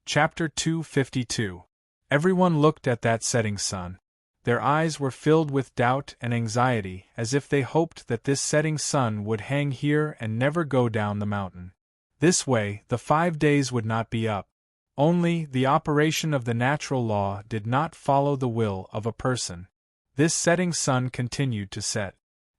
Chapter 252. Everyone looked at that setting sun. Their eyes were filled with doubt and anxiety, as if they hoped that this setting sun would hang here and never go down the mountain. This way, the 5 days would not be up. Only, the operation of the natural law did not follow the will of a person. This setting sun continued to set.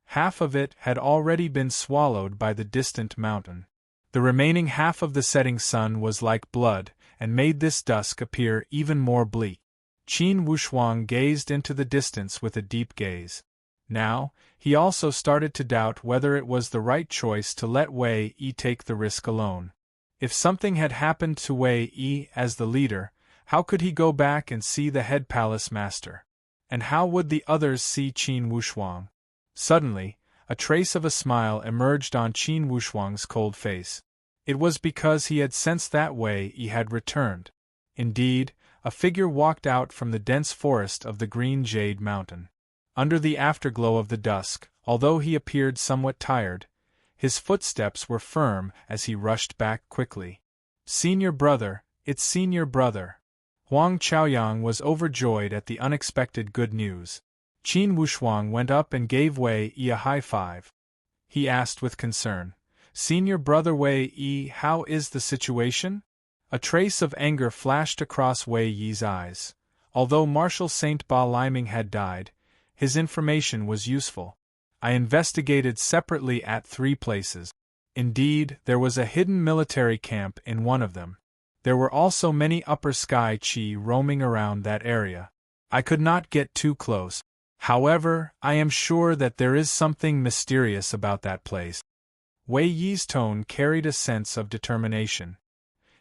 Half of it had already been swallowed by the distant mountain. The remaining half of the setting sun was like blood, and made this dusk appear even more bleak. Qin Wuxuang gazed into the distance with a deep gaze. Now, he also started to doubt whether it was the right choice to let Wei Yi take the risk alone. If something had happened to Wei Yi as the leader, how could he go back and see the head palace master? And how would the others see Qin Wuxuang? Suddenly, a trace of a smile emerged on Qin Wuxuang's cold face. It was because he had sensed that Wei Yi had returned. Indeed, a figure walked out from the dense forest of the green jade mountain. Under the afterglow of the dusk, although he appeared somewhat tired, his footsteps were firm as he rushed back quickly. "Senior brother, it's senior brother." Huang Chaoyang was overjoyed at the unexpected good news. Qin Wuxuang went up and gave Wei Yi a high five. He asked with concern, "Senior brother Wei Yi, how is the situation?" A trace of anger flashed across Wei Yi's eyes. Although Marshal Saint Ba Liming had died, his information was useful. I investigated separately at 3 places. Indeed, there was a hidden military camp in one of them. There were also many upper sky chi roaming around that area. I could not get too close. However, I am sure that there is something mysterious about that place. Wei Yi's tone carried a sense of determination.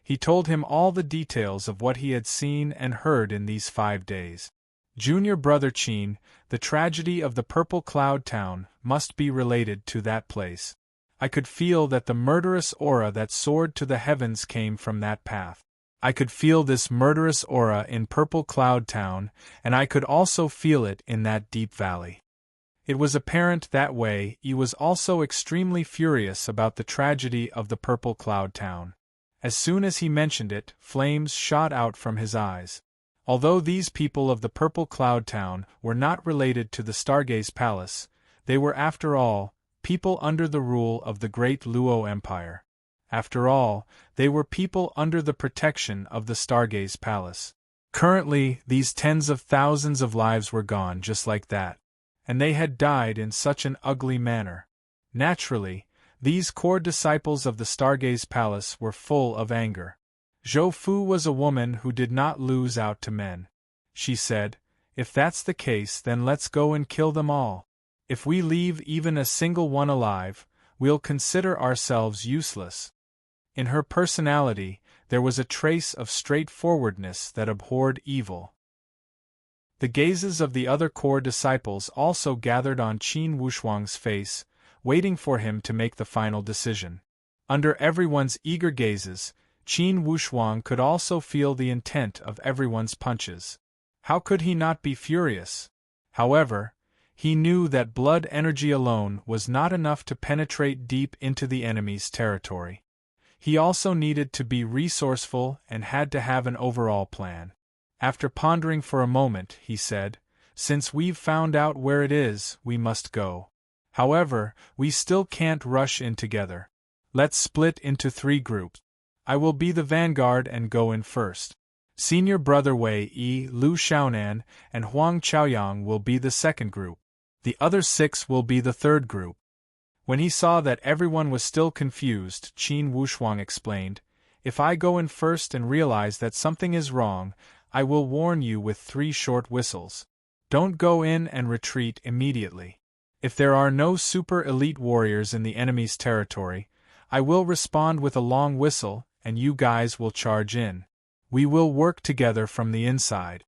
He told him all the details of what he had seen and heard in these 5 days. "Junior brother Qin, the tragedy of the Purple Cloud Town must be related to that place. I could feel that the murderous aura that soared to the heavens came from that path. I could feel this murderous aura in Purple Cloud Town, and I could also feel it in that deep valley." It was apparent that Wei Yi was also extremely furious about the tragedy of the Purple Cloud Town. As soon as he mentioned it, flames shot out from his eyes. Although these people of the Purple Cloud Town were not related to the Stargaze Palace, they were after all people under the rule of the great Luo Empire. After all, they were people under the protection of the Stargaze Palace. Currently, these tens of thousands of lives were gone just like that. And they had died in such an ugly manner. Naturally, these core disciples of the Stargaze Palace were full of anger. Zhou Fu was a woman who did not lose out to men. She said, "If that's the case, then let's go and kill them all. If we leave even a single one alive, we'll consider ourselves useless." In her personality, there was a trace of straightforwardness that abhorred evil. The gazes of the other core disciples also gathered on Qin Wuxuang's face, waiting for him to make the final decision. Under everyone's eager gazes, Qin Wuxuang could also feel the intent of everyone's punches. How could he not be furious? However, he knew that blood energy alone was not enough to penetrate deep into the enemy's territory. He also needed to be resourceful and had to have an overall plan. After pondering for a moment, he said, "Since we've found out where it is, we must go. However, we still can't rush in together. Let's split into 3 groups. I will be the vanguard and go in first. Senior brother Wei Yi, Lu Xiaonan, and Huang Chaoyang will be the second group. The other 6 will be the third group." When he saw that everyone was still confused, Qin Wuxuang explained, "If I go in first and realize that something is wrong, I will warn you with 3 short whistles. Don't go in and retreat immediately. If there are no super elite warriors in the enemy's territory, I will respond with a long whistle, and you guys will charge in. We will work together from the inside."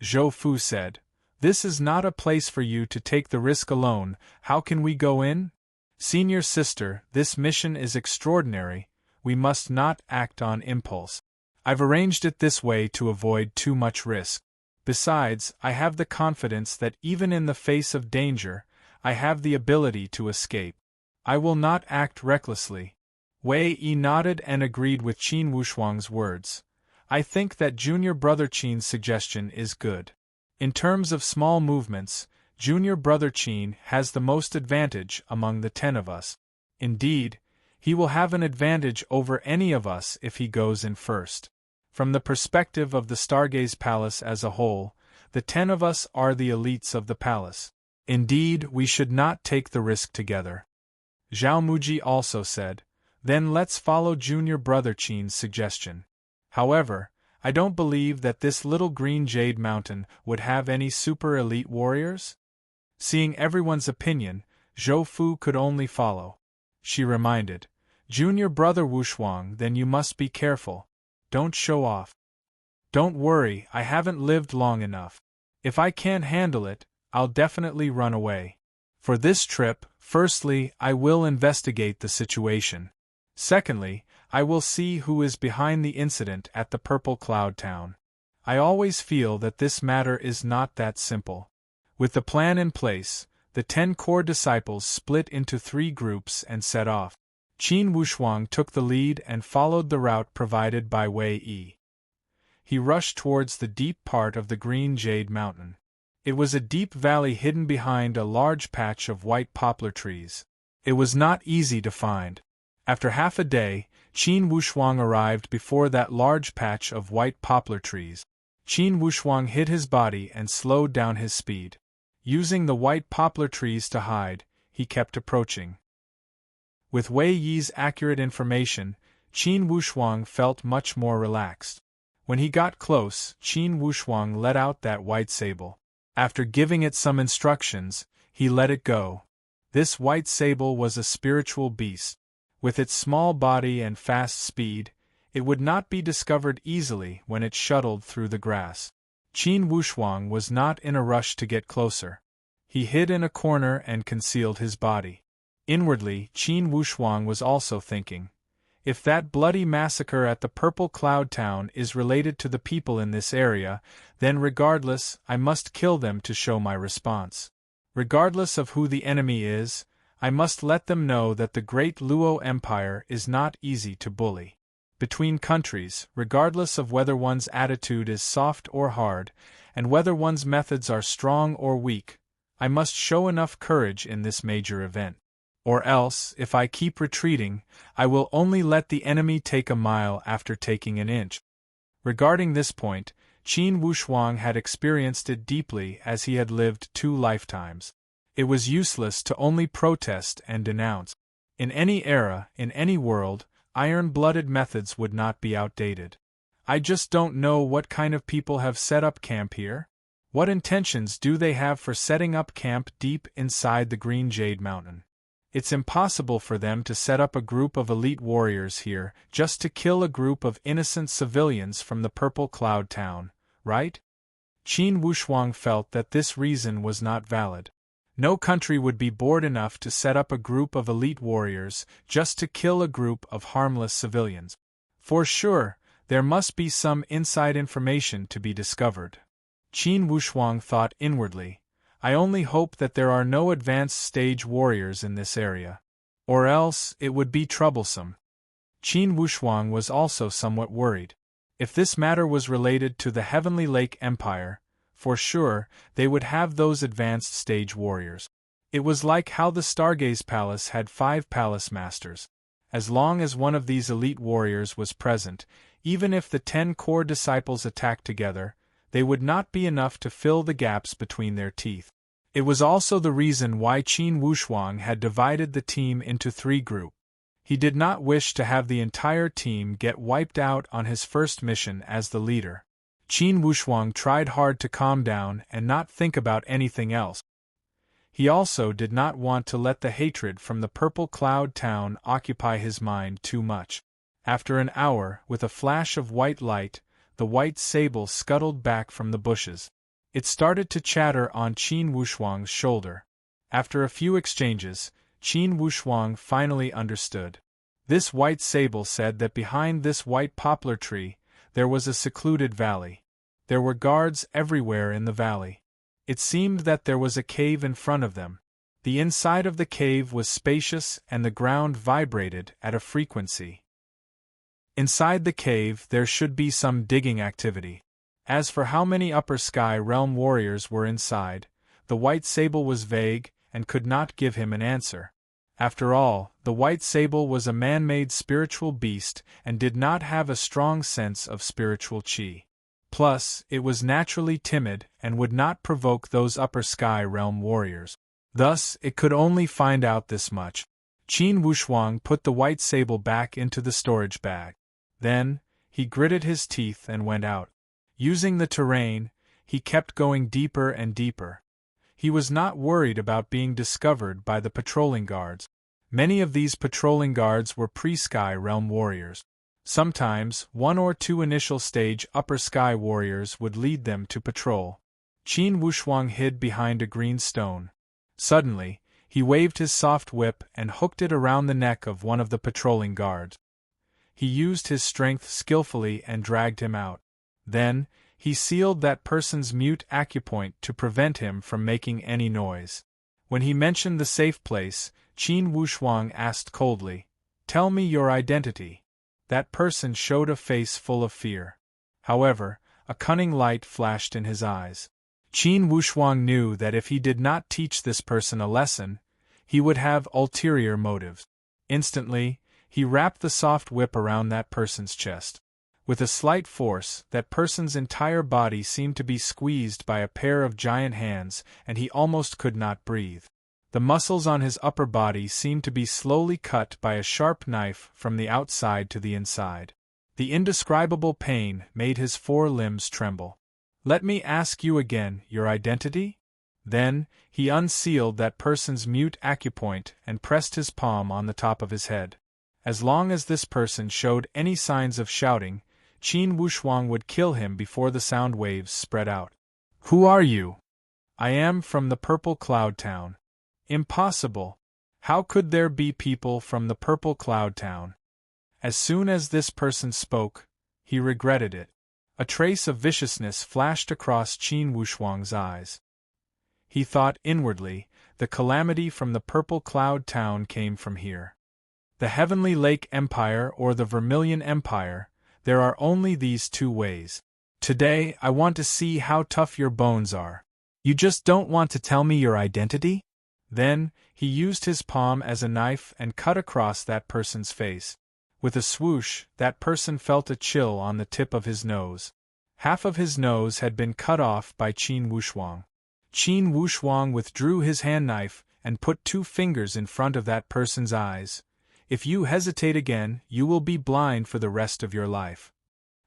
Zhou Fu said, "This is not a place for you to take the risk alone. How can we go in?" "Senior sister, this mission is extraordinary. We must not act on impulse. I've arranged it this way to avoid too much risk. Besides, I have the confidence that even in the face of danger, I have the ability to escape. I will not act recklessly." Wei Yi nodded and agreed with Qin Wuxuang's words. I think that Junior Brother Chin's suggestion is good. In terms of small movements, Junior Brother Chin has the most advantage among the 10 of us. Indeed, he will have an advantage over any of us if he goes in first. From the perspective of the Stargaze Palace as a whole, the 10 of us are the elites of the palace. Indeed, we should not take the risk together. Zhao Muji also said, then let's follow Junior Brother Chin's suggestion. However, I don't believe that this little green jade mountain would have any super elite warriors? Seeing everyone's opinion, Zhou Fu could only follow. She reminded, Junior Brother Wushuang, then you must be careful. Don't show off. Don't worry, I haven't lived long enough. If I can't handle it, I'll definitely run away. For this trip, firstly, I will investigate the situation. Secondly, I will see who is behind the incident at the Purple Cloud Town. I always feel that this matter is not that simple. With the plan in place, the 10 core disciples split into 3 groups and set off. Qin Wushuang took the lead and followed the route provided by Wei Yi. He rushed towards the deep part of the Green Jade Mountain. It was a deep valley hidden behind a large patch of white poplar trees. It was not easy to find. After half a day, Qin Wushuang arrived before that large patch of white poplar trees. Qin Wushuang hid his body and slowed down his speed. Using the white poplar trees to hide, he kept approaching. With Wei Yi's accurate information, Qin Wushuang felt much more relaxed. When he got close, Qin Wushuang let out that white sable. After giving it some instructions, he let it go. This white sable was a spiritual beast. With its small body and fast speed, it would not be discovered easily when it shuttled through the grass. Qin Wushuang was not in a rush to get closer. He hid in a corner and concealed his body. Inwardly, Qin Wushuang was also thinking, if that bloody massacre at the Purple Cloud Town is related to the people in this area, then regardless, I must kill them to show my response. Regardless of who the enemy is, I must let them know that the great Luo Empire is not easy to bully. Between countries, regardless of whether one's attitude is soft or hard, and whether one's methods are strong or weak, I must show enough courage in this major event. Or else, if I keep retreating, I will only let the enemy take a mile after taking an inch. Regarding this point, Qin Wushuang had experienced it deeply as he had lived 2 lifetimes. It was useless to only protest and denounce. In any era, in any world, iron-blooded methods would not be outdated. I just don't know what kind of people have set up camp here. What intentions do they have for setting up camp deep inside the Green Jade Mountain? It's impossible for them to set up a group of elite warriors here just to kill a group of innocent civilians from the Purple Cloud Town, right? Qin Wushuang felt that this reason was not valid. No country would be bored enough to set up a group of elite warriors just to kill a group of harmless civilians. For sure, there must be some inside information to be discovered. Qin Wushuang thought inwardly, I only hope that there are no advanced stage warriors in this area. Or else, it would be troublesome. Qin Wushuang was also somewhat worried. If this matter was related to the Heavenly Lake Empire, for sure, they would have those advanced stage warriors. It was like how the Stargaze Palace had 5 palace masters. As long as one of these elite warriors was present, even if the 10 core disciples attacked together, they would not be enough to fill the gaps between their teeth. It was also the reason why Qin Wushuang had divided the team into 3 groups. He did not wish to have the entire team get wiped out on his first mission as the leader. Qin Wushuang tried hard to calm down and not think about anything else. He also did not want to let the hatred from the Purple Cloud Town occupy his mind too much. After an hour, with a flash of white light, the white sable scuttled back from the bushes. It started to chatter on Qin Wushuang's shoulder. After a few exchanges, Qin Wushuang finally understood. This white sable said that behind this white poplar tree, there was a secluded valley. There were guards everywhere in the valley. It seemed that there was a cave in front of them. The inside of the cave was spacious and the ground vibrated at a frequency. Inside the cave there should be some digging activity. As for how many Upper Sky Realm warriors were inside, the White Sable was vague and could not give him an answer. After all, the White Sable was a man-made spiritual beast and did not have a strong sense of spiritual chi. Plus, it was naturally timid and would not provoke those Upper Sky Realm warriors. Thus, it could only find out this much. Qin Wushuang put the White Sable back into the storage bag. Then, he gritted his teeth and went out. Using the terrain, he kept going deeper and deeper. He was not worried about being discovered by the patrolling guards. Many of these patrolling guards were pre-Sky Realm warriors. Sometimes, 1 or 2 initial stage Upper Sky warriors would lead them to patrol. Qin Wushuang hid behind a green stone. Suddenly, he waved his soft whip and hooked it around the neck of one of the patrolling guards. He used his strength skillfully and dragged him out. Then, he sealed that person's mute acupoint to prevent him from making any noise. When he mentioned the safe place, Qin Wushuang asked coldly, "Tell me your identity." That person showed a face full of fear. However, a cunning light flashed in his eyes. Qin Wushuang knew that if he did not teach this person a lesson, he would have ulterior motives. Instantly, he wrapped the soft whip around that person's chest. With a slight force, that person's entire body seemed to be squeezed by a pair of giant hands, and he almost could not breathe. The muscles on his upper body seemed to be slowly cut by a sharp knife from the outside to the inside. The indescribable pain made his 4 limbs tremble. "Let me ask you again, your identity?" Then, he unsealed that person's mute acupoint and pressed his palm on the top of his head. As long as this person showed any signs of shouting, Qin Wushuang would kill him before the sound waves spread out. "Who are you?" "I am from the Purple Cloud Town." "Impossible. How could there be people from the Purple Cloud Town?" As soon as this person spoke, he regretted it. A trace of viciousness flashed across Qin Wushuang's eyes. He thought inwardly, the calamity from the Purple Cloud Town came from here. The Heavenly Lake Empire or the Vermilion Empire, there are only these 2 ways. Today, I want to see how tough your bones are. You just don't want to tell me your identity? Then, he used his palm as a knife and cut across that person's face. With a swoosh, that person felt a chill on the tip of his nose. Half of his nose had been cut off by Qin Wushuang. Qin Wushuang withdrew his hand knife and put 2 fingers in front of that person's eyes. "If you hesitate again, you will be blind for the rest of your life."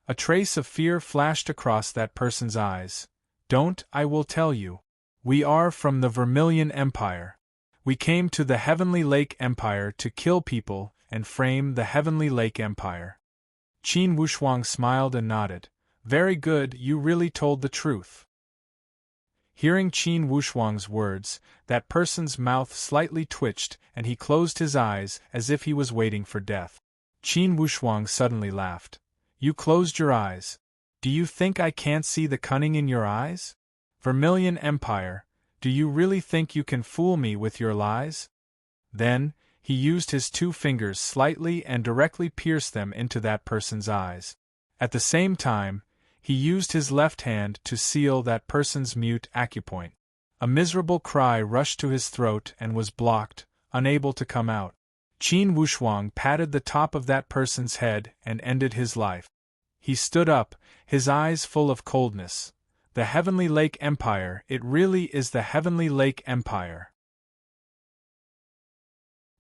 A trace of fear flashed across that person's eyes. "Don't, I will tell you. We are from the Vermilion Empire. We came to the Heavenly Lake Empire to kill people and frame the Heavenly Lake Empire." Qin Wushuang smiled and nodded. "Very good, you really told the truth." Hearing Qin Wushuang's words, that person's mouth slightly twitched and he closed his eyes as if he was waiting for death. Qin Wushuang suddenly laughed. "You closed your eyes. Do you think I can't see the cunning in your eyes? Vermilion Empire, do you really think you can fool me with your lies?" Then, he used his 2 fingers slightly and directly pierced them into that person's eyes. At the same time, he used his left hand to seal that person's mute acupoint. A miserable cry rushed to his throat and was blocked, unable to come out. Qin Wushuang patted the top of that person's head and ended his life. He stood up, his eyes full of coldness. "The Heavenly Lake Empire, it really is the Heavenly Lake Empire."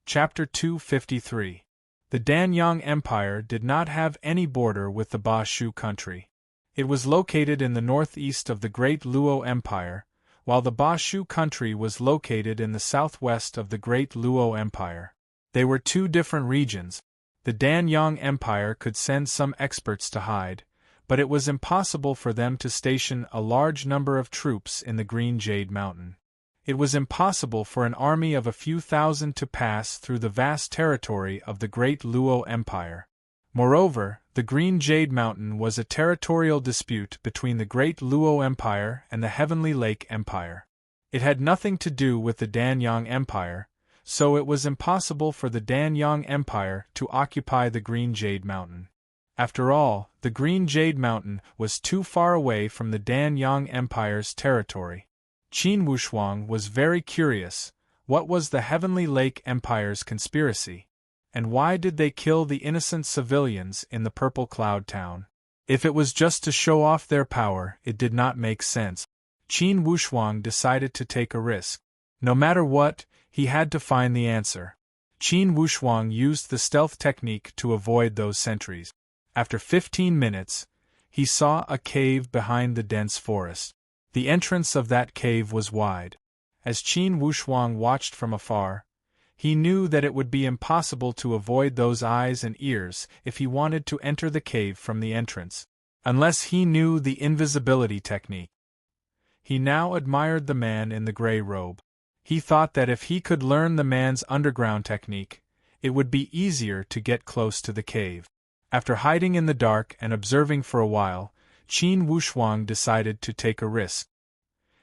Chapter 253. The Danyang Empire did not have any border with the Ba Shu country. It was located in the northeast of the Great Luo Empire, while the Ba Shu country was located in the southwest of the Great Luo Empire. They were 2 different regions. The Danyang Empire could send some experts to hide, but it was impossible for them to station a large number of troops in the Green Jade Mountain. It was impossible for an army of a few thousand to pass through the vast territory of the Great Luo Empire. Moreover, the Green Jade Mountain was a territorial dispute between the Great Luo Empire and the Heavenly Lake Empire. It had nothing to do with the Danyang Empire, so it was impossible for the Danyang Empire to occupy the Green Jade Mountain. After all, the Green Jade Mountain was too far away from the Dan Yang Empire's territory. Qin Wushuang was very curious. What was the Heavenly Lake Empire's conspiracy? And why did they kill the innocent civilians in the Purple Cloud Town? If it was just to show off their power, it did not make sense. Qin Wushuang decided to take a risk. No matter what, he had to find the answer. Qin Wushuang used the stealth technique to avoid those sentries. After 15 minutes, he saw a cave behind the dense forest. The entrance of that cave was wide. As Qin Wushuang watched from afar, he knew that it would be impossible to avoid those eyes and ears if he wanted to enter the cave from the entrance, unless he knew the invisibility technique. He now admired the man in the gray robe. He thought that if he could learn the man's underground technique, it would be easier to get close to the cave. After hiding in the dark and observing for a while, Qin Wushuang decided to take a risk.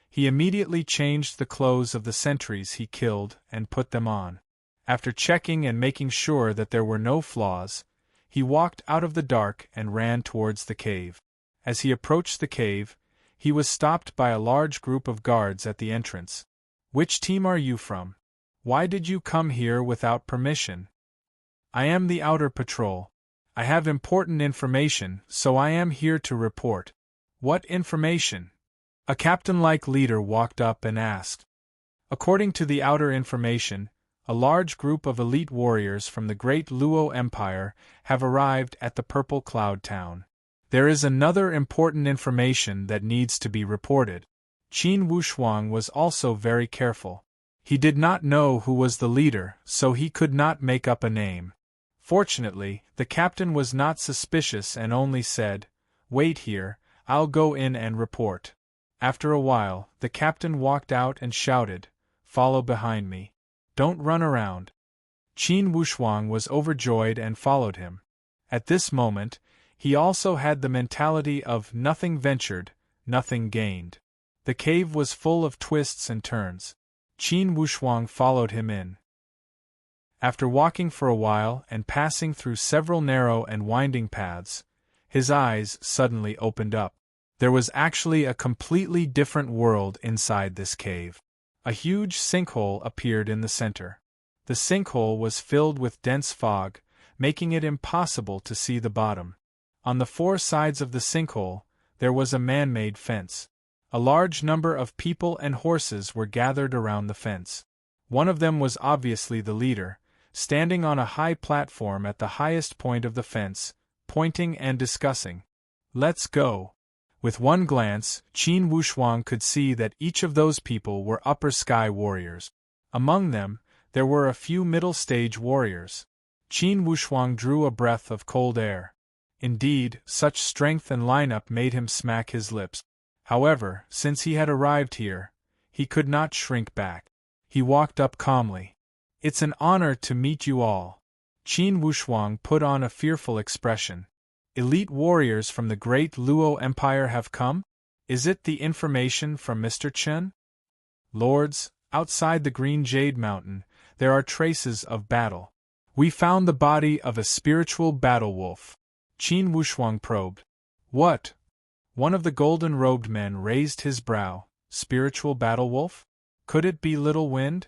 He immediately changed the clothes of the sentries he killed and put them on. After checking and making sure that there were no flaws, he walked out of the dark and ran towards the cave. As he approached the cave, he was stopped by a large group of guards at the entrance. "Which team are you from? Why did you come here without permission?" "I am the Outer Patrol. I have important information, so I am here to report." "What information?" A captain-like leader walked up and asked. "According to the Outer Information, a large group of elite warriors from the Great Luo Empire have arrived at the Purple Cloud Town. There is another important information that needs to be reported." Qin Wushuang was also very careful. He did not know who was the leader, so he could not make up a name. Fortunately, the captain was not suspicious and only said, "Wait here, I'll go in and report." After a while, the captain walked out and shouted, "Follow behind me. Don't run around." Qin Wushuang was overjoyed and followed him. At this moment, he also had the mentality of nothing ventured, nothing gained. The cave was full of twists and turns. Qin Wushuang followed him in. After walking for a while and passing through several narrow and winding paths, his eyes suddenly opened up. There was actually a completely different world inside this cave. A huge sinkhole appeared in the center. The sinkhole was filled with dense fog, making it impossible to see the bottom. On the four sides of the sinkhole, there was a man-made fence. A large number of people and horses were gathered around the fence. One of them was obviously the leader, standing on a high platform at the highest point of the fence, pointing and discussing. "Let's go." With one glance, Qin Wushuang could see that each of those people were upper sky warriors. Among them, there were a few middle-stage warriors. Qin Wushuang drew a breath of cold air. Indeed, such strength and lineup made him smack his lips. However, since he had arrived here, he could not shrink back. He walked up calmly. "It's an honor to meet you all." Qin Wushuang put on a fearful expression. "Elite warriors from the Great Luo Empire have come? Is it the information from Mr. Chen?" "Lords, outside the Green Jade Mountain, there are traces of battle. We found the body of a spiritual battle wolf." Qin Wushuang probed. "What?" One of the golden-robed men raised his brow. "Spiritual battle wolf? Could it be Little Wind?"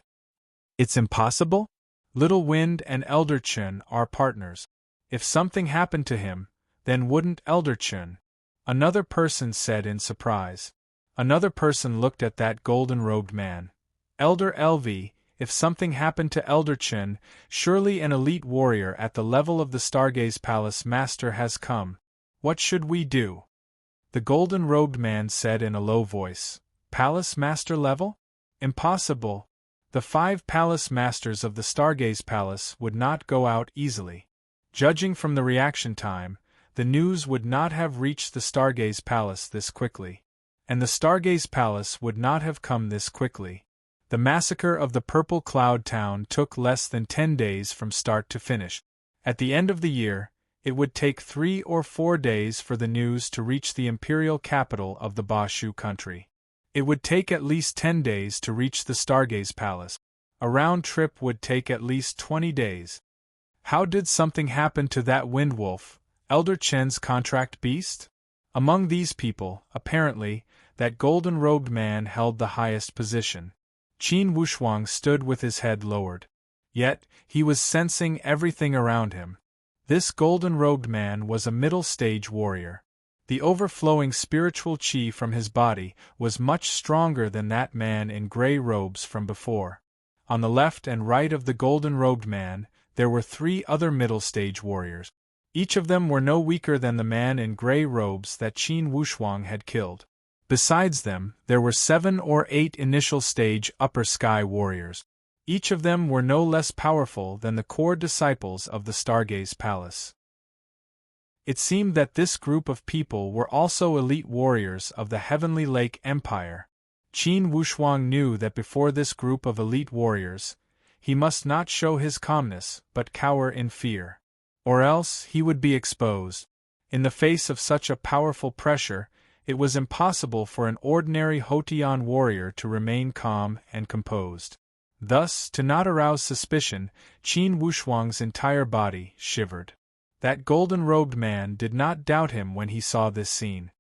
"It's impossible? Little Wind and Elder Chen are partners. If something happened to him, then wouldn't Elder Chen?" Another person said in surprise. Another person looked at that golden-robed man. "Elder LV, if something happened to Elder Chen, surely an elite warrior at the level of the Stargaze Palace Master has come. What should we do?" The golden-robed man said in a low voice, "Palace Master level? Impossible. The 5 Palace Masters of the Stargaze Palace would not go out easily. Judging from the reaction time, the news would not have reached the Stargaze Palace this quickly. And the Stargaze Palace would not have come this quickly. The massacre of the Purple Cloud Town took less than 10 days from start to finish. At the end of the year, it would take 3 or 4 days for the news to reach the imperial capital of the Bashu country. It would take at least 10 days to reach the Stargaze Palace. A round trip would take at least 20 days. How did something happen to that Windwolf, Elder Chen's contract beast? Among these people, apparently, that golden-robed man held the highest position. Qin Wushuang stood with his head lowered. Yet, he was sensing everything around him. This golden-robed man was a middle-stage warrior. The overflowing spiritual qi from his body was much stronger than that man in gray robes from before. On the left and right of the golden-robed man, there were 3 other middle-stage warriors. Each of them were no weaker than the man in gray robes that Qin Wushuang had killed. Besides them, there were 7 or 8 initial-stage upper sky warriors. Each of them were no less powerful than the core disciples of the Stargaze Palace. It seemed that this group of people were also elite warriors of the Heavenly Lake Empire. Qin Wushuang knew that before this group of elite warriors, he must not show his calmness but cower in fear. Or else he would be exposed. In the face of such a powerful pressure, it was impossible for an ordinary Hotian warrior to remain calm and composed. Thus, to not arouse suspicion, Qin Wushuang's entire body shivered. That golden-robed man did not doubt him when he saw this scene.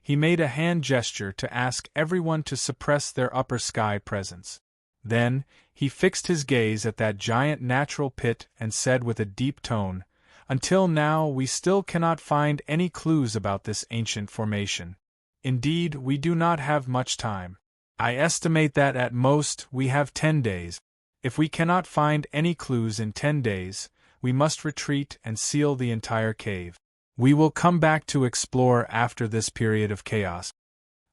He made a hand gesture to ask everyone to suppress their upper sky presence. Then, he fixed his gaze at that giant natural pit and said with a deep tone, "Until now we still cannot find any clues about this ancient formation. Indeed, we do not have much time. I estimate that at most we have 10 days. If we cannot find any clues in 10 days, we must retreat and seal the entire cave. We will come back to explore after this period of chaos."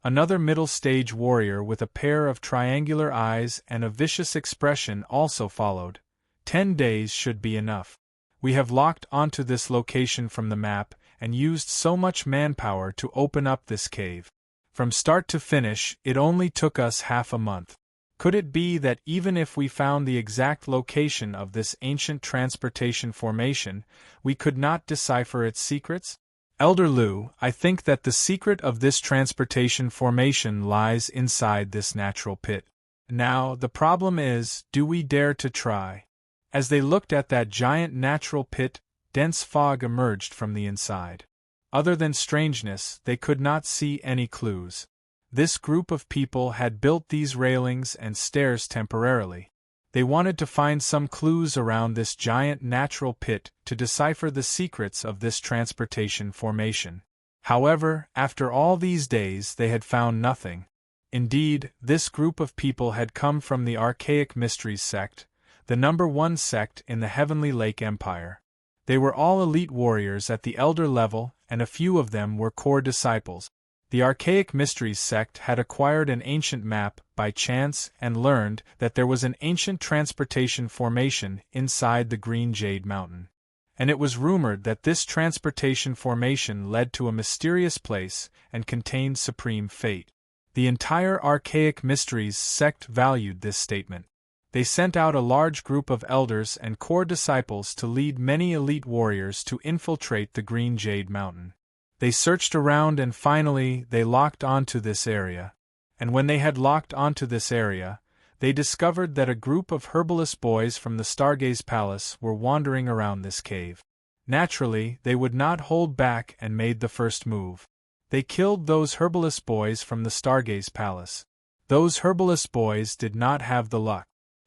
Another middle-stage warrior with a pair of triangular eyes and a vicious expression also followed. 10 days should be enough. We have locked onto this location from the map and used so much manpower to open up this cave. From start to finish, it only took us half a month. Could it be that even if we found the exact location of this ancient transportation formation, we could not decipher its secrets? Elder Lu, I think that the secret of this transportation formation lies inside this natural pit. Now, the problem is, do we dare to try? As they looked at that giant natural pit, dense fog emerged from the inside. Other than strangeness, they could not see any clues. This group of people had built these railings and stairs temporarily. They wanted to find some clues around this giant natural pit to decipher the secrets of this transportation formation. However, after all these days they had found nothing. Indeed, this group of people had come from the Archaic Mysteries sect, the #1 sect in the Heavenly Lake Empire. They were all elite warriors at the elder level, and a few of them were core disciples. The Archaic Mysteries sect had acquired an ancient map by chance and learned that there was an ancient transportation formation inside the Green Jade Mountain. And it was rumored that this transportation formation led to a mysterious place and contained supreme fate. The entire Archaic Mysteries sect valued this statement. They sent out a large group of elders and core disciples to lead many elite warriors to infiltrate the Green Jade Mountain. They searched around and finally they locked onto this area. And when they had locked onto this area, they discovered that a group of herbalist boys from the Stargaze Palace were wandering around this cave. Naturally, they would not hold back and made the first move. They killed those herbalist boys from the Stargaze Palace. Those herbalist boys did not have the luck.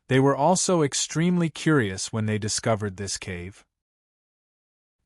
They were also extremely curious when they discovered this cave.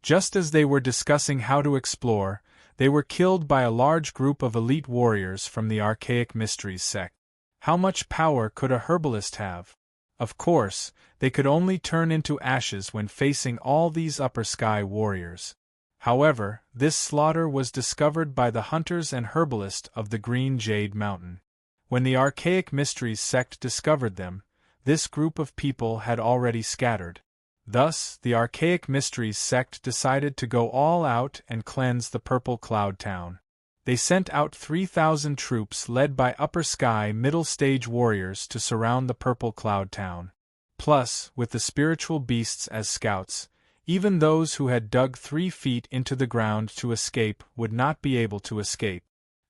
Just as they were discussing how to explore, they were killed by a large group of elite warriors from the Archaic Mysteries sect. How much power could a herbalist have? Of course, they could only turn into ashes when facing all these upper sky warriors. However, this slaughter was discovered by the hunters and herbalists of the Green Jade Mountain. When the Archaic Mysteries sect discovered them, this group of people had already scattered. Thus, the Archaic Mysteries sect decided to go all out and cleanse the Purple Cloud Town. They sent out 3,000 troops led by upper sky middle-stage warriors to surround the Purple Cloud Town. Plus, with the spiritual beasts as scouts, even those who had dug 3 feet into the ground to escape would not be able to escape.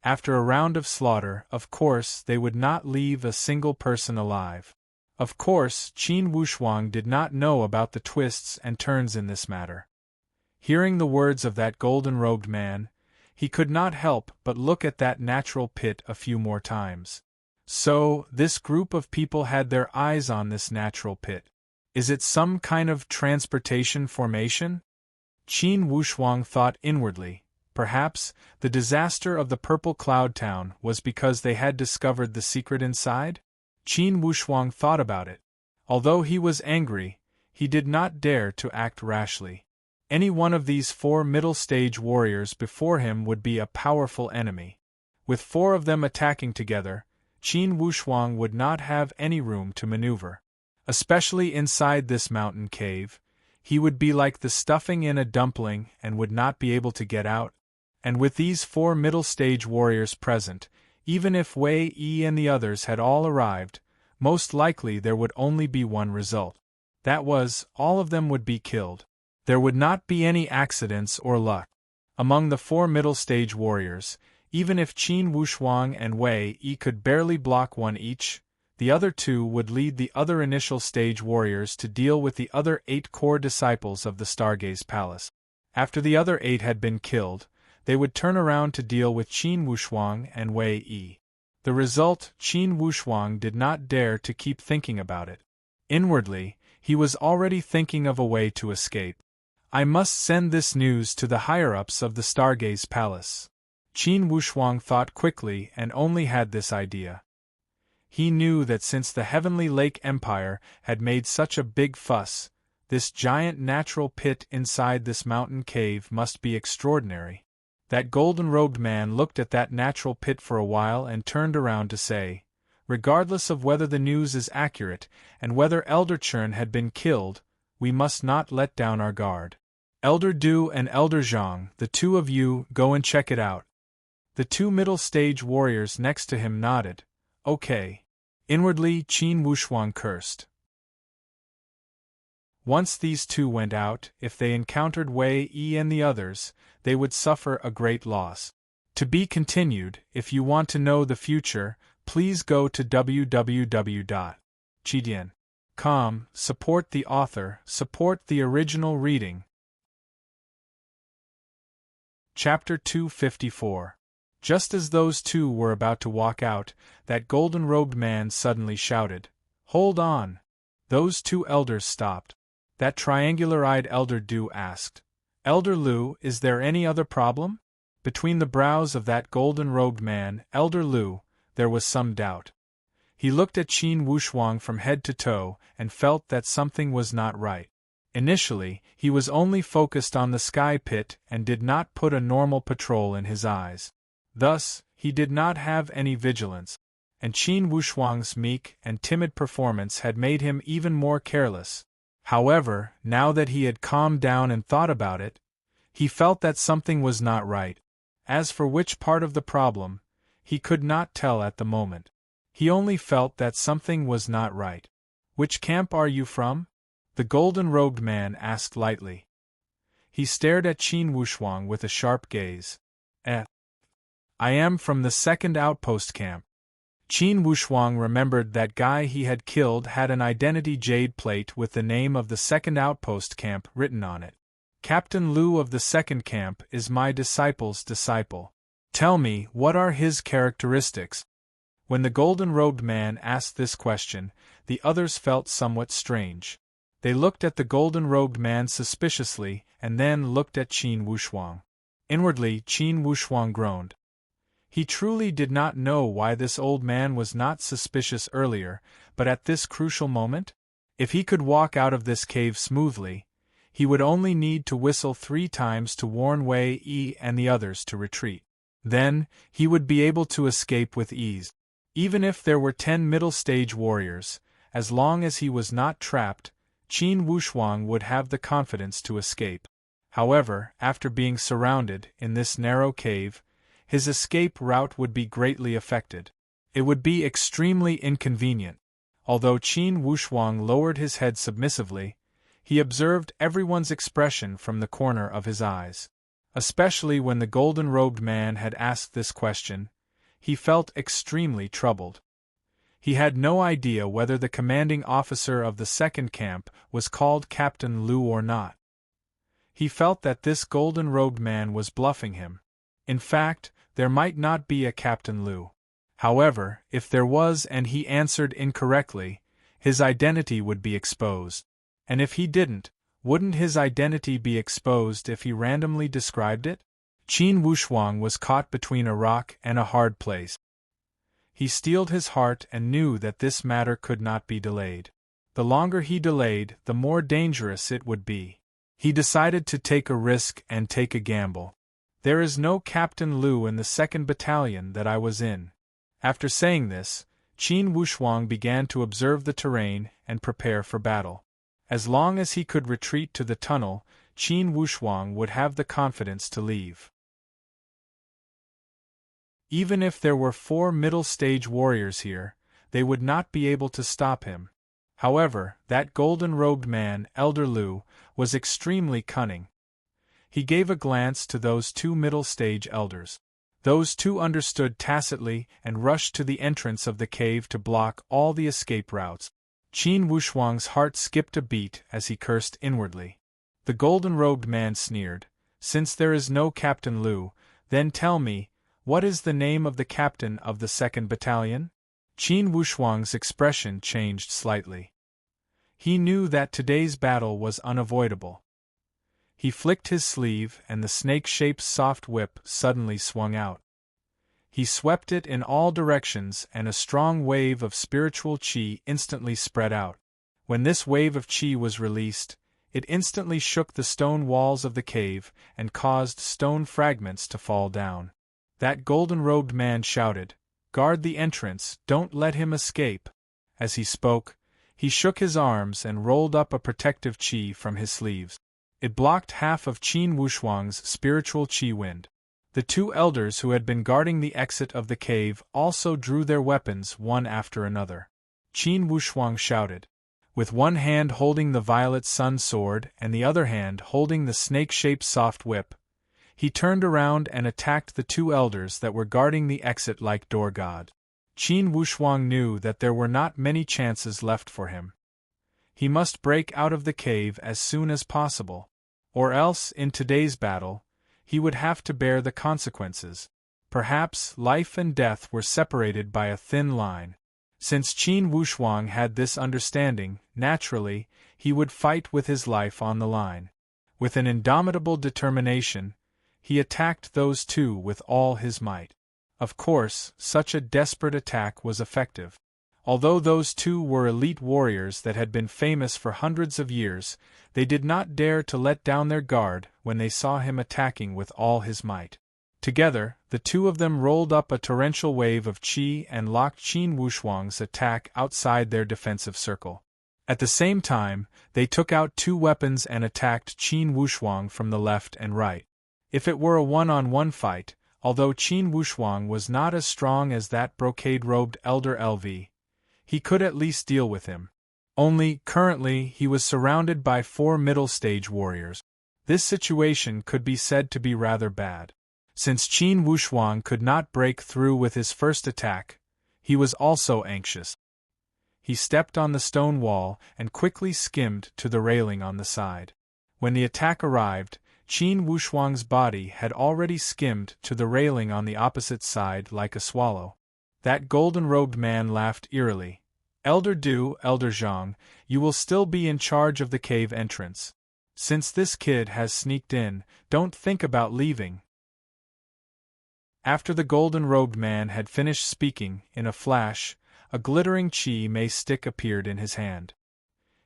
After a round of slaughter, of course, they would not leave a single person alive. Of course, Qin Wushuang did not know about the twists and turns in this matter. Hearing the words of that golden-robed man, he could not help but look at that natural pit a few more times. So, this group of people had their eyes on this natural pit. Is it some kind of transportation formation? Qin Wushuang thought inwardly. Perhaps, the disaster of the Purple Cloud Town was because they had discovered the secret inside? Qin Wushuang thought about it. Although he was angry, he did not dare to act rashly. Any one of these 4 middle-stage warriors before him would be a powerful enemy. With 4 of them attacking together, Qin Wushuang would not have any room to maneuver. Especially inside this mountain cave, he would be like the stuffing in a dumpling and would not be able to get out. And with these 4 middle-stage warriors present, even if Wei Yi and the others had all arrived, most likely there would only be one result. That was, all of them would be killed. There would not be any accidents or luck. Among the 4 middle-stage warriors, even if Qin Wushuang and Wei Yi could barely block one each, the other 2 would lead the other initial stage warriors to deal with the other 8 core disciples of the Stargaze Palace. After the other 8 had been killed, they would turn around to deal with Qin Wushuang and Wei Yi. The result, Qin Wushuang did not dare to keep thinking about it. Inwardly, he was already thinking of a way to escape. I must send this news to the higher-ups of the Stargaze Palace. Qin Wushuang thought quickly and only had this idea. He knew that since the Heavenly Lake Empire had made such a big fuss, this giant natural pit inside this mountain cave must be extraordinary. That golden-robed man looked at that natural pit for a while and turned around to say, regardless of whether the news is accurate and whether Elder Chern had been killed, we must not let down our guard. Elder Du and Elder Zhang, the 2 of you, go and check it out. The 2 middle-stage warriors next to him nodded. Okay. Inwardly, Qin Wushuang cursed. Once these 2 went out, if they encountered Wei Yi and the others, they would suffer a great loss. To be continued. If you want to know the future, please go to www.chidian.com, support the author, support the original reading. Chapter 254. Just as those 2 were about to walk out, that golden-robed man suddenly shouted, "Hold on!" Those 2 elders stopped. That triangular-eyed Elder Du asked, "Elder Lu, is there any other problem?" Between the brows of that golden-robed man, Elder Lu, there was some doubt. He looked at Qin Wushuang from head to toe and felt that something was not right. Initially, he was only focused on the sky pit and did not put a normal patrol in his eyes. Thus, he did not have any vigilance, and Qin Wushuang's meek and timid performance had made him even more careless. However, now that he had calmed down and thought about it, he felt that something was not right. As for which part of the problem, he could not tell at the moment. He only felt that something was not right. "Which camp are you from?" the golden-robed man asked lightly. He stared at Qin Wushuang with a sharp gaze. I am from the second outpost camp." Qin Wushuang remembered that guy he had killed had an identity jade plate with the name of the second outpost camp written on it. "Captain Lu of the second camp is my disciple's disciple. Tell me, what are his characteristics?" When the golden-robed man asked this question, the others felt somewhat strange. They looked at the golden-robed man suspiciously and then looked at Qin Wushuang. Inwardly, Qin Wushuang groaned. He truly did not know why this old man was not suspicious earlier, but at this crucial moment? If he could walk out of this cave smoothly, he would only need to whistle 3 times to warn Wei Yi and the others to retreat. Then, he would be able to escape with ease. Even if there were 10 middle-stage warriors, as long as he was not trapped, Qin Wushuang would have the confidence to escape. However, after being surrounded in this narrow cave, his escape route would be greatly affected. It would be extremely inconvenient. Although Qin Wushuang lowered his head submissively, he observed everyone's expression from the corner of his eyes. Especially when the golden-robed man had asked this question, he felt extremely troubled. He had no idea whether the commanding officer of the second camp was called Captain Lu or not. He felt that this golden-robed man was bluffing him. In fact, there might not be a Captain Liu. However, if there was and he answered incorrectly, his identity would be exposed. And if he didn't, wouldn't his identity be exposed if he randomly described it? Qin Wushuang was caught between a rock and a hard place. He steeled his heart and knew that this matter could not be delayed. The longer he delayed, the more dangerous it would be. He decided to take a risk and take a gamble. There is no Captain Liu in the 2nd Battalion that I was in. After saying this, Qin Wushuang began to observe the terrain and prepare for battle. As long as he could retreat to the tunnel, Qin Wushuang would have the confidence to leave. Even if there were 4 middle-stage warriors here, they would not be able to stop him. However, that golden-robed man, Elder Liu, was extremely cunning. He gave a glance to those 2 middle-stage elders. Those 2 understood tacitly and rushed to the entrance of the cave to block all the escape routes. Qin Wushuang's heart skipped a beat as he cursed inwardly. The golden-robed man sneered, "Since there is no Captain Liu, then tell me, what is the name of the captain of the 2nd Battalion?" Qin Wushuang's expression changed slightly. He knew that today's battle was unavoidable. He flicked his sleeve and the snake-shaped soft whip suddenly swung out. He swept it in all directions and a strong wave of spiritual qi instantly spread out. When this wave of qi was released, it instantly shook the stone walls of the cave and caused stone fragments to fall down. That golden-robed man shouted, "Guard the entrance, don't let him escape." As he spoke, he shook his arms and rolled up a protective qi from his sleeves. It blocked half of Qin Wushuang's spiritual qi wind. The 2 elders who had been guarding the exit of the cave also drew their weapons one after another. Qin Wushuang shouted. With one hand holding the violet sun sword and the other hand holding the snake-shaped soft whip, he turned around and attacked the 2 elders that were guarding the exit like door god. Qin Wushuang knew that there were not many chances left for him. He must break out of the cave as soon as possible, or else, in today's battle, he would have to bear the consequences. Perhaps life and death were separated by a thin line. Since Qin Wushuang had this understanding, naturally, he would fight with his life on the line. With an indomitable determination, he attacked those 2 with all his might. Of course, such a desperate attack was effective. Although those 2 were elite warriors that had been famous for hundreds of years, they did not dare to let down their guard when they saw him attacking with all his might. Together, the 2 of them rolled up a torrential wave of qi and locked Qin Wushuang's attack outside their defensive circle. At the same time, they took out 2 weapons and attacked Qin Wushuang from the left and right. If it were a one-on-one fight, although Qin Wushuang was not as strong as that brocade-robed elder LV, he could at least deal with him. Only, currently, he was surrounded by 4 middle-stage warriors. This situation could be said to be rather bad. Since Qin Wushuang could not break through with his first attack, he was also anxious. He stepped on the stone wall and quickly skimmed to the railing on the side. When the attack arrived, Qin Wushuang's body had already skimmed to the railing on the opposite side like a swallow. That golden-robed man laughed eerily. "Elder Du, Elder Zhang, you will still be in charge of the cave entrance. Since this kid has sneaked in, don't think about leaving." After the golden-robed man had finished speaking, in a flash, a glittering chi-mei stick appeared in his hand.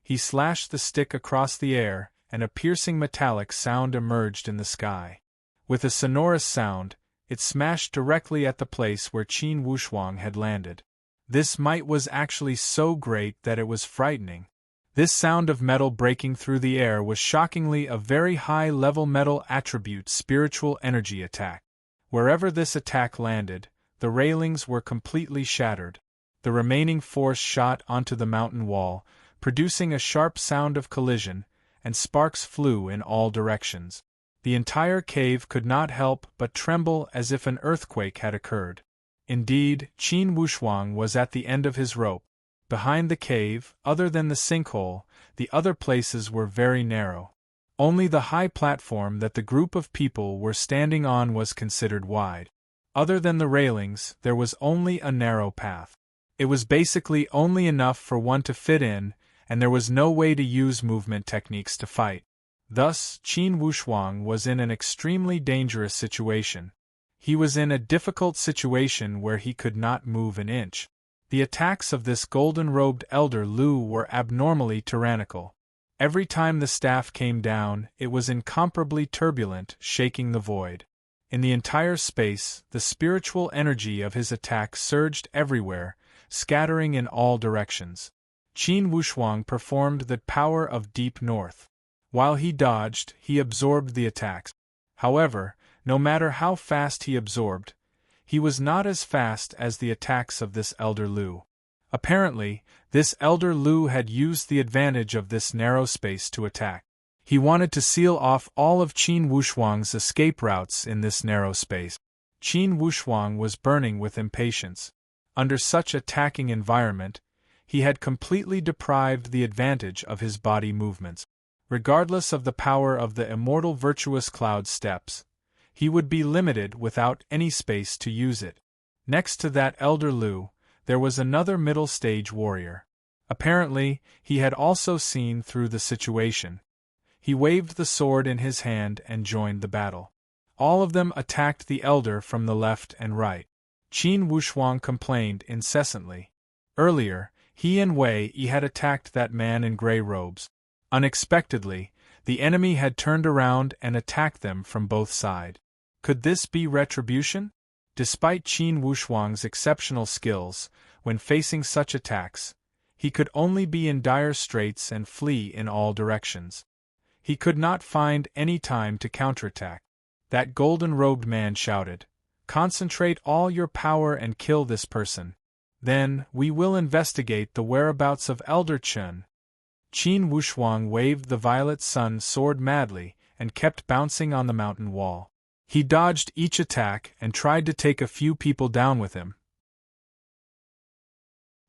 He slashed the stick across the air, and a piercing metallic sound emerged in the sky. With a sonorous sound, it smashed directly at the place where Qin Wushuang had landed. This might was actually so great that it was frightening. This sound of metal breaking through the air was shockingly a very high-level metal attribute spiritual energy attack. Wherever this attack landed, the railings were completely shattered. The remaining force shot onto the mountain wall, producing a sharp sound of collision, and sparks flew in all directions. The entire cave could not help but tremble as if an earthquake had occurred. Indeed, Qin Wushuang was at the end of his rope. Behind the cave, other than the sinkhole, the other places were very narrow. Only the high platform that the group of people were standing on was considered wide. Other than the railings, there was only a narrow path. It was basically only enough for one to fit in, and there was no way to use movement techniques to fight. Thus, Qin Wushuang was in an extremely dangerous situation. He was in a difficult situation where he could not move an inch. The attacks of this golden-robed elder Lu were abnormally tyrannical. Every time the staff came down, it was incomparably turbulent, shaking the void. In the entire space, the spiritual energy of his attack surged everywhere, scattering in all directions. Qin Wushuang performed the power of deep north. While he dodged, he absorbed the attacks. However, no matter how fast he absorbed, he was not as fast as the attacks of this elder Lu. Apparently, this elder Lu had used the advantage of this narrow space to attack. He wanted to seal off all of Qin Wushuang's escape routes in this narrow space. Qin Wushuang was burning with impatience. Under such attacking environment, he had completely deprived the advantage of his body movements. Regardless of the power of the immortal virtuous cloud steps, he would be limited without any space to use it. Next to that elder Lu, there was another middle-stage warrior. Apparently, he had also seen through the situation. He waved the sword in his hand and joined the battle. All of them attacked the elder from the left and right. Qin Wushuang complained incessantly. Earlier, he and Wei Yi had attacked that man in gray robes. Unexpectedly, the enemy had turned around and attacked them from both sides. Could this be retribution? Despite Qin Wushuang's exceptional skills, when facing such attacks, he could only be in dire straits and flee in all directions. He could not find any time to counterattack. That golden-robed man shouted, "Concentrate all your power and kill this person. Then, we will investigate the whereabouts of Elder Chen." Qin Wushuang waved the violet sun sword madly and kept bouncing on the mountain wall. He dodged each attack and tried to take a few people down with him.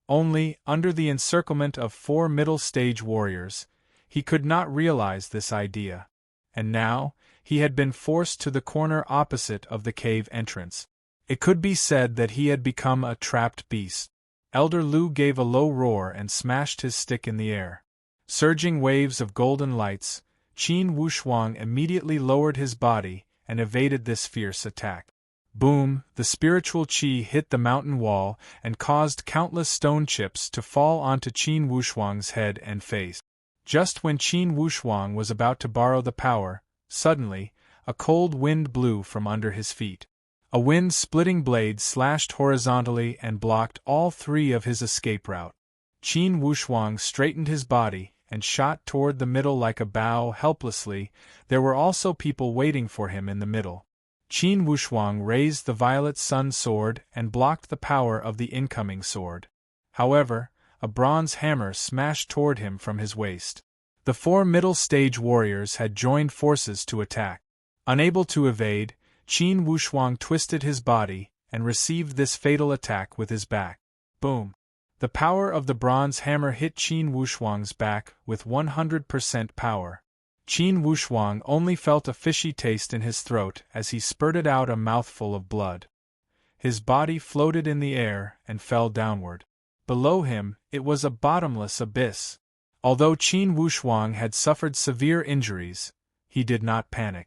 Only, under the encirclement of 4 middle-stage warriors, he could not realize this idea. And now, he had been forced to the corner opposite of the cave entrance. It could be said that he had become a trapped beast. Elder Lu gave a low roar and smashed his stick in the air. Surging waves of golden lights, Qin Wushuang immediately lowered his body and evaded this fierce attack. Boom! The spiritual qi hit the mountain wall and caused countless stone chips to fall onto Qin Wushuang's head and face. Just when Qin Wushuang was about to borrow the power, suddenly, a cold wind blew from under his feet. A wind-splitting blade slashed horizontally and blocked all 3 of his escape route. Qin Wushuang straightened his body and shot toward the middle like a bow helplessly. There were also people waiting for him in the middle. Qin Wushuang raised the violet sun sword and blocked the power of the incoming sword. However, a bronze hammer smashed toward him from his waist. The 4 middle-stage warriors had joined forces to attack. Unable to evade, Qin Wushuang twisted his body and received this fatal attack with his back. Boom! The power of the bronze hammer hit Qin Wushuang's back with 100% power. Qin Wushuang only felt a fishy taste in his throat as he spurted out a mouthful of blood. His body floated in the air and fell downward. Below him, it was a bottomless abyss. Although Qin Wushuang had suffered severe injuries, he did not panic.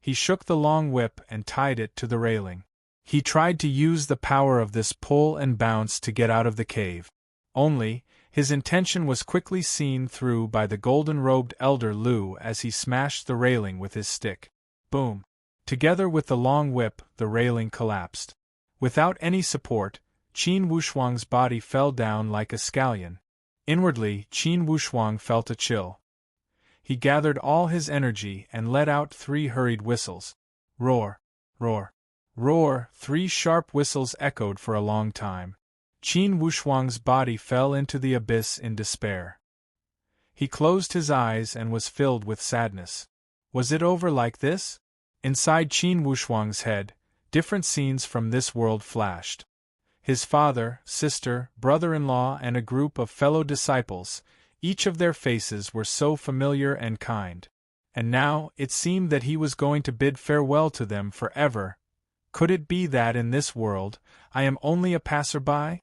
He shook the long whip and tied it to the railing. He tried to use the power of this pull and bounce to get out of the cave. Only, his intention was quickly seen through by the golden-robed elder Lu as he smashed the railing with his stick. Boom! Together with the long whip, the railing collapsed. Without any support, Qin Wushuang's body fell down like a scallion. Inwardly, Qin Wushuang felt a chill. He gathered all his energy and let out 3 hurried whistles. Roar! Roar! Roar! 3 sharp whistles echoed for a long time. Qin Wushuang's body fell into the abyss in despair. He closed his eyes and was filled with sadness. Was it over like this? Inside Qin Wushuang's head, different scenes from this world flashed. His father, sister, brother-in-law and a group of fellow disciples, each of their faces were so familiar and kind. And now, it seemed that he was going to bid farewell to them forever. Could it be that in this world, I am only a passer-by?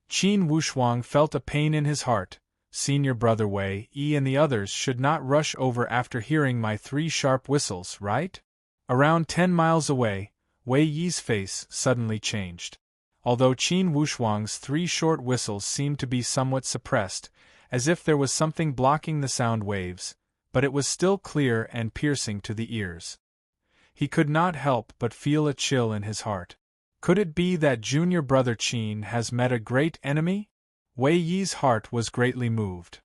Qin Wushuang felt a pain in his heart. Senior Brother Wei Yi and the others should not rush over after hearing my 3 sharp whistles, right? Around 10 miles away, Wei Yi's face suddenly changed. Although Qin Wushuang's 3 short whistles seemed to be somewhat suppressed, as if there was something blocking the sound waves, but it was still clear and piercing to the ears. He could not help but feel a chill in his heart. Could it be that junior brother Qin has met a great enemy? Wei Yi's heart was greatly moved.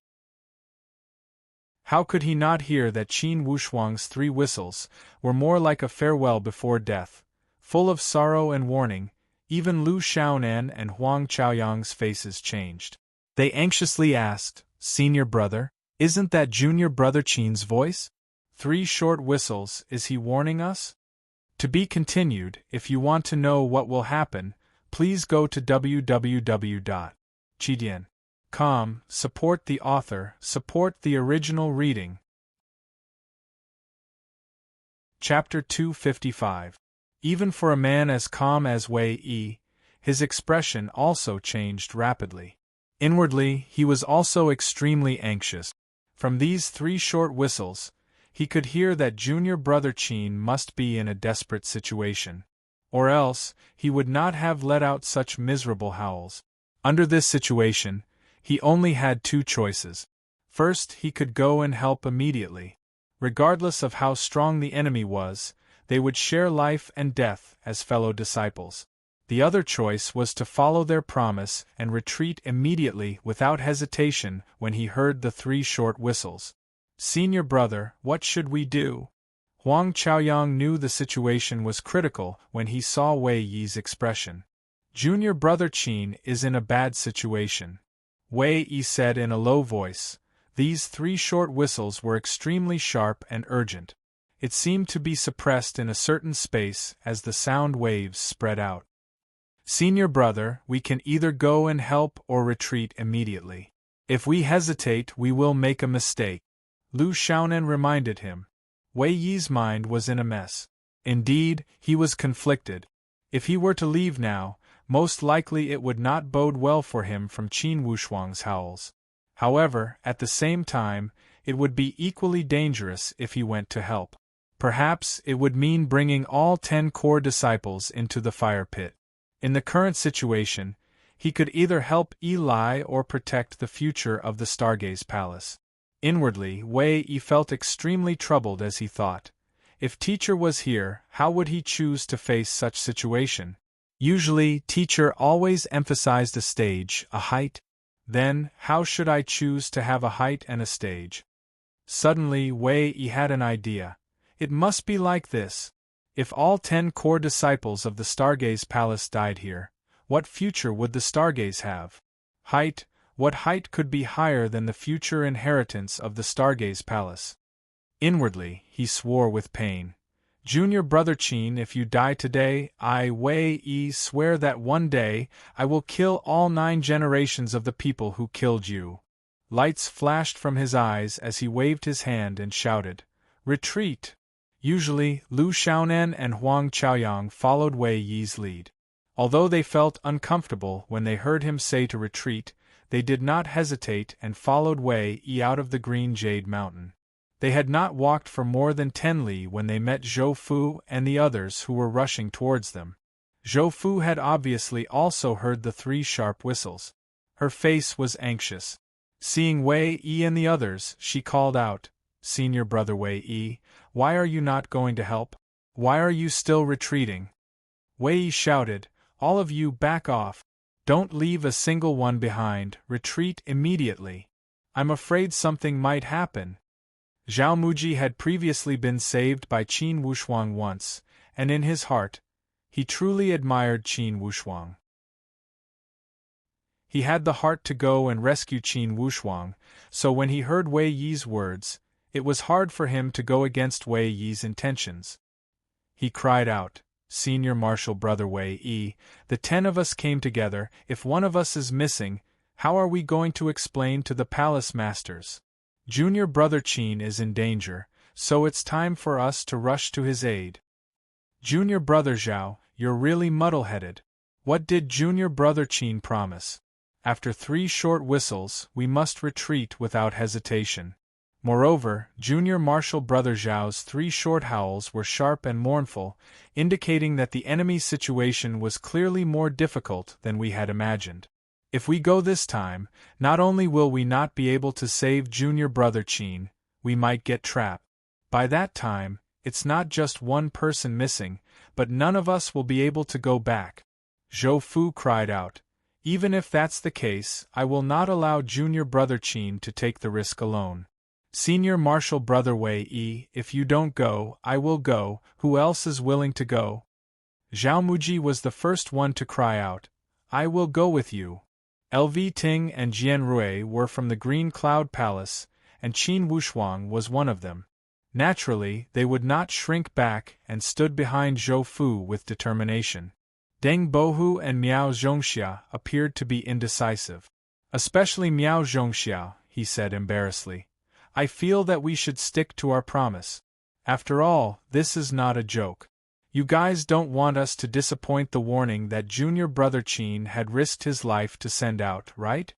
How could he not hear that Qin Wushuang's 3 whistles were more like a farewell before death, full of sorrow and warning? Even Lu Xiaonan and Huang Chaoyang's faces changed. They anxiously asked, "Senior brother, isn't that junior brother Qin's voice? 3 short whistles, is he warning us?" To be continued. If you want to know what will happen, please go to www.chidian.com, support the author, support the original reading. Chapter 255. Even for a man as calm as Wei Yi, his expression also changed rapidly. Inwardly, he was also extremely anxious. From these 3 short whistles, he could hear that junior brother Qin must be in a desperate situation. Or else, he would not have let out such miserable howls. Under this situation, he only had 2 choices. First, he could go and help immediately. Regardless of how strong the enemy was, they would share life and death as fellow disciples. The other choice was to follow their promise and retreat immediately without hesitation when he heard the 3 short whistles. "Senior brother, what should we do?" Huang Chaoyang knew the situation was critical when he saw Wei Yi's expression. "Junior brother Qin is in a bad situation," Wei Yi said in a low voice. These 3 short whistles were extremely sharp and urgent. It seemed to be suppressed in a certain space as the sound waves spread out. "Senior brother, we can either go and help or retreat immediately. If we hesitate, we will make a mistake," Lu Xiaonan reminded him. Wei Yi's mind was in a mess. Indeed, he was conflicted. If he were to leave now, most likely it would not bode well for him from Qin Wushuang's howls. However, at the same time, it would be equally dangerous if he went to help. Perhaps it would mean bringing all 10 core disciples into the fire pit. In the current situation, he could either help Eli or protect the future of the Stargaze Palace. Inwardly, Wei Yi felt extremely troubled as he thought, if teacher was here, how would he choose to face such situation? Usually, teacher always emphasized a stage, a height. Then, how should I choose to have a height and a stage? Suddenly, Wei Yi had an idea. It must be like this. If all 10 core disciples of the Stargaze Palace died here, what future would the Stargaze have? Height. What height could be higher than the future inheritance of the Stargaze Palace? Inwardly, he swore with pain. "Junior brother Qin, if you die today, I, Wei Yi, swear that one day, I will kill all 9 generations of the people who killed you." Lights flashed from his eyes as he waved his hand and shouted, "Retreat!" Usually, Lu Xiaonan and Huang Chaoyang followed Wei Yi's lead. Although they felt uncomfortable when they heard him say to retreat, they did not hesitate and followed Wei Yi out of the Green Jade Mountain. They had not walked for more than 10 li when they met Zhou Fu and the others who were rushing towards them. Zhou Fu had obviously also heard the 3 sharp whistles. Her face was anxious. Seeing Wei Yi and the others, she called out, "Senior brother Wei Yi, why are you not going to help? Why are you still retreating?" Wei Yi shouted, "All of you back off. Don't leave a single one behind, retreat immediately. I'm afraid something might happen." Zhao Muji had previously been saved by Qin Wushuang once, and in his heart, he truly admired Qin Wushuang. He had the heart to go and rescue Qin Wushuang, so when he heard Wei Yi's words, it was hard for him to go against Wei Yi's intentions. He cried out, "Senior Marshal Brother Wei Yi, the 10 of us came together. If one of us is missing, how are we going to explain to the palace masters? Junior Brother Qin is in danger, so it's time for us to rush to his aid. Junior brother Zhao, you're really muddle-headed. What did junior brother Qin promise? After 3 short whistles, we must retreat without hesitation. Moreover, junior martial brother Zhao's 3 short howls were sharp and mournful, indicating that the enemy's situation was clearly more difficult than we had imagined. If we go this time, not only will we not be able to save junior brother Qin, we might get trapped. By that time, it's not just one person missing, but none of us will be able to go back. Zhou Fu cried out. Even if that's the case, I will not allow junior brother Qin to take the risk alone. Senior martial brother Wei Yi, if you don't go, I will go. Who else is willing to go? Zhao Muji was the first one to cry out, I will go with you. LV Ting and Jian Rui were from the Green Cloud Palace, and Qin Wushuang was one of them. Naturally, they would not shrink back and stood behind Zhou Fu with determination. Deng Bohu and Miao Zhongxia appeared to be indecisive. Especially Miao Zhongxia, he said embarrassedly. I feel that we should stick to our promise. After all, this is not a joke. You guys don't want us to disappoint the warning that junior brother Qin had risked his life to send out, right?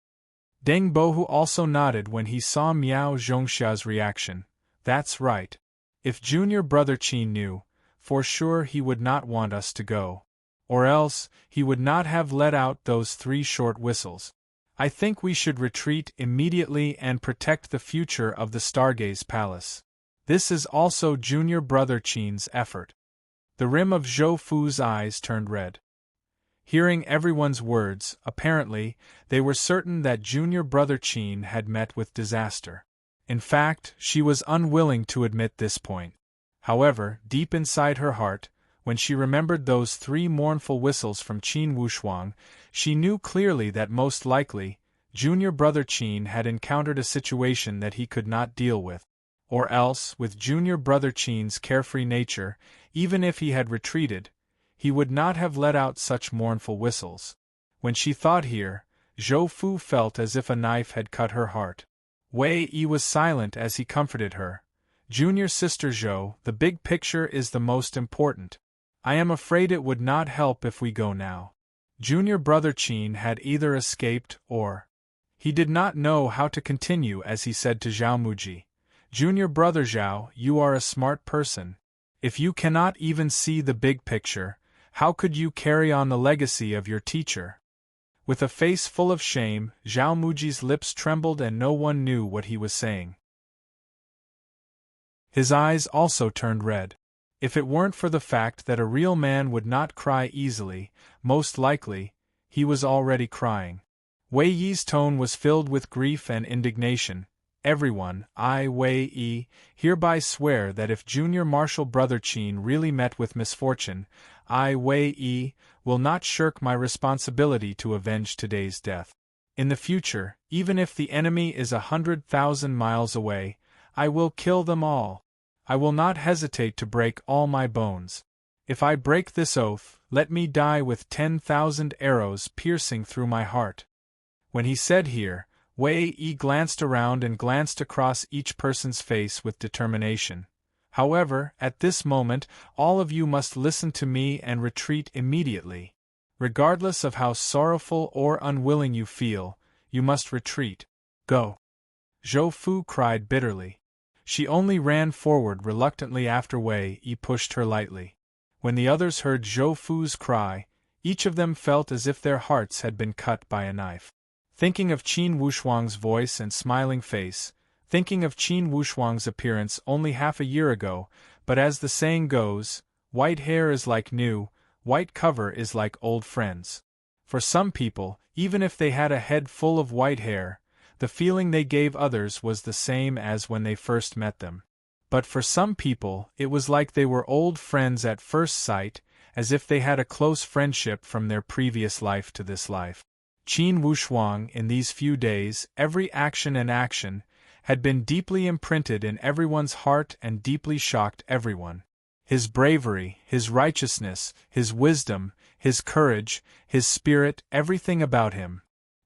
Deng Bohu also nodded when he saw Miao Zhongxia's reaction. That's right. If junior brother Qin knew, for sure he would not want us to go. Or else, he would not have let out those 3 short whistles. I think we should retreat immediately and protect the future of the Stargaze Palace. This is also junior brother Qin's effort. The rim of Zhou Fu's eyes turned red. Hearing everyone's words, apparently, they were certain that junior brother Qin had met with disaster. In fact, she was unwilling to admit this point. However, deep inside her heart, when she remembered those 3 mournful whistles from Qin Wushuang, she knew clearly that most likely, junior brother Qin had encountered a situation that he could not deal with. Or else, with junior brother Qin's carefree nature, even if he had retreated, he would not have let out such mournful whistles. When she thought here, Zhou Fu felt as if a knife had cut her heart. Wei Yi was silent as he comforted her. Junior sister Zhou, the big picture is the most important. I am afraid it would not help if we go now. Junior brother Qin had either escaped or... He did not know how to continue as he said to Zhao Muji, Junior brother Zhao, you are a smart person. If you cannot even see the big picture, how could you carry on the legacy of your teacher? With a face full of shame, Zhao Muji's lips trembled and no one knew what he was saying. His eyes also turned red. If it weren't for the fact that a real man would not cry easily, most likely, he was already crying. Wei Yi's tone was filled with grief and indignation. Everyone, I, Wei Yi, hereby swear that if junior martial brother Qin really met with misfortune, I, Wei Yi, will not shirk my responsibility to avenge today's death. In the future, even if the enemy is 100,000 miles away, I will kill them all. I will not hesitate to break all my bones. If I break this oath, let me die with 10,000 arrows piercing through my heart. When he said here, Wei Yi glanced around and glanced across each person's face with determination. However, at this moment, all of you must listen to me and retreat immediately. Regardless of how sorrowful or unwilling you feel, you must retreat. Go. Zhou Fu cried bitterly. She only ran forward reluctantly after Wei Yi pushed her lightly. When the others heard Zhou Fu's cry, each of them felt as if their hearts had been cut by a knife. Thinking of Qin Wushuang's voice and smiling face, thinking of Qin Wushuang's appearance only half a year ago, but as the saying goes, white hair is like new, white cover is like old friends. For some people, even if they had a head full of white hair, the feeling they gave others was the same as when they first met them. But for some people, it was like they were old friends at first sight, as if they had a close friendship from their previous life to this life. Qin Wushuang, in these few days, every action and action, had been deeply imprinted in everyone's heart and deeply shocked everyone. His bravery, his righteousness, his wisdom, his courage, his spirit, everything about him,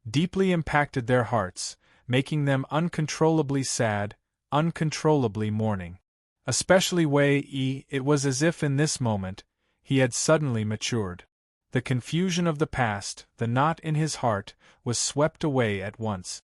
deeply impacted their hearts, making them uncontrollably sad, uncontrollably mourning. Especially Wei Yi, it was as if in this moment, he had suddenly matured. The confusion of the past, the knot in his heart, was swept away at once.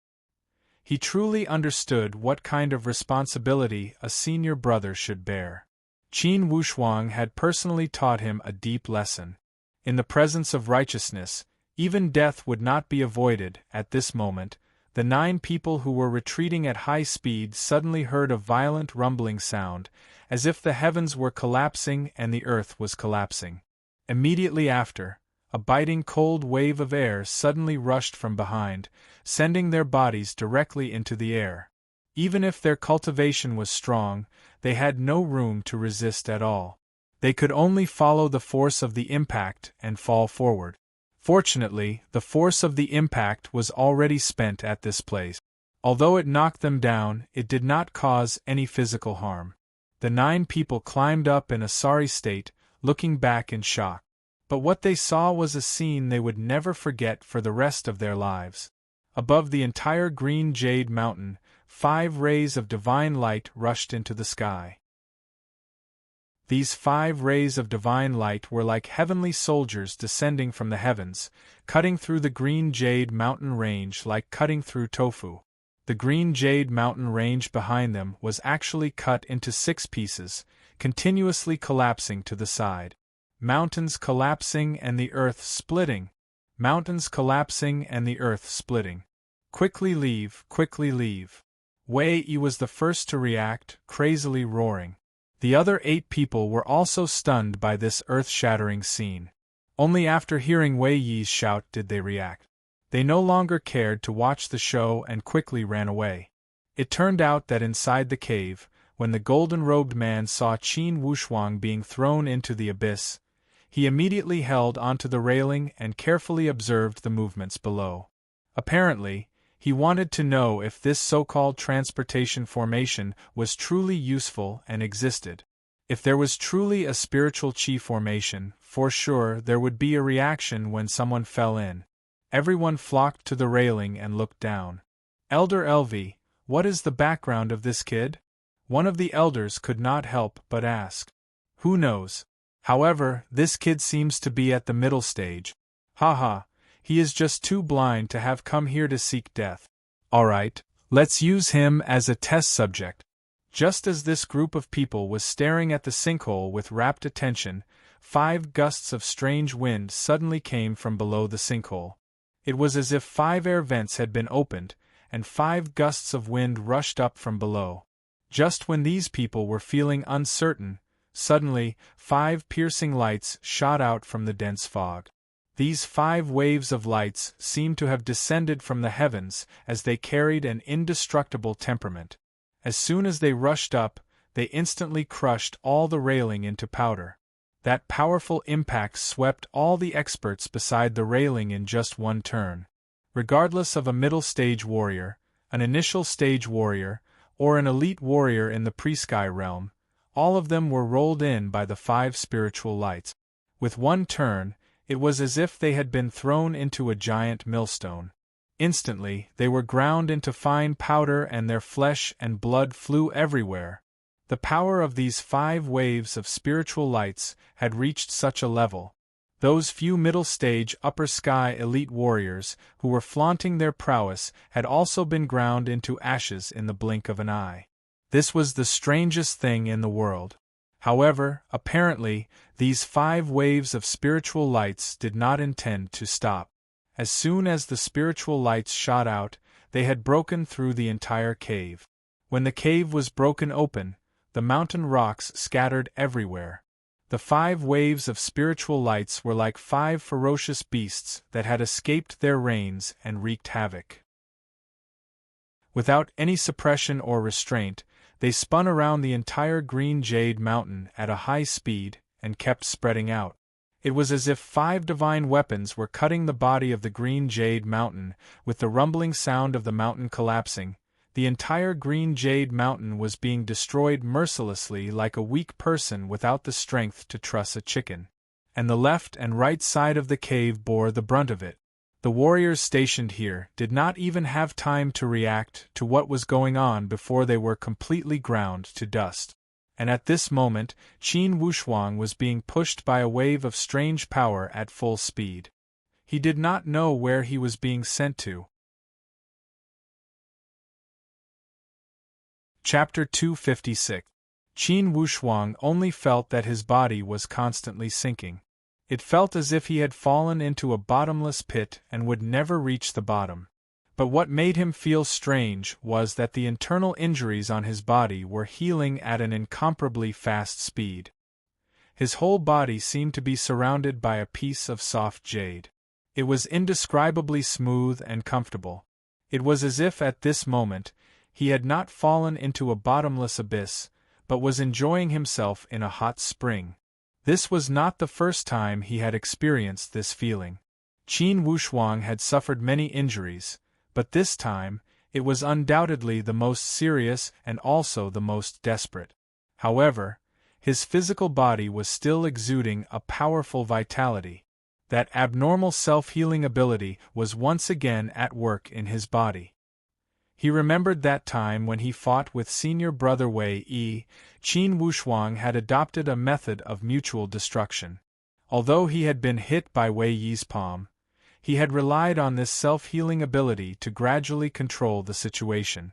He truly understood what kind of responsibility a senior brother should bear. Qin Wushuang had personally taught him a deep lesson. In the presence of righteousness, even death would not be avoided. At this moment, the 9 people who were retreating at high speed suddenly heard a violent rumbling sound, as if the heavens were collapsing and the earth was collapsing. Immediately after, a biting cold wave of air suddenly rushed from behind, sending their bodies directly into the air. Even if their cultivation was strong, they had no room to resist at all. They could only follow the force of the impact and fall forward. Fortunately, the force of the impact was already spent at this place. Although it knocked them down, it did not cause any physical harm. The 9 people climbed up in a sorry state, looking back in shock. But what they saw was a scene they would never forget for the rest of their lives. Above the entire green jade mountain, 5 rays of divine light rushed into the sky. These 5 rays of divine light were like heavenly soldiers descending from the heavens, cutting through the green jade mountain range like cutting through tofu. The green jade mountain range behind them was actually cut into 6 pieces, continuously collapsing to the side. Mountains collapsing and the earth splitting. Mountains collapsing and the earth splitting. Quickly leave, quickly leave. Wei Yi was the first to react, crazily roaring. The other 8 people were also stunned by this earth-shattering scene. Only after hearing Wei Yi's shout did they react. They no longer cared to watch the show and quickly ran away. It turned out that inside the cave, when the golden-robed man saw Qin Wushuang being thrown into the abyss, he immediately held onto the railing and carefully observed the movements below. Apparently, he wanted to know if this so-called transportation formation was truly useful and existed. If there was truly a spiritual chi formation, for sure there would be a reaction when someone fell in. Everyone flocked to the railing and looked down. Elder Elvi, what is the background of this kid? One of the elders could not help but ask. Who knows? However, this kid seems to be at the middle stage. Haha, he is just too blind to have come here to seek death. Alright, let's use him as a test subject. Just as this group of people was staring at the sinkhole with rapt attention, 5 gusts of strange wind suddenly came from below the sinkhole. It was as if 5 air vents had been opened, and 5 gusts of wind rushed up from below. Just when these people were feeling uncertain, suddenly, 5 piercing lights shot out from the dense fog. These 5 waves of lights seemed to have descended from the heavens as they carried an indestructible temperament. As soon as they rushed up, they instantly crushed all the railing into powder. That powerful impact swept all the experts beside the railing in just one turn. Regardless of a middle-stage warrior, an initial-stage warrior, or an elite warrior in the pre-sky realm, all of them were rolled in by the 5 spiritual lights. With one turn, it was as if they had been thrown into a giant millstone. Instantly, they were ground into fine powder and their flesh and blood flew everywhere. The power of these 5 waves of spiritual lights had reached such a level. Those few middle-stage upper-sky elite warriors who were flaunting their prowess had also been ground into ashes in the blink of an eye. This was the strangest thing in the world. However, apparently, these 5 waves of spiritual lights did not intend to stop. As soon as the spiritual lights shot out, they had broken through the entire cave. When the cave was broken open, the mountain rocks scattered everywhere. The 5 waves of spiritual lights were like 5 ferocious beasts that had escaped their reigns and wreaked havoc. Without any suppression or restraint, they spun around the entire green jade mountain at a high speed and kept spreading out. It was as if 5 divine weapons were cutting the body of the green jade mountain, with the rumbling sound of the mountain collapsing. The entire green jade mountain was being destroyed mercilessly like a weak person without the strength to truss a chicken. And the left and right side of the cave bore the brunt of it. The warriors stationed here did not even have time to react to what was going on before they were completely ground to dust. and at this moment, Qin Wushuang was being pushed by a wave of strange power at full speed. He did not know where he was being sent to. Chapter 256. Qin Wushuang only felt that his body was constantly sinking. It felt as if he had fallen into a bottomless pit and would never reach the bottom. But what made him feel strange was that the internal injuries on his body were healing at an incomparably fast speed. His whole body seemed to be surrounded by a piece of soft jade. It was indescribably smooth and comfortable. It was as if at this moment, he had not fallen into a bottomless abyss, but was enjoying himself in a hot spring. This was not the first time he had experienced this feeling. Qin Wushuang had suffered many injuries, but this time, it was undoubtedly the most serious and also the most desperate. However, his physical body was still exuding a powerful vitality. That abnormal self-healing ability was once again at work in his body. He remembered that time when he fought with senior brother Wei Yi. Qin Wushuang had adopted a method of mutual destruction. Although he had been hit by Wei Yi's palm, he had relied on this self-healing ability to gradually control the situation.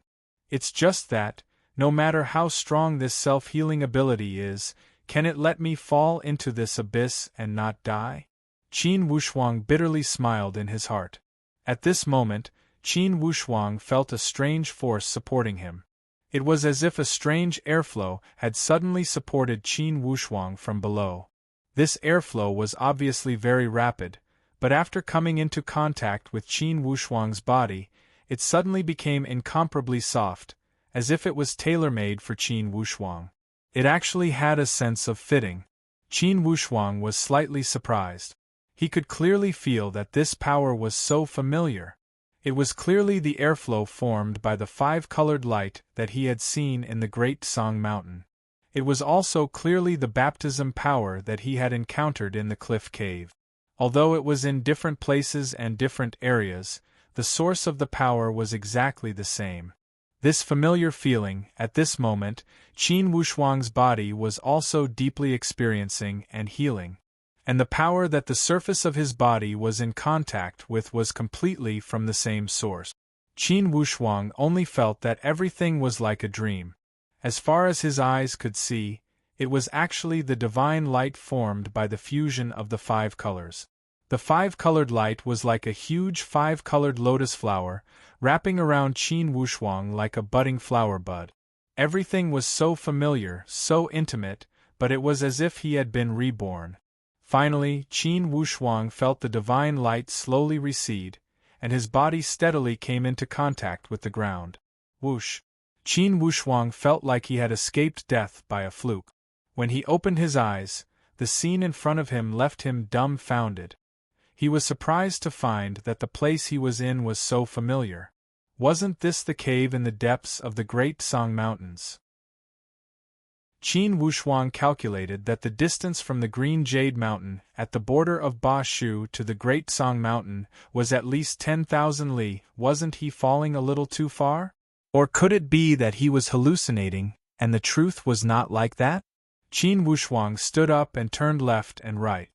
It's just that, no matter how strong this self-healing ability is, can it let me fall into this abyss and not die? Qin Wushuang bitterly smiled in his heart. At this moment, Qin Wushuang felt a strange force supporting him. It was as if a strange airflow had suddenly supported Qin Wushuang from below. This airflow was obviously very rapid, but after coming into contact with Qin Wushuang's body, it suddenly became incomparably soft, as if it was tailor-made for Qin Wushuang. It actually had a sense of fitting. Qin Wushuang was slightly surprised. He could clearly feel that this power was so familiar. It was clearly the airflow formed by the five-colored light that he had seen in the Great Song Mountain. It was also clearly the baptism power that he had encountered in the cliff cave. Although it was in different places and different areas, the source of the power was exactly the same. This familiar feeling, at this moment, Qin Wushuang's body was also deeply experiencing and healing. And the power that the surface of his body was in contact with was completely from the same source. Qin Wushuang only felt that everything was like a dream. As far as his eyes could see, it was actually the divine light formed by the fusion of the five colors. The five-colored light was like a huge five-colored lotus flower, wrapping around Qin Wushuang like a budding flower bud. Everything was so familiar, so intimate, but it was as if he had been reborn. Finally, Qin Wushuang felt the divine light slowly recede, and his body steadily came into contact with the ground. Whoosh! Qin Wushuang felt like he had escaped death by a fluke. When he opened his eyes, the scene in front of him left him dumbfounded. He was surprised to find that the place he was in was so familiar. Wasn't this the cave in the depths of the Great Song Mountains? Qin Wushuang calculated that the distance from the Green Jade Mountain at the border of Ba Shu to the Great Song Mountain was at least 10,000 li. Wasn't he falling a little too far? Or could it be that he was hallucinating, and the truth was not like that? Qin Wushuang stood up and turned left and right.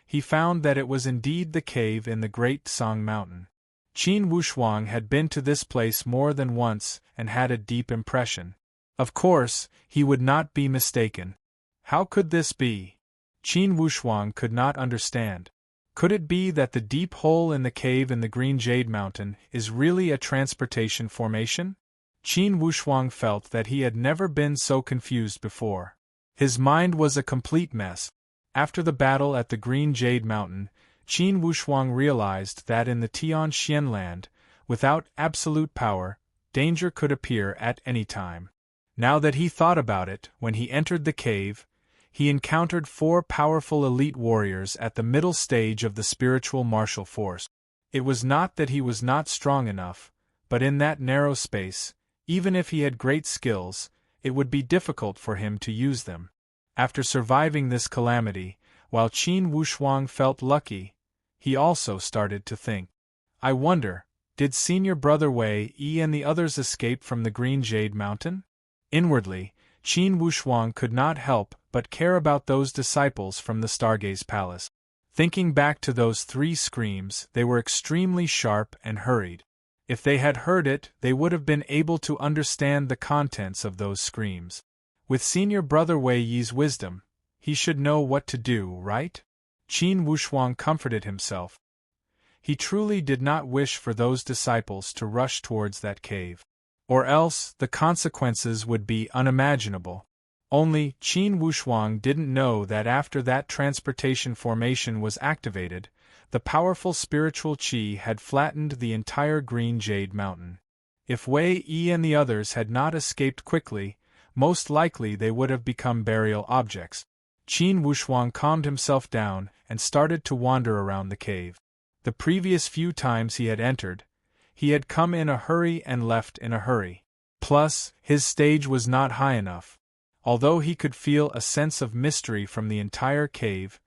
He found that it was indeed the cave in the Great Song Mountain. Qin Wushuang had been to this place more than once and had a deep impression. Of course, he would not be mistaken. How could this be? Qin Wushuang could not understand. Could it be that the deep hole in the cave in the Green Jade Mountain is really a transportation formation? Qin Wushuang felt that he had never been so confused before. His mind was a complete mess. After the battle at the Green Jade Mountain, Qin Wushuang realized that in the Tianxian land, without absolute power, danger could appear at any time. Now that he thought about it, when he entered the cave, he encountered 4 powerful elite warriors at the middle stage of the spiritual martial force. It was not that he was not strong enough, but in that narrow space, even if he had great skills, it would be difficult for him to use them. After surviving this calamity, while Qin Wushuang felt lucky, he also started to think. I wonder, did senior brother Wei Yi and the others escape from the Green Jade Mountain? Inwardly, Qin Wushuang could not help but care about those disciples from the Stargaze Palace. Thinking back to those 3 screams, they were extremely sharp and hurried. If they had heard it, they would have been able to understand the contents of those screams. With senior brother Wei Yi's wisdom, he should know what to do, right? Qin Wushuang comforted himself. He truly did not wish for those disciples to rush towards that cave. Or else, the consequences would be unimaginable. Only, Qin Wushuang didn't know that after that transportation formation was activated, the powerful spiritual qi had flattened the entire Green Jade Mountain. If Wei Yi and the others had not escaped quickly, most likely they would have become burial objects. Qin Wushuang calmed himself down and started to wander around the cave. The previous few times he had entered, he had come in a hurry and left in a hurry. Plus, his stage was not high enough. Although he could feel a sense of mystery from the entire cave,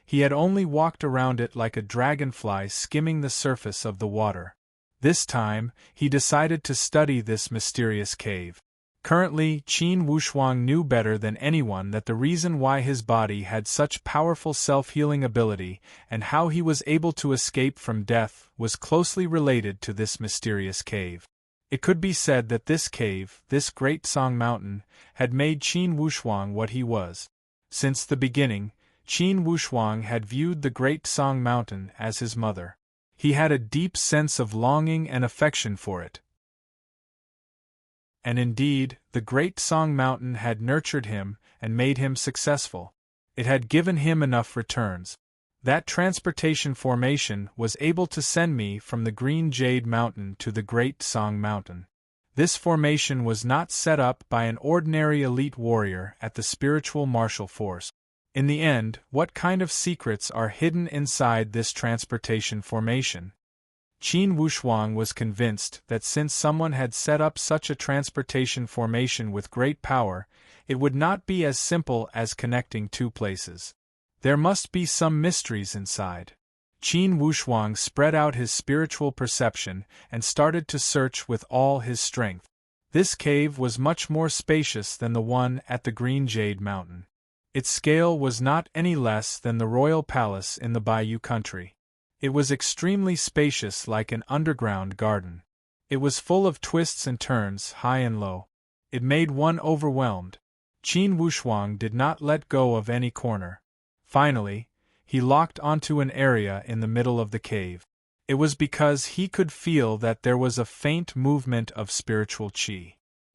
he had only walked around it like a dragonfly skimming the surface of the water. This time, he decided to study this mysterious cave. Currently, Qin Wushuang knew better than anyone that the reason why his body had such powerful self-healing ability and how he was able to escape from death was closely related to this mysterious cave. It could be said that this cave, this Great Song Mountain, had made Qin Wushuang what he was. Since the beginning, Qin Wushuang had viewed the Great Song Mountain as his mother. He had a deep sense of longing and affection for it. And indeed, the Great Song Mountain had nurtured him and made him successful. It had given him enough returns. That transportation formation was able to send me from the Green Jade Mountain to the Great Song Mountain. This formation was not set up by an ordinary elite warrior at the spiritual martial force. In the end, what kind of secrets are hidden inside this transportation formation? Qin Wushuang was convinced that since someone had set up such a transportation formation with great power, it would not be as simple as connecting 2 places. There must be some mysteries inside. Qin Wushuang spread out his spiritual perception and started to search with all his strength. This cave was much more spacious than the one at the Green Jade Mountain. Its scale was not any less than the royal palace in the Bayou country. It was extremely spacious, like an underground garden. It was full of twists and turns, high and low. It made one overwhelmed. Qin Wushuang did not let go of any corner. Finally, he locked onto an area in the middle of the cave. It was because he could feel that there was a faint movement of spiritual qi.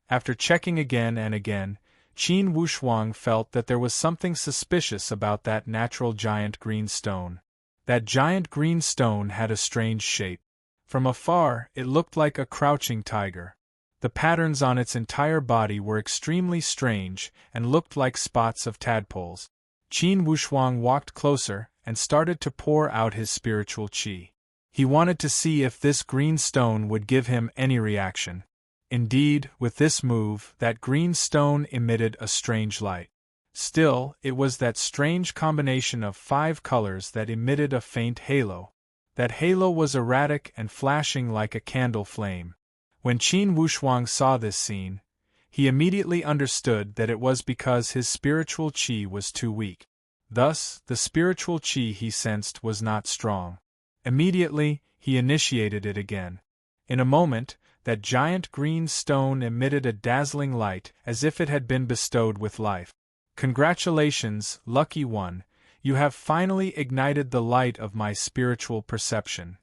After checking again and again, Qin Wushuang felt that there was something suspicious about that natural giant green stone. That giant green stone had a strange shape. From afar, it looked like a crouching tiger. The patterns on its entire body were extremely strange and looked like spots of tadpoles. Qin Wushuang walked closer and started to pour out his spiritual qi. He wanted to see if this green stone would give him any reaction. Indeed, with this move, that green stone emitted a strange light. Still, it was that strange combination of 5 colors that emitted a faint halo. That halo was erratic and flashing like a candle flame. When Qin Wushuang saw this scene, he immediately understood that it was because his spiritual qi was too weak. Thus, the spiritual qi he sensed was not strong. Immediately, he initiated it again. In a moment, that giant green stone emitted a dazzling light as if it had been bestowed with life. Congratulations, lucky one, you have finally ignited the light of my spiritual perception.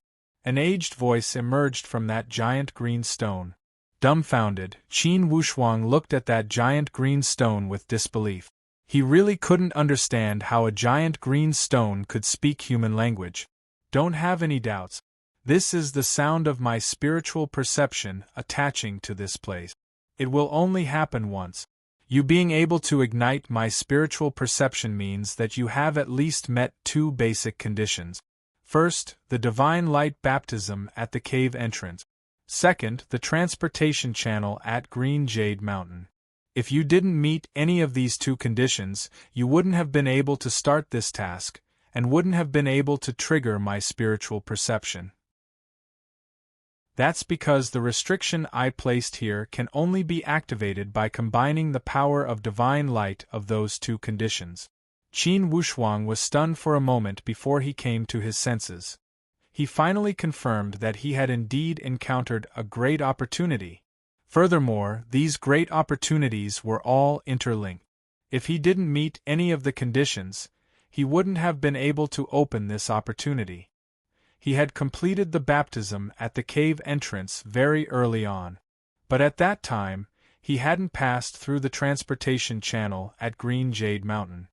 An aged voice emerged from that giant green stone. Dumbfounded, Qin Wushuang looked at that giant green stone with disbelief. He really couldn't understand how a giant green stone could speak human language. Don't have any doubts. This is the sound of my spiritual perception attaching to this place. It will only happen once. You being able to ignite my spiritual perception means that you have at least met 2 basic conditions. First, the divine light baptism at the cave entrance. Second, the transportation channel at Green Jade Mountain. If you didn't meet any of these 2 conditions, you wouldn't have been able to start this task, and wouldn't have been able to trigger my spiritual perception. That's because the restriction I placed here can only be activated by combining the power of divine light of those two conditions. Qin Wushuang was stunned for a moment before he came to his senses. He finally confirmed that he had indeed encountered a great opportunity. Furthermore, these great opportunities were all interlinked. If he didn't meet any of the conditions, he wouldn't have been able to open this opportunity. He had completed the baptism at the cave entrance very early on. But at that time, he hadn't passed through the transportation channel at Green Jade Mountain.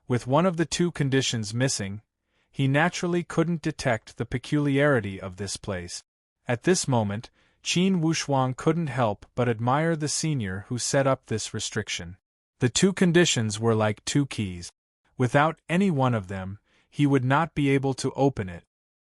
With one of the two conditions missing, he naturally couldn't detect the peculiarity of this place. At this moment, Qin Wushuang couldn't help but admire the senior who set up this restriction. The two conditions were like two keys. Without any one of them, he would not be able to open it.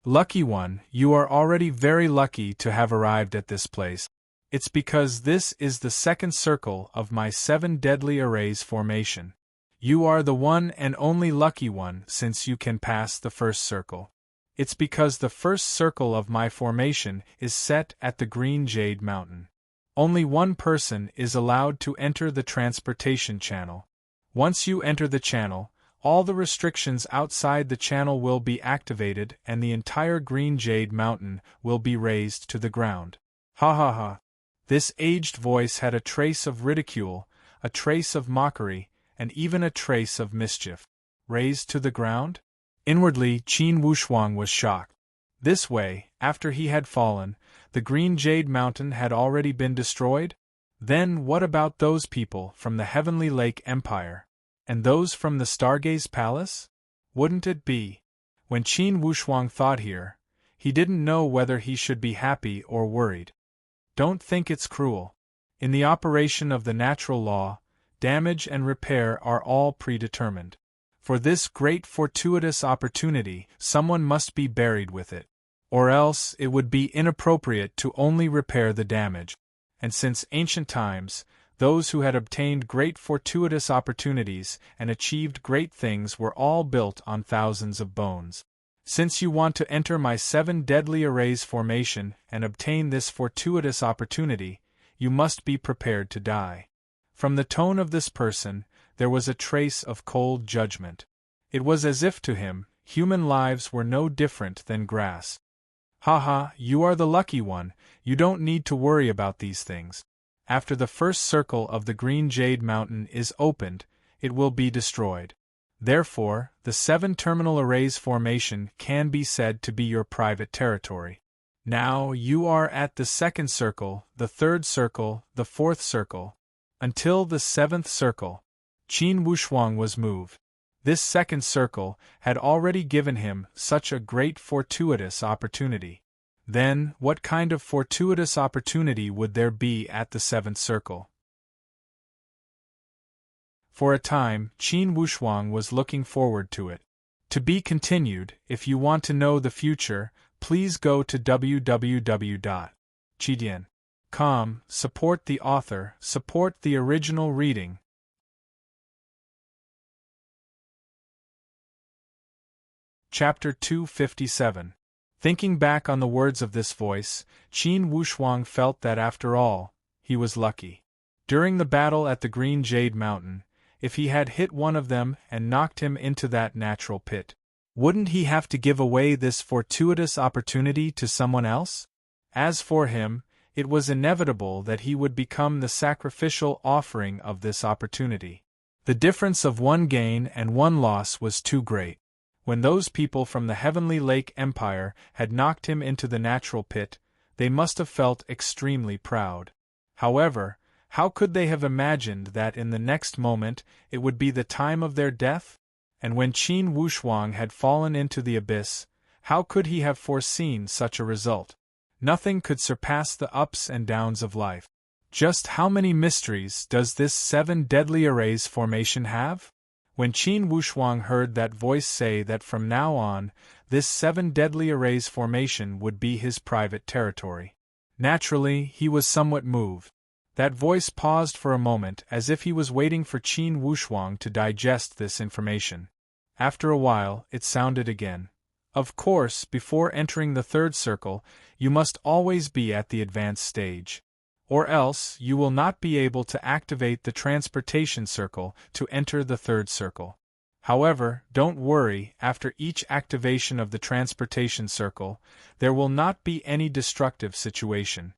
Lucky one, you are already very lucky to have arrived at this place. It's because this is the second circle of my 7 deadly arrays formation. You are the one and only lucky one since you can pass the first circle. It's because the first circle of my formation is set at the Green Jade Mountain. Only one person is allowed to enter the transportation channel. Once you enter the channel, all the restrictions outside the channel will be activated and the entire Green Jade Mountain will be razed to the ground. Ha ha ha. This aged voice had a trace of ridicule, a trace of mockery, and even a trace of mischief. Razed to the ground? Inwardly, Qin Wushuang was shocked. This way, after he had fallen, the Green Jade Mountain had already been destroyed? Then what about those people from the Heavenly Lake Empire? And those from the Stargaze Palace? Wouldn't it be? When Qin Wushuang thought here, he didn't know whether he should be happy or worried. Don't think it's cruel. In the operation of the natural law, damage and repair are all predetermined. For this great fortuitous opportunity, someone must be buried with it. Or else it would be inappropriate to only repair the damage. And since ancient times, those who had obtained great fortuitous opportunities and achieved great things were all built on thousands of bones. Since you want to enter my 7 deadly arrays formation and obtain this fortuitous opportunity, you must be prepared to die. From the tone of this person, there was a trace of cold judgment. It was as if to him, human lives were no different than grass. Ha ha, you are the lucky one, you don't need to worry about these things. After the first circle of the Green Jade Mountain is opened, it will be destroyed. Therefore, the 7 terminal arrays formation can be said to be your private territory. Now you are at the 2nd circle, the 3rd circle, the 4th circle, until the 7th circle. Qin Wushuang was moved. This 2nd circle had already given him such a great fortuitous opportunity. Then, what kind of fortuitous opportunity would there be at the 7th circle? For a time, Qin Wushuang was looking forward to it. To be continued. If you want to know the future, please go to www.chidian.com, support the author, support the original reading. Chapter 257. Thinking back on the words of this voice, Qin Wushuang felt that after all, he was lucky. During the battle at the Green Jade Mountain, if he had hit one of them and knocked him into that natural pit, wouldn't he have to give away this fortuitous opportunity to someone else? As for him, it was inevitable that he would become the sacrificial offering of this opportunity. The difference of one gain and one loss was too great. When those people from the Heavenly Lake Empire had knocked him into the natural pit, they must have felt extremely proud. However, how could they have imagined that in the next moment it would be the time of their death? And when Qin Wushuang had fallen into the abyss, how could he have foreseen such a result? Nothing could surpass the ups and downs of life. Just how many mysteries does this 7 deadly arrays formation have? When Qin Wushuang heard that voice say that from now on, this 7 deadly arrays formation would be his private territory, naturally he was somewhat moved. That voice paused for a moment as if he was waiting for Qin Wushuang to digest this information. After a while, it sounded again. Of course, before entering the third circle, you must always be at the advanced stage. Or else, you will not be able to activate the transportation circle to enter the third circle. However, don't worry, after each activation of the transportation circle, there will not be any destructive situation.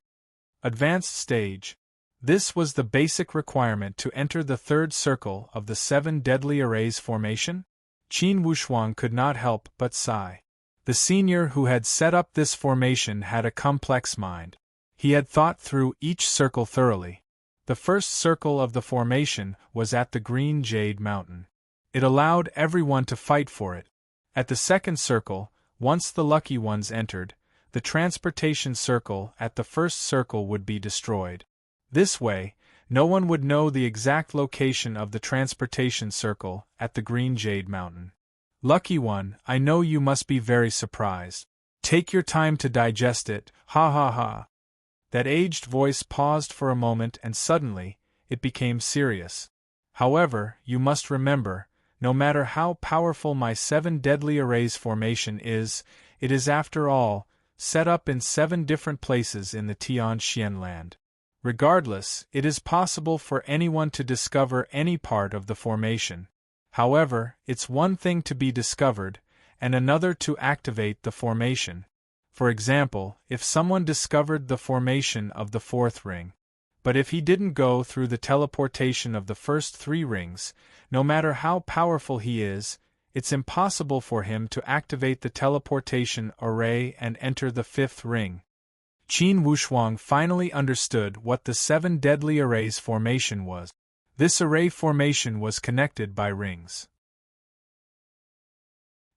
Advanced stage. This was the basic requirement to enter the third circle of the 7 deadly arrays formation? Qin Wushuang could not help but sigh. The senior who had set up this formation had a complex mind. He had thought through each circle thoroughly. The first circle of the formation was at the Green Jade Mountain. It allowed everyone to fight for it. At the second circle, once the lucky ones entered, the transportation circle at the first circle would be destroyed. This way, no one would know the exact location of the transportation circle at the Green Jade Mountain. Lucky one, I know you must be very surprised. Take your time to digest it, ha ha ha. That aged voice paused for a moment and suddenly, it became serious. However, you must remember, no matter how powerful my 7 deadly arrays formation is, it is after all, set up in 7 different places in the Tianxian land. Regardless, it is possible for anyone to discover any part of the formation. However, it's one thing to be discovered, and another to activate the formation. For example, if someone discovered the formation of the 4th ring, but if he didn't go through the teleportation of the first 3 rings, no matter how powerful he is, it's impossible for him to activate the teleportation array and enter the 5th ring. Qin Wushuang finally understood what the 7 deadly arrays formation was. This array formation was connected by rings.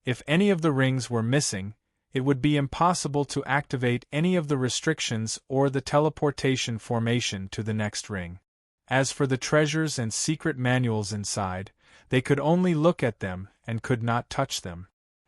If any of the rings were missing, it would be impossible to activate any of the restrictions or the teleportation formation to the next ring. As for the treasures and secret manuals inside, they could only look at them and could not touch them.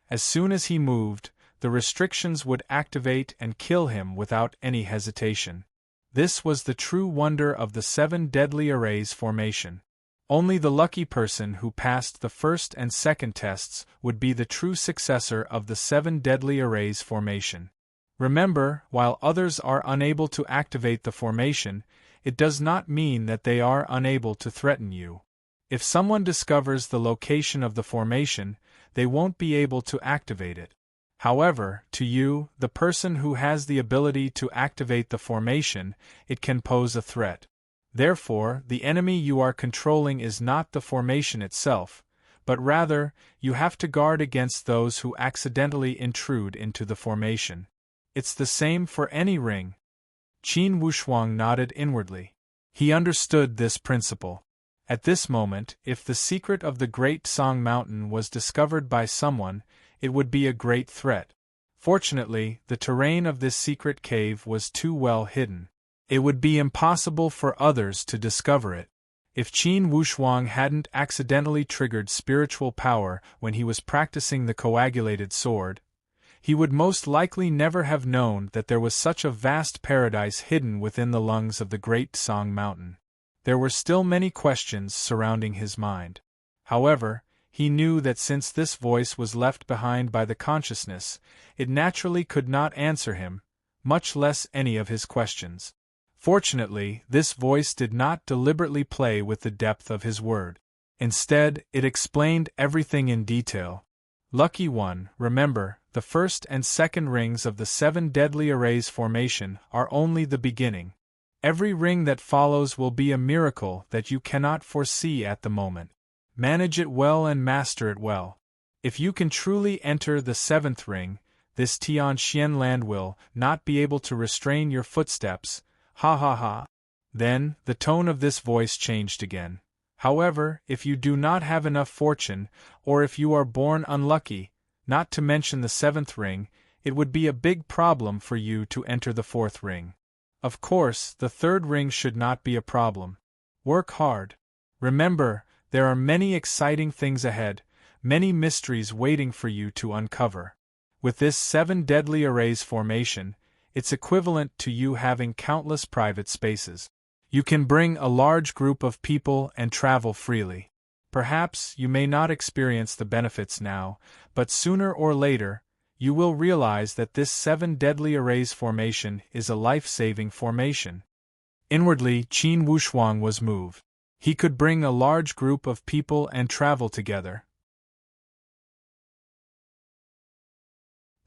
As soon as he moved, the restrictions would activate and kill him without any hesitation. This was the true wonder of the 7 deadly arrays formation. Only the lucky person who passed the first and second tests would be the true successor of the 7 deadly arrays formation. Remember, while others are unable to activate the formation, it does not mean that they are unable to threaten you. If someone discovers the location of the formation, they won't be able to activate it. However, to you, the person who has the ability to activate the formation, it can pose a threat. Therefore, the enemy you are controlling is not the formation itself, but rather, you have to guard against those who accidentally intrude into the formation. It's the same for any ring. Qin Wushuang nodded inwardly. He understood this principle. At this moment, if the secret of the Great Song Mountain was discovered by someone, it would be a great threat. Fortunately, the terrain of this secret cave was too well hidden. It would be impossible for others to discover it. If Qin Wushuang hadn't accidentally triggered spiritual power when he was practicing the coagulated sword, he would most likely never have known that there was such a vast paradise hidden within the lungs of the Great Song Mountain. There were still many questions surrounding his mind. However, he knew that since this voice was left behind by the consciousness, it naturally could not answer him, much less any of his questions. Fortunately, this voice did not deliberately play with the depth of his word. Instead, it explained everything in detail. Lucky one, remember, the first and second rings of the 7 deadly arrays formation are only the beginning. Every ring that follows will be a miracle that you cannot foresee at the moment. Manage it well and master it well. If you can truly enter the 7th ring, this Tianxian land will not be able to restrain your footsteps, ha ha ha. Then, the tone of this voice changed again. However, if you do not have enough fortune, or if you are born unlucky, not to mention the 7th ring, it would be a big problem for you to enter the 4th ring. Of course, the 3rd ring should not be a problem. Work hard. Remember, there are many exciting things ahead, many mysteries waiting for you to uncover. With this 7 deadly arrays formation, it's equivalent to you having countless private spaces. You can bring a large group of people and travel freely. Perhaps you may not experience the benefits now, but sooner or later, you will realize that this 7 deadly arrays formation is a life-saving formation. Inwardly, Qin Wushuang was moved. He could bring a large group of people and travel together.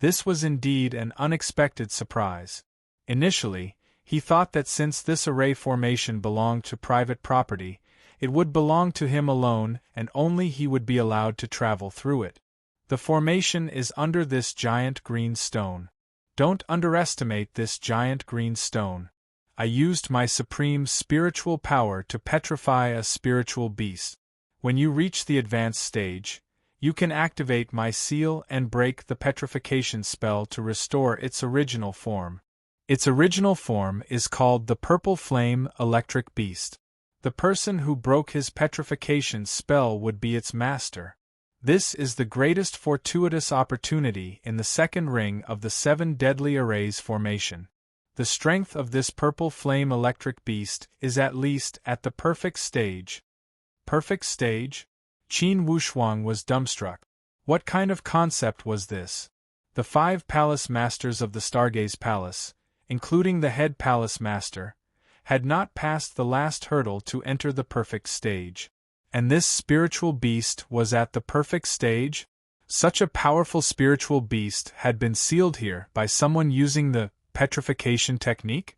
This was indeed an unexpected surprise. Initially, he thought that since this array formation belonged to private property, it would belong to him alone and only he would be allowed to travel through it. The formation is under this giant green stone. Don't underestimate this giant green stone. I used my supreme spiritual power to petrify a spiritual beast. When you reach the advanced stage, you can activate my seal and break the petrification spell to restore its original form. Its original form is called the Purple Flame Electric Beast. The person who broke his petrification spell would be its master. This is the greatest fortuitous opportunity in the second ring of the 7 deadly arrays formation. The strength of this Purple Flame Electric Beast is at least at the perfect stage. Perfect stage? Qin Wushuang was dumbstruck. What kind of concept was this? The 5 palace masters of the Stargaze Palace, including the head palace master, had not passed the last hurdle to enter the perfect stage. And this spiritual beast was at the perfect stage? Such a powerful spiritual beast had been sealed here by someone using the petrification technique?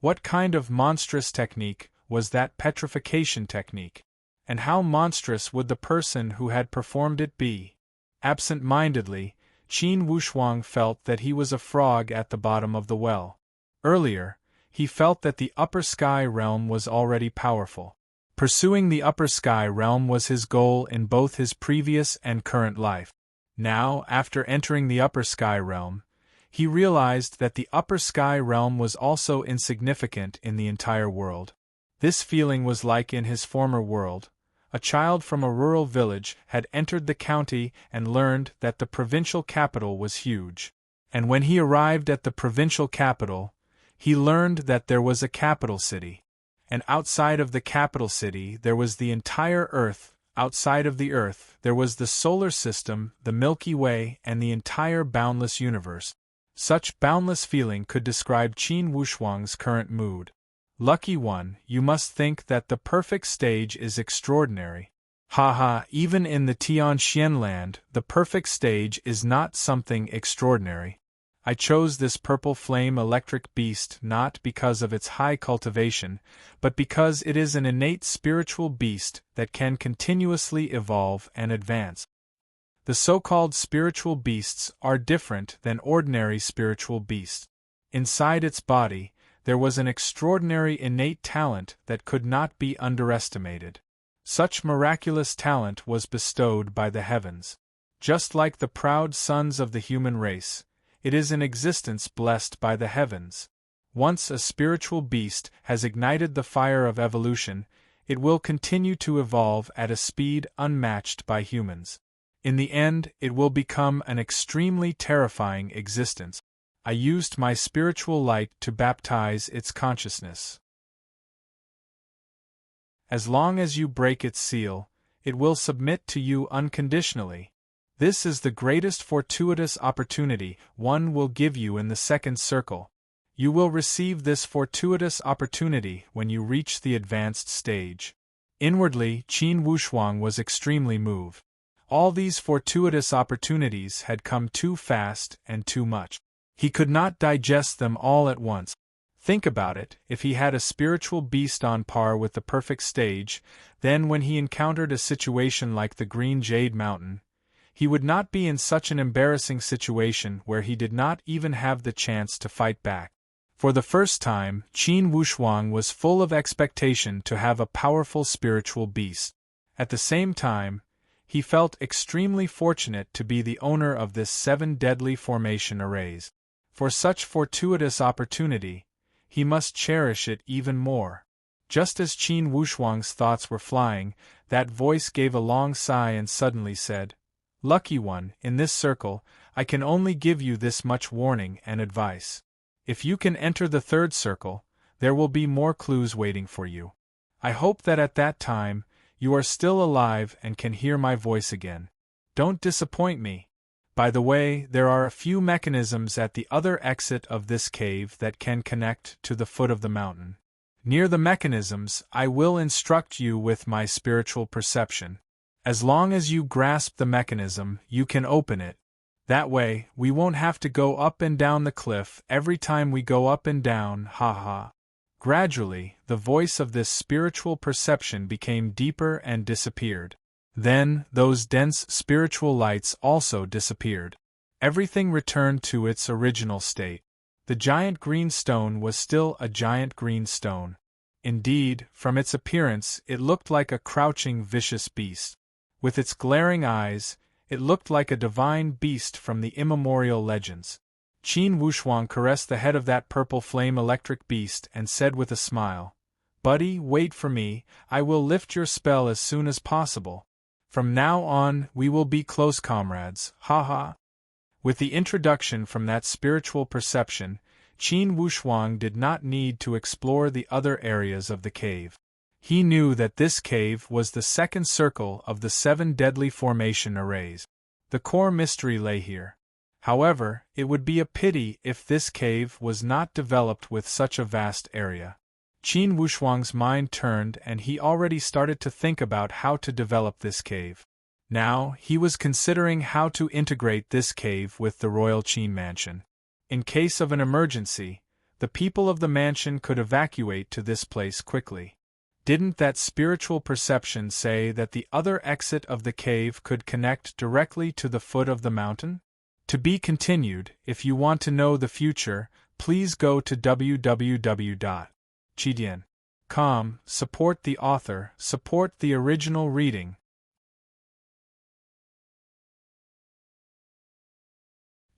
What kind of monstrous technique was that petrification technique? And how monstrous would the person who had performed it be? Absent-mindedly, Qin Wushuang felt that he was a frog at the bottom of the well. Earlier, he felt that the upper sky realm was already powerful. Pursuing the upper sky realm was his goal in both his previous and current life. Now, after entering the upper sky realm, he realized that the upper sky realm was also insignificant in the entire world. This feeling was like in his former world. A child from a rural village had entered the county and learned that the provincial capital was huge. And when he arrived at the provincial capital, he learned that there was a capital city. And outside of the capital city there was the entire Earth. Outside of the Earth there was the solar system, the Milky Way, and the entire boundless universe. Such boundless feeling could describe Qin Wushuang's current mood. Lucky one, you must think that the perfect stage is extraordinary. Haha, even in the Tianxian land, the perfect stage is not something extraordinary. I chose this Purple Flame Electric Beast not because of its high cultivation, but because it is an innate spiritual beast that can continuously evolve and advance. The so-called spiritual beasts are different than ordinary spiritual beasts. Inside its body, there was an extraordinary innate talent that could not be underestimated. Such miraculous talent was bestowed by the heavens. Just like the proud sons of the human race, it is an existence blessed by the heavens. Once a spiritual beast has ignited the fire of evolution, it will continue to evolve at a speed unmatched by humans. In the end, it will become an extremely terrifying existence. I used my spiritual light to baptize its consciousness. As long as you break its seal, it will submit to you unconditionally. This is the greatest fortuitous opportunity one will give you in the second circle. You will receive this fortuitous opportunity when you reach the advanced stage. Inwardly, Qin Wushuang was extremely moved. All these fortuitous opportunities had come too fast and too much. He could not digest them all at once. Think about it, if he had a spiritual beast on par with the perfect stage, then when he encountered a situation like the Green Jade Mountain, he would not be in such an embarrassing situation where he did not even have the chance to fight back. For the first time, Qin Wushuang was full of expectation to have a powerful spiritual beast. At the same time, he felt extremely fortunate to be the owner of this 7 deadly formation arrays. For such fortuitous opportunity, he must cherish it even more. Just as Qin Wushuang's thoughts were flying, that voice gave a long sigh and suddenly said, "Lucky one, in this circle, I can only give you this much warning and advice. If you can enter the third circle, there will be more clues waiting for you. I hope that at that time, you are still alive and can hear my voice again. Don't disappoint me. By the way, there are a few mechanisms at the other exit of this cave that can connect to the foot of the mountain. Near the mechanisms, I will instruct you with my spiritual perception. As long as you grasp the mechanism, you can open it. That way, we won't have to go up and down the cliff every time we go up and down, ha. Gradually, the voice of this spiritual perception became deeper and disappeared. Then, those dense spiritual lights also disappeared. Everything returned to its original state. The giant green stone was still a giant green stone. Indeed, from its appearance, it looked like a crouching, vicious beast. With its glaring eyes, it looked like a divine beast from the immemorial legends. Qin Wushuang caressed the head of that purple flame electric beast and said with a smile, "Buddy, wait for me, I will lift your spell as soon as possible. From now on, we will be close comrades, ha." With the introduction from that spiritual perception, Qin Wushuang did not need to explore the other areas of the cave. He knew that this cave was the second circle of the 7 deadly formation arrays. The core mystery lay here. However, it would be a pity if this cave was not developed with such a vast area. Qin Wushuang's mind turned and he already started to think about how to develop this cave. Now, he was considering how to integrate this cave with the royal Qin mansion. In case of an emergency, the people of the mansion could evacuate to this place quickly. Didn't that spiritual perception say that the other exit of the cave could connect directly to the foot of the mountain? To be continued. If you want to know the future, please go to www.chidian.com. Support the author, support the original reading.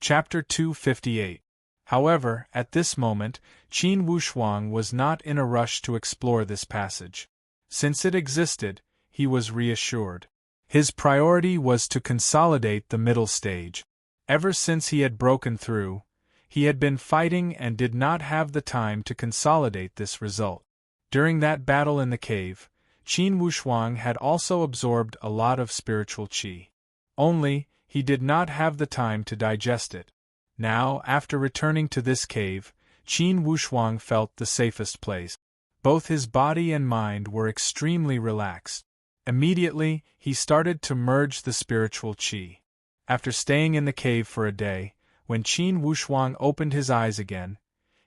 Chapter 258. However, at this moment, Qin Wushuang was not in a rush to explore this passage. Since it existed, he was reassured. His priority was to consolidate the middle stage. Ever since he had broken through, he had been fighting and did not have the time to consolidate this result. During that battle in the cave, Qin Wushuang had also absorbed a lot of spiritual qi. Only, he did not have the time to digest it. Now, after returning to this cave, Qin Wushuang felt the safest place. Both his body and mind were extremely relaxed. Immediately, he started to merge the spiritual qi. After staying in the cave for a day, when Qin Wushuang opened his eyes again,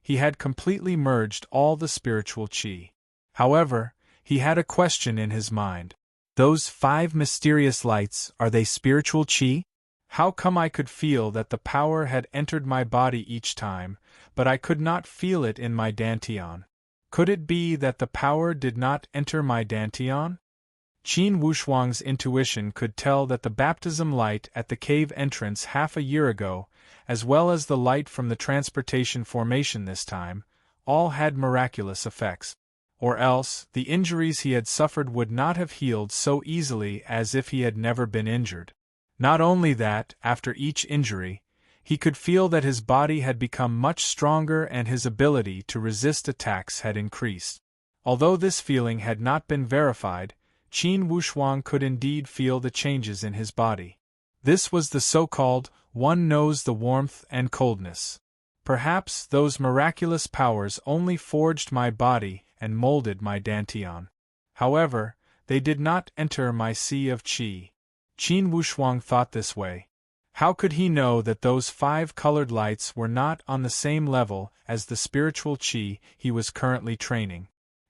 he had completely merged all the spiritual qi. However, he had a question in his mind. Those 5 mysterious lights, are they spiritual qi? How come I could feel that the power had entered my body each time, but I could not feel it in my dantian? Could it be that the power did not enter my dantian? Qin Wushuang's intuition could tell that the baptism light at the cave entrance half a year ago, as well as the light from the transportation formation this time, all had miraculous effects. Or else, the injuries he had suffered would not have healed so easily as if he had never been injured. Not only that, after each injury, he could feel that his body had become much stronger and his ability to resist attacks had increased. Although this feeling had not been verified, Qin Wushuang could indeed feel the changes in his body. This was the so-called, one knows the warmth and coldness. Perhaps those miraculous powers only forged my body and molded my dantian. However, they did not enter my sea of qi. Qin Wushuang thought this way. How could he know that those 5 colored lights were not on the same level as the spiritual qi he was currently training?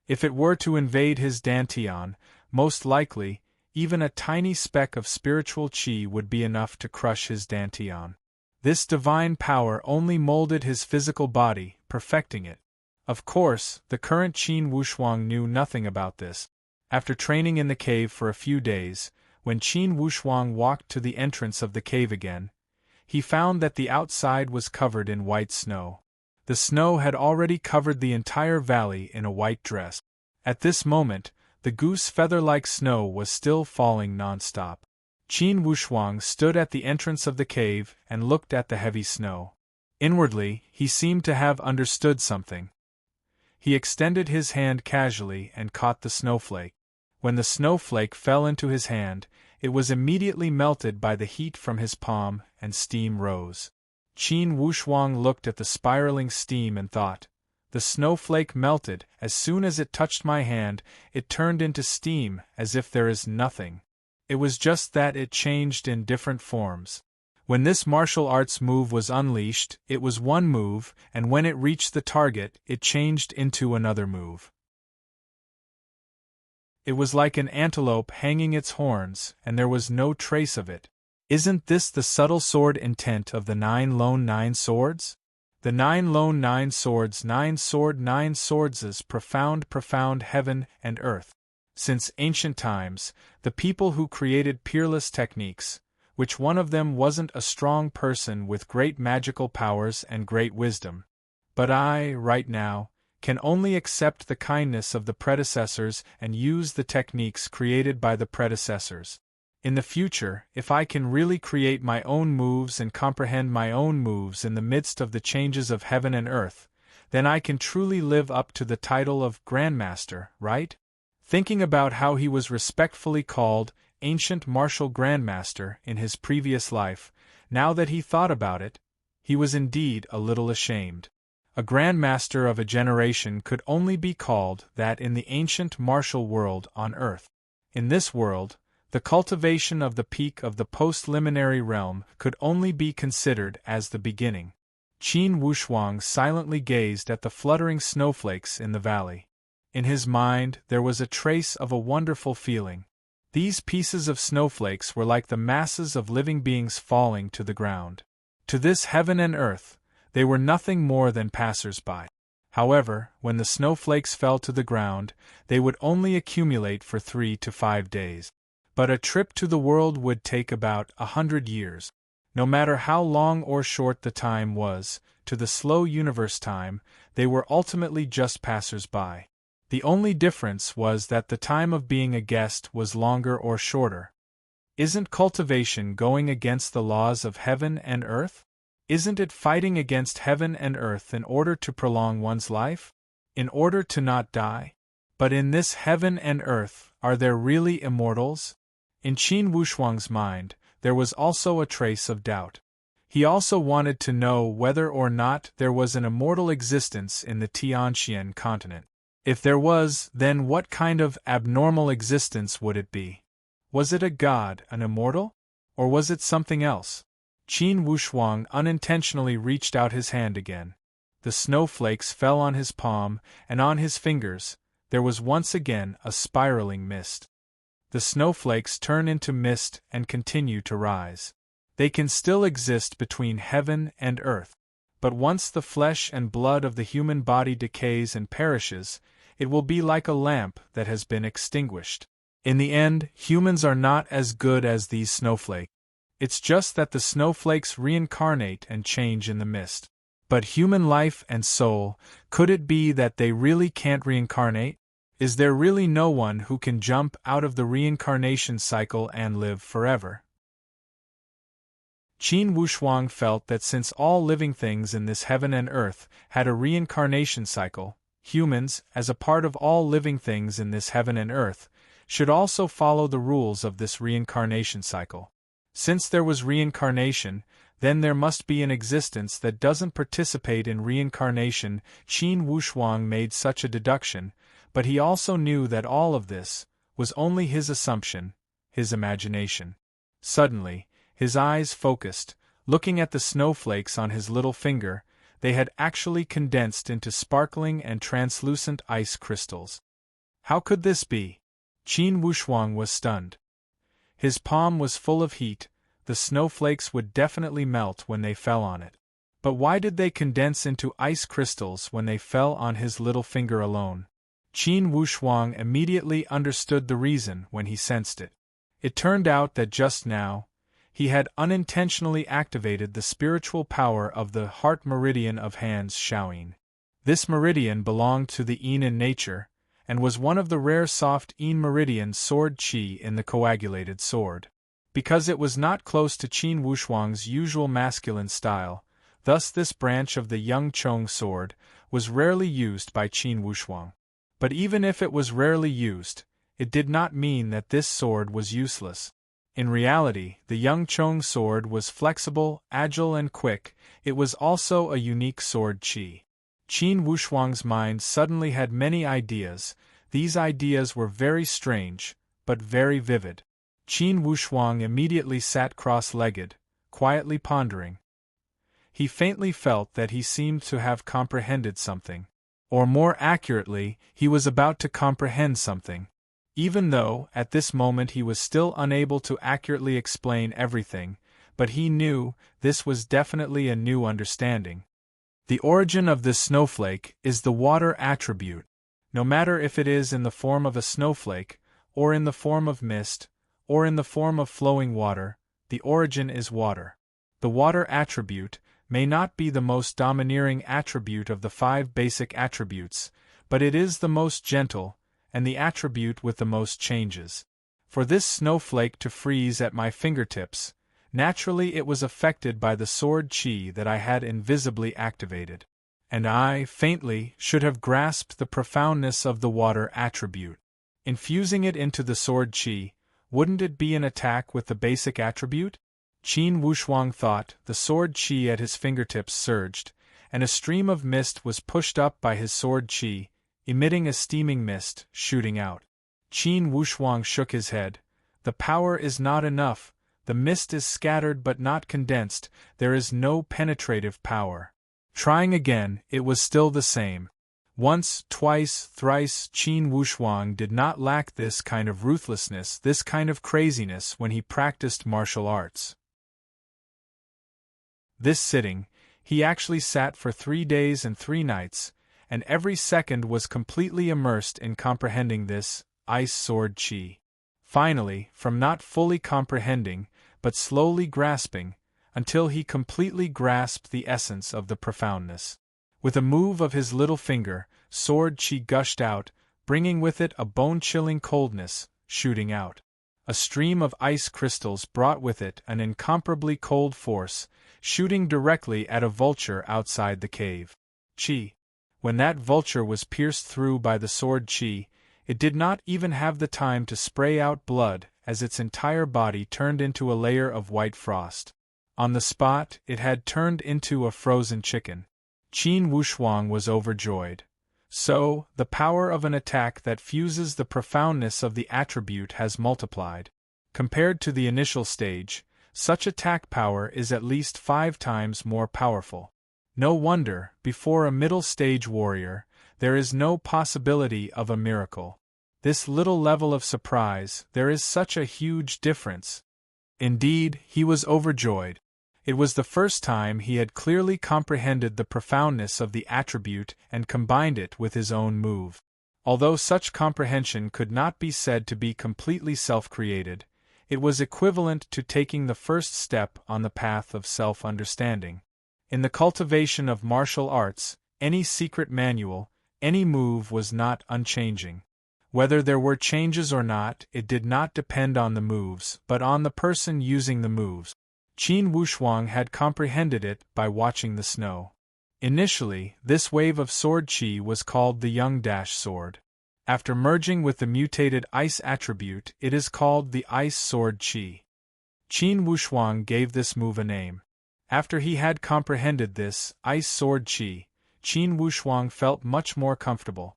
If it were to invade his dantian, most likely, even a tiny speck of spiritual qi would be enough to crush his dantian. This divine power only molded his physical body, perfecting it. Of course, the current Qin Wushuang knew nothing about this. After training in the cave for a few days, when Qin Wushuang walked to the entrance of the cave again, he found that the outside was covered in white snow. The snow had already covered the entire valley in a white dress. At this moment, the goose feather-like snow was still falling non-stop. Qin Wushuang stood at the entrance of the cave and looked at the heavy snow. Inwardly, he seemed to have understood something. He extended his hand casually and caught the snowflake. When the snowflake fell into his hand, it was immediately melted by the heat from his palm, and steam rose. Qin Wushuang looked at the spiraling steam and thought, "The snowflake melted, as soon as it touched my hand, it turned into steam, as if there is nothing. It was just that it changed in different forms. When this martial arts move was unleashed, it was one move, and when it reached the target, it changed into another move. It was like an antelope hanging its horns, and there was no trace of it. Isn't this the subtle sword intent of the 9 lone 9 swords? The 9 lone 9 swords, 9 swords, profound heaven and earth. Since ancient times, the people who created peerless techniques, which one of them wasn't a strong person with great magical powers and great wisdom. But I, right now, can only accept the kindness of the predecessors and use the techniques created by the predecessors. In the future, if I can really create my own moves and comprehend my own moves in the midst of the changes of heaven and earth, then I can truly live up to the title of Grandmaster, right?" Thinking about how he was respectfully called Ancient Martial Grandmaster in his previous life, now that he thought about it, he was indeed a little ashamed. A Grandmaster of a generation could only be called that in the ancient martial world on Earth. In this world, the cultivation of the peak of the post-liminary realm could only be considered as the beginning. Qin Wushuang silently gazed at the fluttering snowflakes in the valley. In his mind there was a trace of a wonderful feeling. These pieces of snowflakes were like the masses of living beings falling to the ground. To this heaven and earth, they were nothing more than passers-by. However, when the snowflakes fell to the ground, they would only accumulate for 3 to 5 days. But a trip to the world would take about 100 years. No matter how long or short the time was, to the slow universe time, they were ultimately just passers-by. The only difference was that the time of being a guest was longer or shorter. Isn't cultivation going against the laws of heaven and earth? Isn't it fighting against heaven and earth in order to prolong one's life? In order to not die? But in this heaven and earth, are there really immortals? In Qin Wushuang's mind, there was also a trace of doubt. He also wanted to know whether or not there was an immortal existence in the Tianxian continent. If there was, then what kind of abnormal existence would it be? Was it a god, an immortal? Or was it something else? Qin Wushuang unintentionally reached out his hand again. The snowflakes fell on his palm, and on his fingers, there was once again a spiraling mist. The snowflakes turn into mist and continue to rise. They can still exist between heaven and earth. But once the flesh and blood of the human body decays and perishes, it will be like a lamp that has been extinguished. In the end, humans are not as good as these snowflakes. It's just that the snowflakes reincarnate and change in the mist. But human life and soul, could it be that they really can't reincarnate? Is there really no one who can jump out of the reincarnation cycle and live forever? Qin Wushuang felt that since all living things in this heaven and earth had a reincarnation cycle, humans, as a part of all living things in this heaven and earth, should also follow the rules of this reincarnation cycle. Since there was reincarnation, then there must be an existence that doesn't participate in reincarnation. Qin Wushuang made such a deduction, but he also knew that all of this was only his assumption, his imagination. Suddenly, his eyes focused, looking at the snowflakes on his little finger. They had actually condensed into sparkling and translucent ice crystals. How could this be? Qin Wushuang was stunned. His palm was full of heat. The snowflakes would definitely melt when they fell on it. But why did they condense into ice crystals when they fell on his little finger alone? Qin Wushuang immediately understood the reason when he sensed it. It turned out that just now, he had unintentionally activated the spiritual power of the heart meridian of Han's Shaoyin. This meridian belonged to the Yin in nature, and was one of the rare soft Yin meridian sword qi in the coagulated sword. Because it was not close to Qin Wushuang's usual masculine style, thus this branch of the Yang Chong sword was rarely used by Qin Wushuang. But even if it was rarely used, it did not mean that this sword was useless. In reality, the young Chong sword was flexible, agile and quick. It was also a unique sword Qi. Qin Wushuang's mind suddenly had many ideas. These ideas were very strange, but very vivid. Qin Wushuang immediately sat cross-legged, quietly pondering. He faintly felt that he seemed to have comprehended something. Or more accurately, he was about to comprehend something. Even though, at this moment he was still unable to accurately explain everything, but he knew this was definitely a new understanding. The origin of this snowflake is the water attribute. No matter if it is in the form of a snowflake, or in the form of mist, or in the form of flowing water, the origin is water. The water attribute may not be the most domineering attribute of the 5 basic attributes, but it is the most gentle, and the attribute with the most changes. For this snowflake to freeze at my fingertips, naturally it was affected by the sword Qi that I had invisibly activated. And I, faintly, should have grasped the profoundness of the water attribute. Infusing it into the sword Qi, wouldn't it be an attack with the basic attribute? Qin Wushuang thought. The sword Qi at his fingertips surged, and a stream of mist was pushed up by his sword Qi, emitting a steaming mist, shooting out. Qin Wushuang shook his head. The power is not enough. The mist is scattered but not condensed. There is no penetrative power. Trying again, it was still the same. Once, twice, thrice, Qin Wushuang did not lack this kind of ruthlessness, this kind of craziness when he practiced martial arts. This sitting, he actually sat for 3 days and 3 nights, and every second was completely immersed in comprehending this ice sword Qi. Finally, from not fully comprehending, but slowly grasping, until he completely grasped the essence of the profoundness. With a move of his little finger, sword Qi gushed out, bringing with it a bone-chilling coldness, shooting out. A stream of ice crystals brought with it an incomparably cold force, shooting directly at a vulture outside the cave. Qi. When that vulture was pierced through by the sword Qi, it did not even have the time to spray out blood, as its entire body turned into a layer of white frost. On the spot, it had turned into a frozen chicken. Qin Wushuang was overjoyed. So, the power of an attack that fuses the profoundness of the attribute has multiplied. Compared to the initial stage, such attack power is at least 5 times more powerful. No wonder, before a middle-stage warrior, there is no possibility of a miracle. This little level of surprise, there is such a huge difference. Indeed, he was overjoyed. It was the first time he had clearly comprehended the profoundness of the attribute and combined it with his own move. Although such comprehension could not be said to be completely self-created, it was equivalent to taking the first step on the path of self-understanding. In the cultivation of martial arts, any secret manual, any move was not unchanging. Whether there were changes or not, it did not depend on the moves, but on the person using the moves. Qin Wushuang had comprehended it by watching the snow. Initially, this wave of sword Qi was called the Young Sword. After merging with the mutated ice attribute, it is called the Ice Sword Qi. Qin Wushuang gave this move a name. After he had comprehended this Ice Sword Qi, Qin Wushuang felt much more comfortable.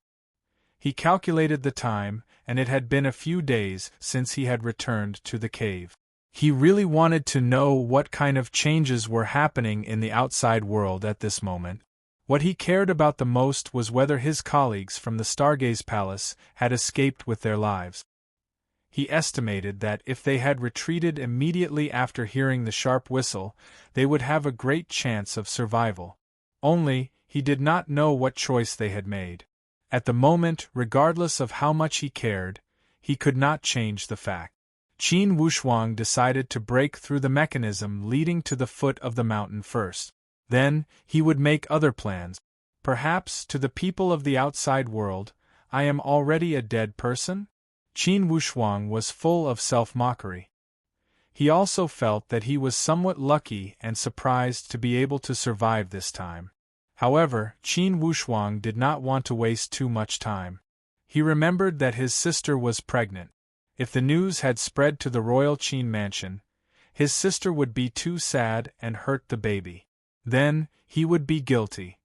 He calculated the time, and it had been a few days since he had returned to the cave. He really wanted to know what kind of changes were happening in the outside world at this moment. What he cared about the most was whether his colleagues from the Stargaze Palace had escaped with their lives. He estimated that if they had retreated immediately after hearing the sharp whistle, they would have a great chance of survival. Only, he did not know what choice they had made. At the moment, regardless of how much he cared, he could not change the fact. Qin Wushuang decided to break through the mechanism leading to the foot of the mountain first. Then, he would make other plans. Perhaps, to the people of the outside world, I am already a dead person? Qin Wushuang was full of self-mockery. He also felt that he was somewhat lucky and surprised to be able to survive this time. However, Qin Wushuang did not want to waste too much time. He remembered that his sister was pregnant. If the news had spread to the royal Qin mansion, his sister would be too sad and hurt the baby. Then, he would be guilty.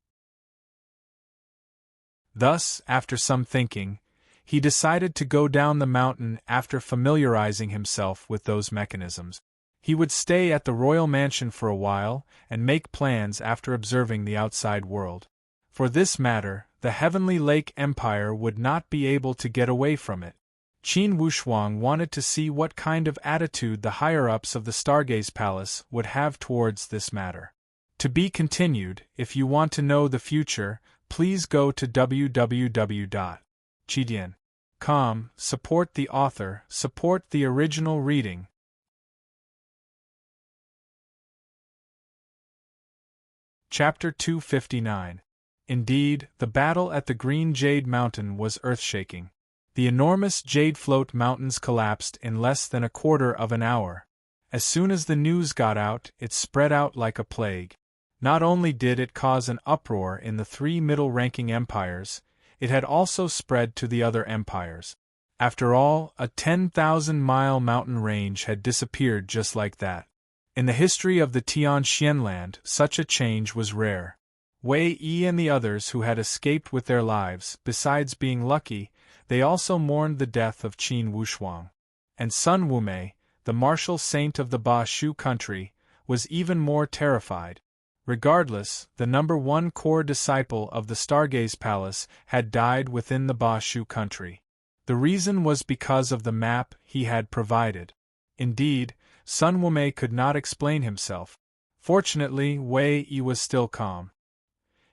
Thus, after some thinking, he decided to go down the mountain. After familiarizing himself with those mechanisms, he would stay at the royal mansion for a while and make plans after observing the outside world. For this matter, the Heavenly Lake Empire would not be able to get away from it. Qin Wushuang wanted to see what kind of attitude the higher-ups of the Stargaze Palace would have towards this matter. To be continued. If you want to know the future, please go to www.chidian.com. Support the author, support the original reading. Chapter 259. Indeed, the battle at the Green Jade Mountain was earth-shaking. The enormous Jade Float Mountains collapsed in less than a quarter of an hour. As soon as the news got out, it spread out like a plague. Not only did it cause an uproar in the three middle-ranking empires, it had also spread to the other empires. After all, a 10,000-mile mountain range had disappeared just like that. In the history of the Tian Xianland, such a change was rare. Wei Yi and the others who had escaped with their lives, besides being lucky, they also mourned the death of Qin Wushuang. And Sun Wumei, the martial saint of the Ba Shu country, was even more terrified. Regardless, the number one core disciple of the Stargaze Palace had died within the Ba Shu country. The reason was because of the map he had provided. Indeed, Sun Wumei could not explain himself. Fortunately, Wei Yi was still calm.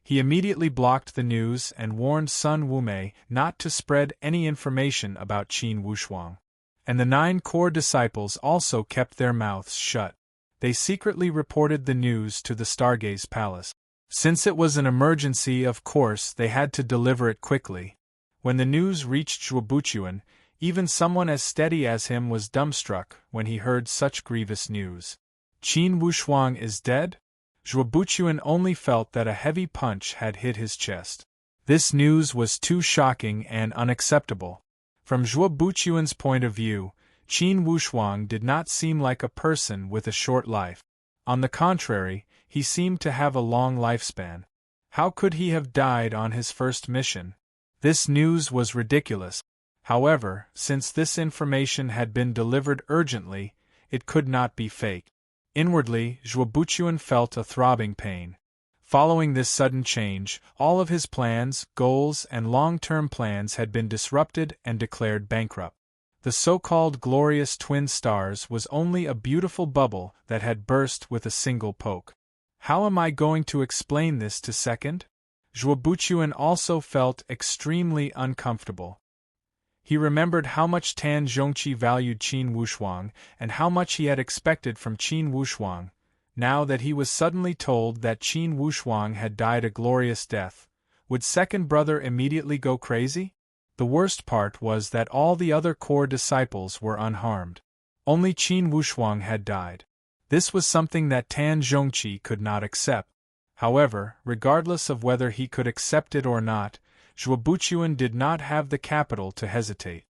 He immediately blocked the news and warned Sun Wumei not to spread any information about Qin Wushuang. And the 9 core disciples also kept their mouths shut. They secretly reported the news to the Stargaze Palace. Since it was an emergency, of course, they had to deliver it quickly. When the news reached Zhuobuchuan, even someone as steady as him was dumbstruck when he heard such grievous news. Qin Wushuang is dead? Zhuobuchuan only felt that a heavy punch had hit his chest. This news was too shocking and unacceptable. From Zhuobuchuan's point of view, Qin Wushuang did not seem like a person with a short life. On the contrary, he seemed to have a long lifespan. How could he have died on his first mission? This news was ridiculous. However, since this information had been delivered urgently, it could not be fake. Inwardly, Zhuobuchuan felt a throbbing pain. Following this sudden change, all of his plans, goals, and long-term plans had been disrupted and declared bankrupt. The so-called glorious twin stars was only a beautiful bubble that had burst with a single poke. How am I going to explain this to Second? Zhuobuchuan also felt extremely uncomfortable. He remembered how much Tan Zhongqi valued Qin Wushuang and how much he had expected from Qin Wushuang. Now that he was suddenly told that Qin Wushuang had died a glorious death, would second brother immediately go crazy? The worst part was that all the other core disciples were unharmed. Only Qin Wushuang had died. This was something that Tan Zhongqi could not accept. However, regardless of whether he could accept it or not, Zhuobuchuan did not have the capital to hesitate.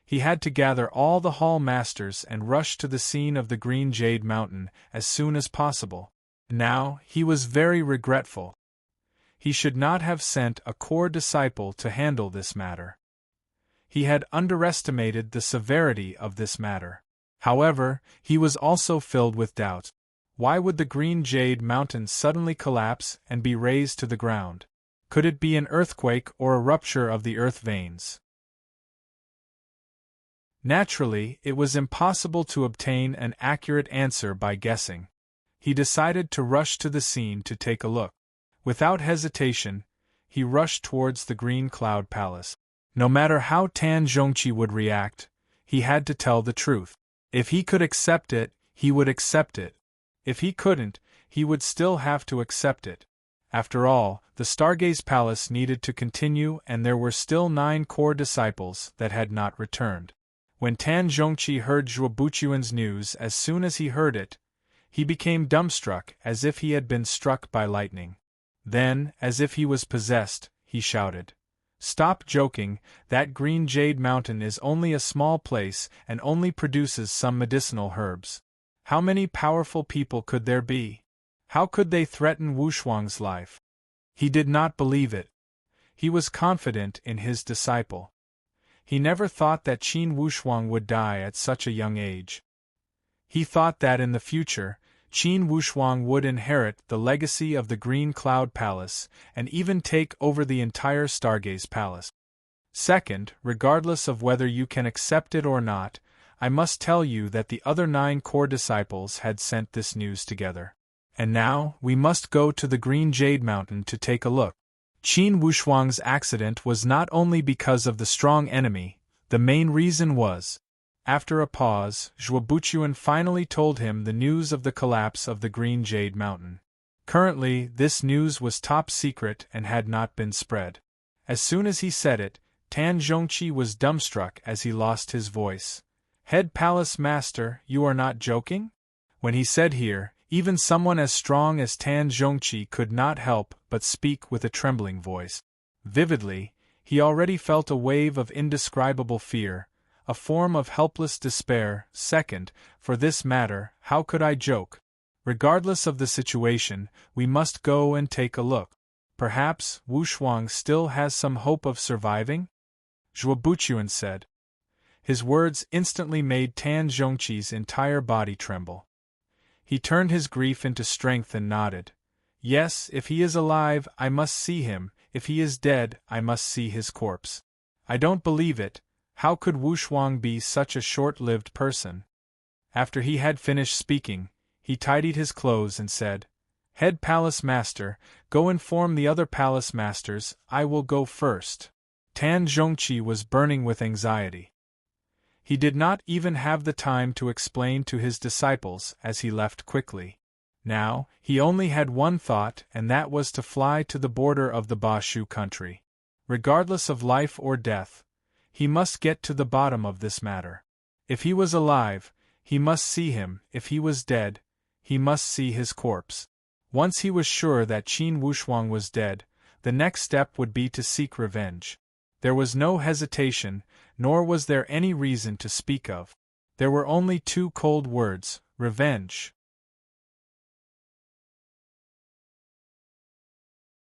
He had to gather all the hall masters and rush to the scene of the Green Jade Mountain as soon as possible. Now, he was very regretful. He should not have sent a core disciple to handle this matter. He had underestimated the severity of this matter. However, he was also filled with doubts. Why would the Green Jade Mountain suddenly collapse and be razed to the ground? Could it be an earthquake or a rupture of the earth veins? Naturally, it was impossible to obtain an accurate answer by guessing. He decided to rush to the scene to take a look. Without hesitation, he rushed towards the Green Cloud Palace. No matter how Tan Zhongqi would react, he had to tell the truth. If he could accept it, he would accept it. If he couldn't, he would still have to accept it. After all, the Stargaze Palace needed to continue and there were still 9 core disciples that had not returned. When Tan Zhongqi heard Zhuobuchuan's news, as soon as he heard it, he became dumbstruck as if he had been struck by lightning. Then, as if he was possessed, he shouted, Stop joking, that green jade mountain is only a small place and only produces some medicinal herbs. How many powerful people could there be? How could they threaten Wushuang's life? He did not believe it. He was confident in his disciple. He never thought that Qin Wushuang would die at such a young age. He thought that in the future, Qin Wushuang would inherit the legacy of the Green Cloud Palace and even take over the entire Stargaze Palace. Second, regardless of whether you can accept it or not, I must tell you that the other 9 core disciples had sent this news together. And now, we must go to the Green Jade Mountain to take a look. Qin Wushuang's accident was not only because of the strong enemy, the main reason was. After a pause, Zhuobuchuan finally told him the news of the collapse of the Green Jade Mountain. Currently, this news was top secret and had not been spread. As soon as he said it, Tan Zhongqi was dumbstruck as he lost his voice. Head Palace Master, you are not joking? When he said here, even someone as strong as Tan Zhongqi could not help but speak with a trembling voice. Vividly, he already felt a wave of indescribable fear, a form of helpless despair. Second, for this matter, how could I joke? Regardless of the situation, we must go and take a look. Perhaps Wushuang still has some hope of surviving? Zhuobuchuan said. His words instantly made Tan Zhongqi's entire body tremble. He turned his grief into strength and nodded. Yes, if he is alive, I must see him. If he is dead, I must see his corpse. I don't believe it. How could Wushuang be such a short-lived person? After he had finished speaking, he tidied his clothes and said, Head Palace Master, go inform the other Palace Masters, I will go first. Tan Zhongqi was burning with anxiety. He did not even have the time to explain to his disciples as he left quickly. Now, he only had one thought, and that was to fly to the border of the Bashu country. Regardless of life or death, he must get to the bottom of this matter. If he was alive, he must see him. If he was dead, he must see his corpse. Once he was sure that Qin Wushuang was dead, the next step would be to seek revenge. There was no hesitation, nor was there any reason to speak of. There were only 2 cold words: revenge.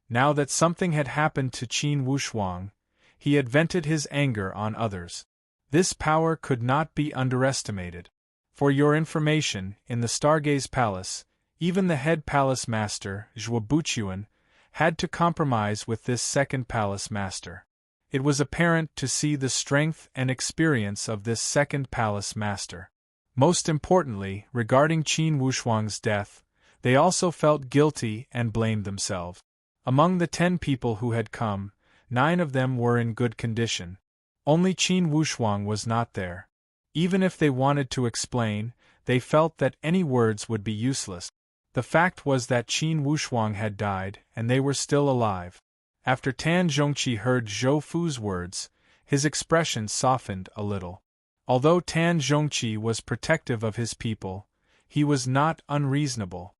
Now that something had happened to Qin Wushuang, he had vented his anger on others. This power could not be underestimated. For your information, in the Stargaze Palace, even the head palace master, Zhuobuchuan, had to compromise with this second palace master. It was apparent to see the strength and experience of this second palace master. Most importantly, regarding Qin Wushuang's death, they also felt guilty and blamed themselves. Among the 10 people who had come, 9 of them were in good condition. Only Qin Wushuang was not there. Even if they wanted to explain, they felt that any words would be useless. The fact was that Qin Wushuang had died, and they were still alive. After Tan Zhongqi heard Zhou Fu's words, his expression softened a little. Although Tan Zhongqi was protective of his people, he was not unreasonable.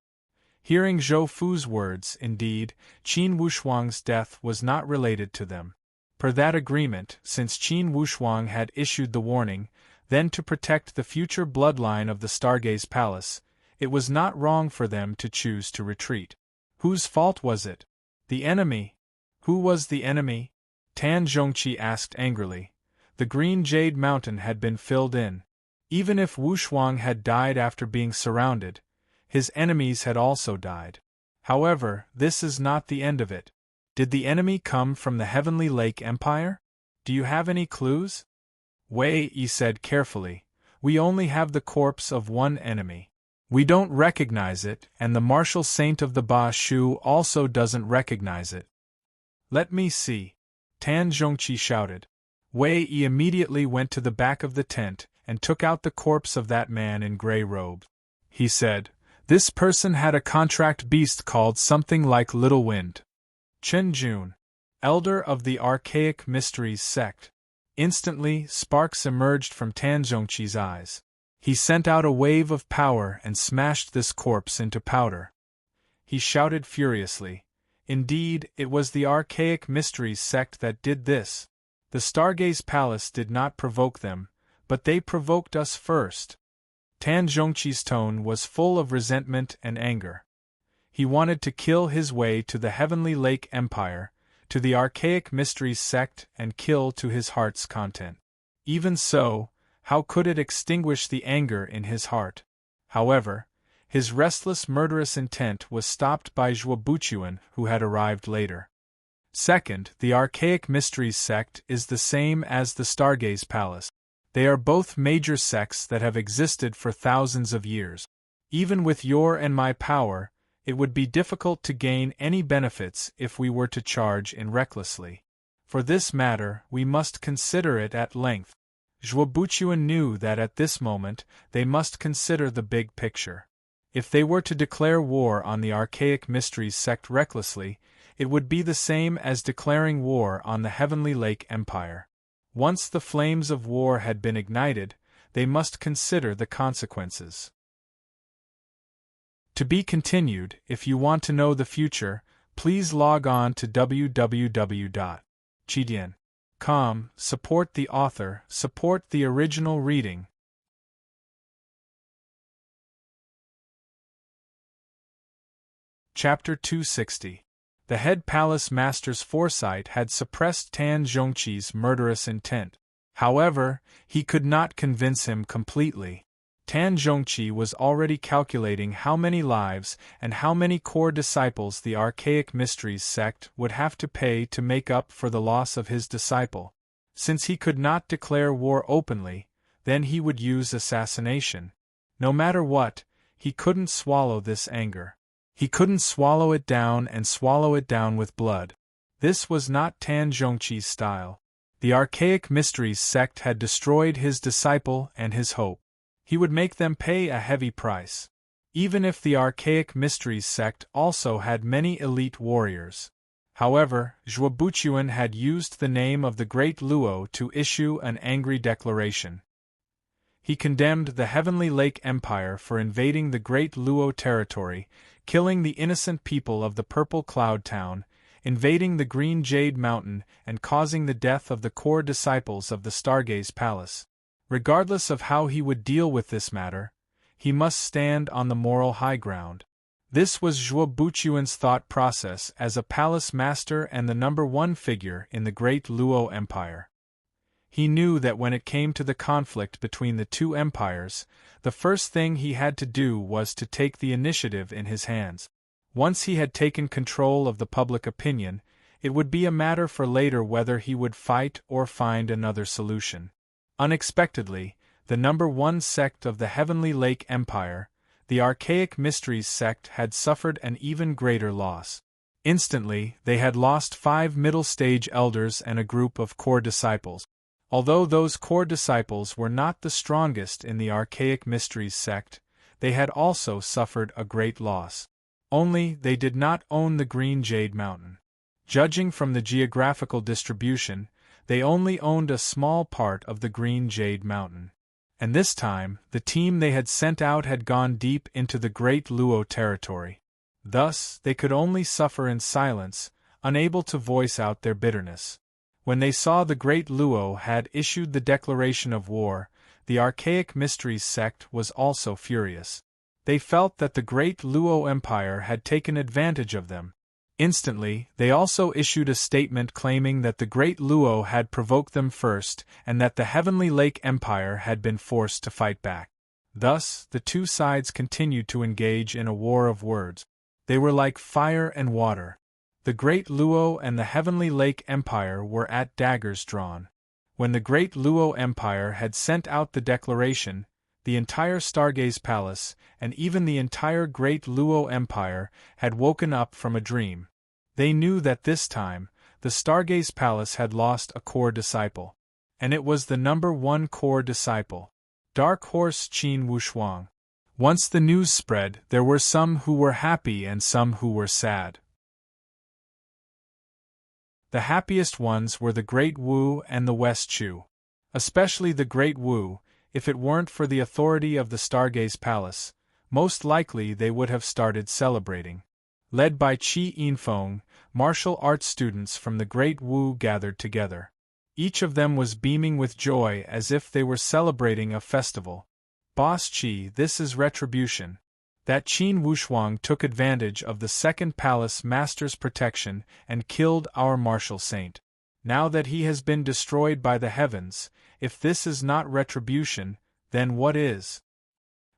Hearing Zhou Fu's words, indeed, Qin Wushuang's death was not related to them. Per that agreement, since Qin Wushuang had issued the warning, then to protect the future bloodline of the Stargaze Palace, it was not wrong for them to choose to retreat. Whose fault was it? The enemy. Who was the enemy? Tan Zhongqi asked angrily. The Green Jade Mountain had been filled in. Even if Wushuang had died after being surrounded, his enemies had also died. However, this is not the end of it. Did the enemy come from the Heavenly Lake Empire? Do you have any clues? Wei Yi said carefully, we only have the corpse of one enemy. We don't recognize it, and the martial saint of the Ba Shu also doesn't recognize it. Let me see. Tan Zhongqi shouted. Wei Yi immediately went to the back of the tent and took out the corpse of that man in gray robe. He said, this person had a contract beast called something like Little Wind. Chen Jun, elder of the Archaic Mysteries sect. Instantly, sparks emerged from Tan Zhongqi's eyes. He sent out a wave of power and smashed this corpse into powder. He shouted furiously, Indeed, it was the Archaic Mysteries sect that did this. The Stargaze Palace did not provoke them, but they provoked us first. Tan Zhongqi's tone was full of resentment and anger. He wanted to kill his way to the Heavenly Lake Empire, to the Archaic Mysteries sect, and kill to his heart's content. Even so, how could it extinguish the anger in his heart? However, his restless murderous intent was stopped by Zhuo Buchuan, who had arrived later. Second, the Archaic Mysteries sect is the same as the Stargaze Palace. They are both major sects that have existed for thousands of years. Even with your and my power, it would be difficult to gain any benefits if we were to charge in recklessly. For this matter, we must consider it at length. Zhuo Buchuan knew that at this moment they must consider the big picture. If they were to declare war on the Archaic Mysteries sect recklessly, it would be the same as declaring war on the Heavenly Lake Empire. Once the flames of war had been ignited, they must consider the consequences. To be continued. If you want to know the future, please log on to www.chidian.com. Support the author, support the original reading. Chapter 260. The head palace master's foresight had suppressed Tan Zhongqi's murderous intent. However, he could not convince him completely. Tan Zhongqi was already calculating how many lives and how many core disciples the Archaic Mysteries sect would have to pay to make up for the loss of his disciple. Since he could not declare war openly, then he would use assassination. No matter what, he couldn't swallow this anger. He couldn't swallow it down and swallow it down with blood. This was not Tan Zhongqi's style. The Archaic Mysteries sect had destroyed his disciple and his hope. He would make them pay a heavy price. Even if the Archaic Mysteries sect also had many elite warriors. However, Zhuo Buchuan had used the name of the Great Luo to issue an angry declaration. He condemned the Heavenly Lake Empire for invading the Great Luo territory, killing the innocent people of the Purple Cloud Town, invading the Green Jade Mountain, and causing the death of the core disciples of the Stargaze Palace. Regardless of how he would deal with this matter, he must stand on the moral high ground. This was Zhuo Buchuan's thought process as a palace master and the #1 figure in the Great Luo Empire. He knew that when it came to the conflict between the two empires, the first thing he had to do was to take the initiative in his hands. Once he had taken control of the public opinion, it would be a matter for later whether he would fight or find another solution. Unexpectedly, the #1 sect of the Heavenly Lake Empire, the Archaic Mysteries sect, had suffered an even greater loss. Instantly, they had lost 5 middle-stage elders and a group of core disciples. Although those core disciples were not the strongest in the Archaic Mysteries sect, they had also suffered a great loss. Only, they did not own the Green Jade Mountain. Judging from the geographical distribution, they only owned a small part of the Green Jade Mountain. And this time, the team they had sent out had gone deep into the Great Luo territory. Thus, they could only suffer in silence, unable to voice out their bitterness. When they saw the Great Luo had issued the declaration of war, the Archaic Mysteries sect was also furious. They felt that the Great Luo Empire had taken advantage of them. Instantly, they also issued a statement claiming that the Great Luo had provoked them first and that the Heavenly Lake Empire had been forced to fight back. Thus, the two sides continued to engage in a war of words. They were like fire and water. The Great Luo and the Heavenly Lake Empire were at daggers drawn. When the Great Luo Empire had sent out the declaration, the entire Stargaze Palace, and even the entire Great Luo Empire, had woken up from a dream. They knew that this time, the Stargaze Palace had lost a core disciple. And it was the #1 core disciple, Dark Horse Qin Wushuang. Once the news spread, there were some who were happy and some who were sad. The happiest ones were the Great Wu and the West Chu. Especially the Great Wu. If it weren't for the authority of the Stargaze Palace, most likely they would have started celebrating. Led by Qi Yinfeng, martial arts students from the Great Wu gathered together. Each of them was beaming with joy as if they were celebrating a festival. Boss Qi, this is retribution. That Qin Wushuang took advantage of the Second Palace Master's protection and killed our martial saint. Now that he has been destroyed by the heavens, if this is not retribution, then what is?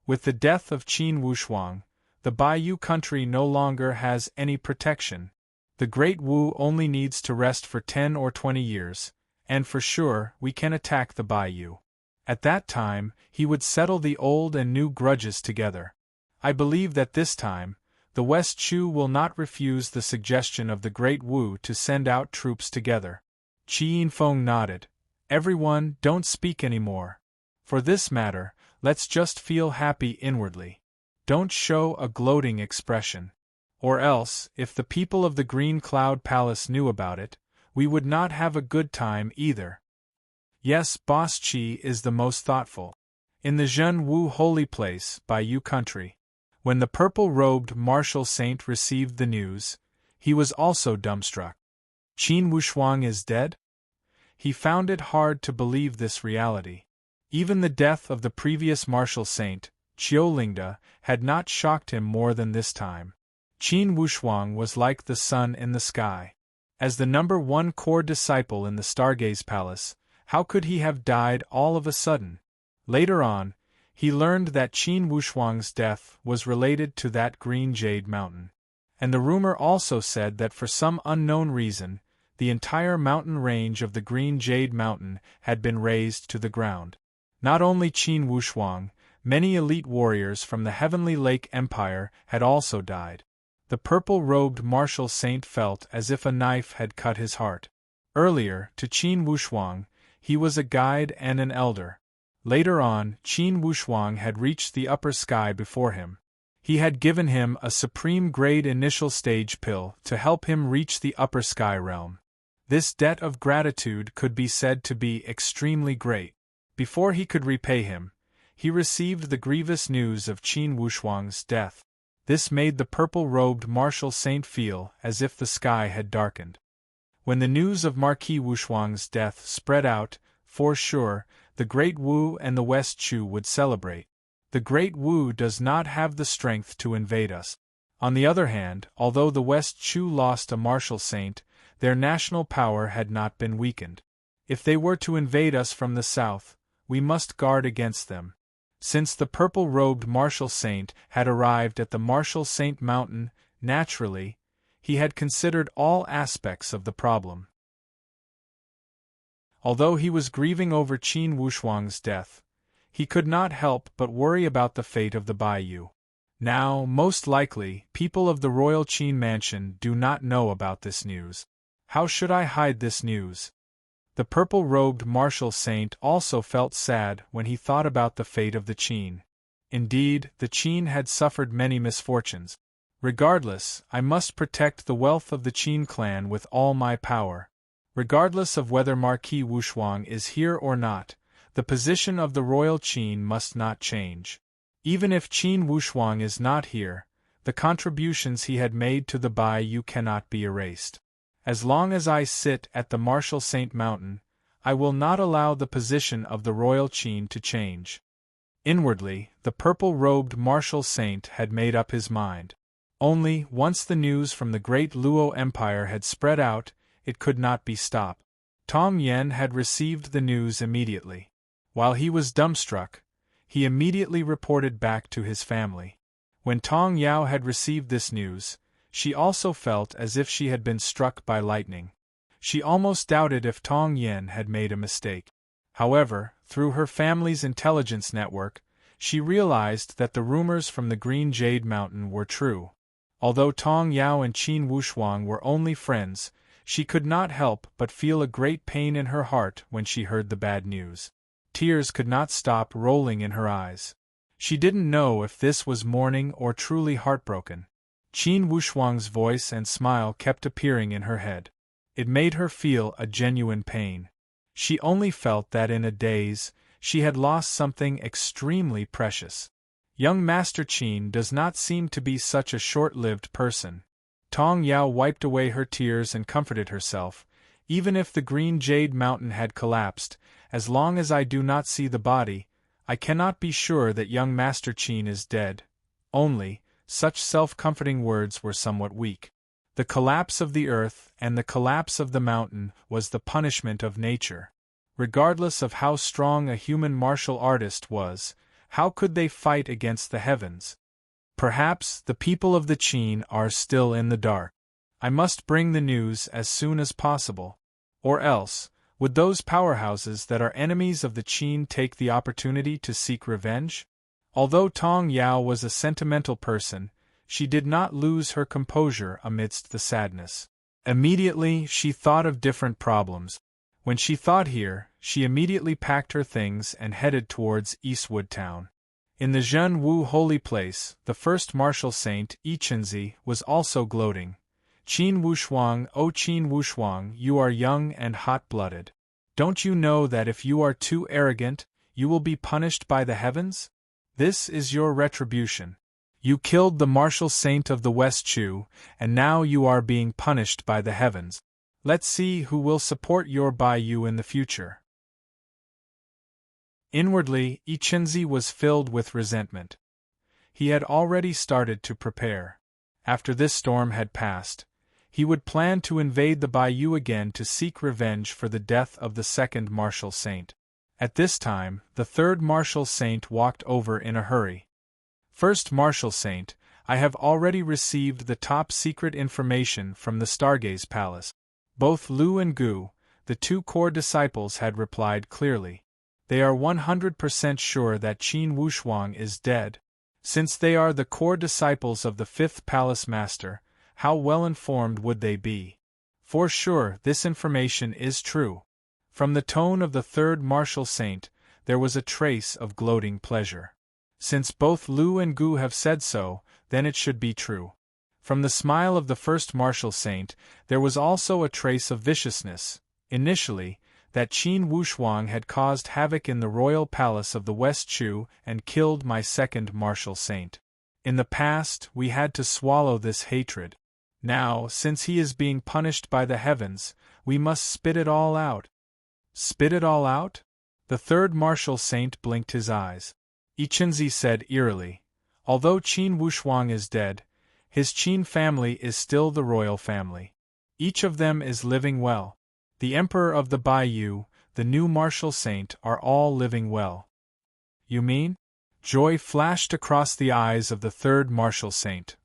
With the death of Qin Wushuang, the Baiyu country no longer has any protection. The Great Wu only needs to rest for 10 or 20 years, and for sure we can attack the Baiyu. At that time, he would settle the old and new grudges together. I believe that this time, the West Chu will not refuse the suggestion of the Great Wu to send out troops together. Qi Yinfeng nodded. Everyone, don't speak anymore. For this matter, let's just feel happy inwardly. Don't show a gloating expression. Or else, if the people of the Green Cloud Palace knew about it, we would not have a good time either. Yes, Boss Qi is the most thoughtful. In the Zhen Wu holy place, Baiyu country, when the purple-robed martial saint received the news, he was also dumbstruck. Qin Wushuang is dead? He found it hard to believe this reality. Even the death of the previous martial saint, Qiulingda, had not shocked him more than this time. Qin Wushuang was like the sun in the sky. As the number one core disciple in the Stargaze Palace, how could he have died all of a sudden? Later on, he learned that Qin Wushuang's death was related to that green jade mountain. And the rumor also said that for some unknown reason, the entire mountain range of the Green Jade Mountain had been razed to the ground. Not only Qin Wushuang, many elite warriors from the Heavenly Lake Empire had also died. The purple-robed martial saint felt as if a knife had cut his heart. Earlier, to Qin Wushuang, he was a guide and an elder. Later on, Qin Wushuang had reached the upper sky before him. He had given him a supreme-grade initial stage pill to help him reach the upper sky realm. This debt of gratitude could be said to be extremely great. Before he could repay him, he received the grievous news of Qin Wushuang's death. This made the purple-robed martial saint feel as if the sky had darkened. When the news of Marquis Wushuang's death spread out, for sure, the Great Wu and the West Chu would celebrate. The Great Wu does not have the strength to invade us. On the other hand, although the West Chu lost a martial saint, their national power had not been weakened. If they were to invade us from the south, we must guard against them. Since the purple-robed martial saint had arrived at the Martial Saint Mountain, naturally, he had considered all aspects of the problem. Although he was grieving over Qin Wushuang's death, he could not help but worry about the fate of the Baiyu. Now, most likely, people of the royal Qin mansion do not know about this news. How should I hide this news? The purple-robed martial saint also felt sad when he thought about the fate of the Qin. Indeed, the Qin had suffered many misfortunes. Regardless, I must protect the wealth of the Qin clan with all my power. Regardless of whether Marquis Wushuang is here or not, the position of the royal Qin must not change. Even if Qin Wushuang is not here, the contributions he had made to the Baiyu cannot be erased. As long as I sit at the Martial Saint Mountain, I will not allow the position of the royal Qin to change. Inwardly, the purple-robed martial saint had made up his mind. Only, once the news from the great Luo Empire had spread out, it could not be stopped. Tong Yen had received the news immediately. While he was dumbstruck, he immediately reported back to his family. When Tong Yao had received this news, she also felt as if she had been struck by lightning. She almost doubted if Tong Yen had made a mistake. However, through her family's intelligence network, she realized that the rumors from the Green Jade Mountain were true. Although Tong Yao and Qin Wushuang were only friends, she could not help but feel a great pain in her heart when she heard the bad news. Tears could not stop rolling in her eyes. She didn't know if this was mourning or truly heartbroken. Qin Wushuang's voice and smile kept appearing in her head. It made her feel a genuine pain. She only felt that in a daze, she had lost something extremely precious. Young Master Qin does not seem to be such a short-lived person. Tong Yao wiped away her tears and comforted herself. Even if the green jade mountain had collapsed, as long as I do not see the body, I cannot be sure that young Master Qin is dead. Only, such self-comforting words were somewhat weak. The collapse of the earth and the collapse of the mountain was the punishment of nature. Regardless of how strong a human martial artist was, how could they fight against the heavens? Perhaps the people of the Qin are still in the dark. I must bring the news as soon as possible. Or else, would those powerhouses that are enemies of the Qin take the opportunity to seek revenge? Although Tong Yao was a sentimental person, she did not lose her composure amidst the sadness. Immediately she thought of different problems. When she thought here, she immediately packed her things and headed towards Eastwood Town. In the Zhen Wu holy place, the first martial saint, Yichunzi, was also gloating. Qin Wushuang, O Qin Wushuang, you are young and hot-blooded. Don't you know that if you are too arrogant, you will be punished by the heavens? This is your retribution. You killed the martial saint of the West Chu, and now you are being punished by the heavens. Let's see who will support your Baiyu in the future. Inwardly, Yichunzi was filled with resentment. He had already started to prepare. After this storm had passed, he would plan to invade the Baiyu again to seek revenge for the death of the second martial saint. At this time, the third martial saint walked over in a hurry. First martial saint, I have already received the top-secret information from the Stargaze Palace. Both Lu and Gu, the two core disciples, had replied clearly. They are 100% sure that Qin Wushuang is dead. Since they are the core disciples of the fifth palace master, how well-informed would they be? For sure this information is true. From the tone of the third martial saint, there was a trace of gloating pleasure. Since both Lu and Gu have said so, then it should be true. From the smile of the first martial saint, there was also a trace of viciousness. Initially, that Qin Wushuang had caused havoc in the royal palace of the West Chu and killed my second martial saint. In the past, we had to swallow this hatred. Now, since he is being punished by the heavens, we must spit it all out. Spit it all out? The third martial saint blinked his eyes. Yichunzi said eerily, although Qin Wushuang is dead, his Qin family is still the royal family. Each of them is living well. The emperor of the Baiyu, the new martial saint, are all living well. You mean? Joy flashed across the eyes of the third martial saint.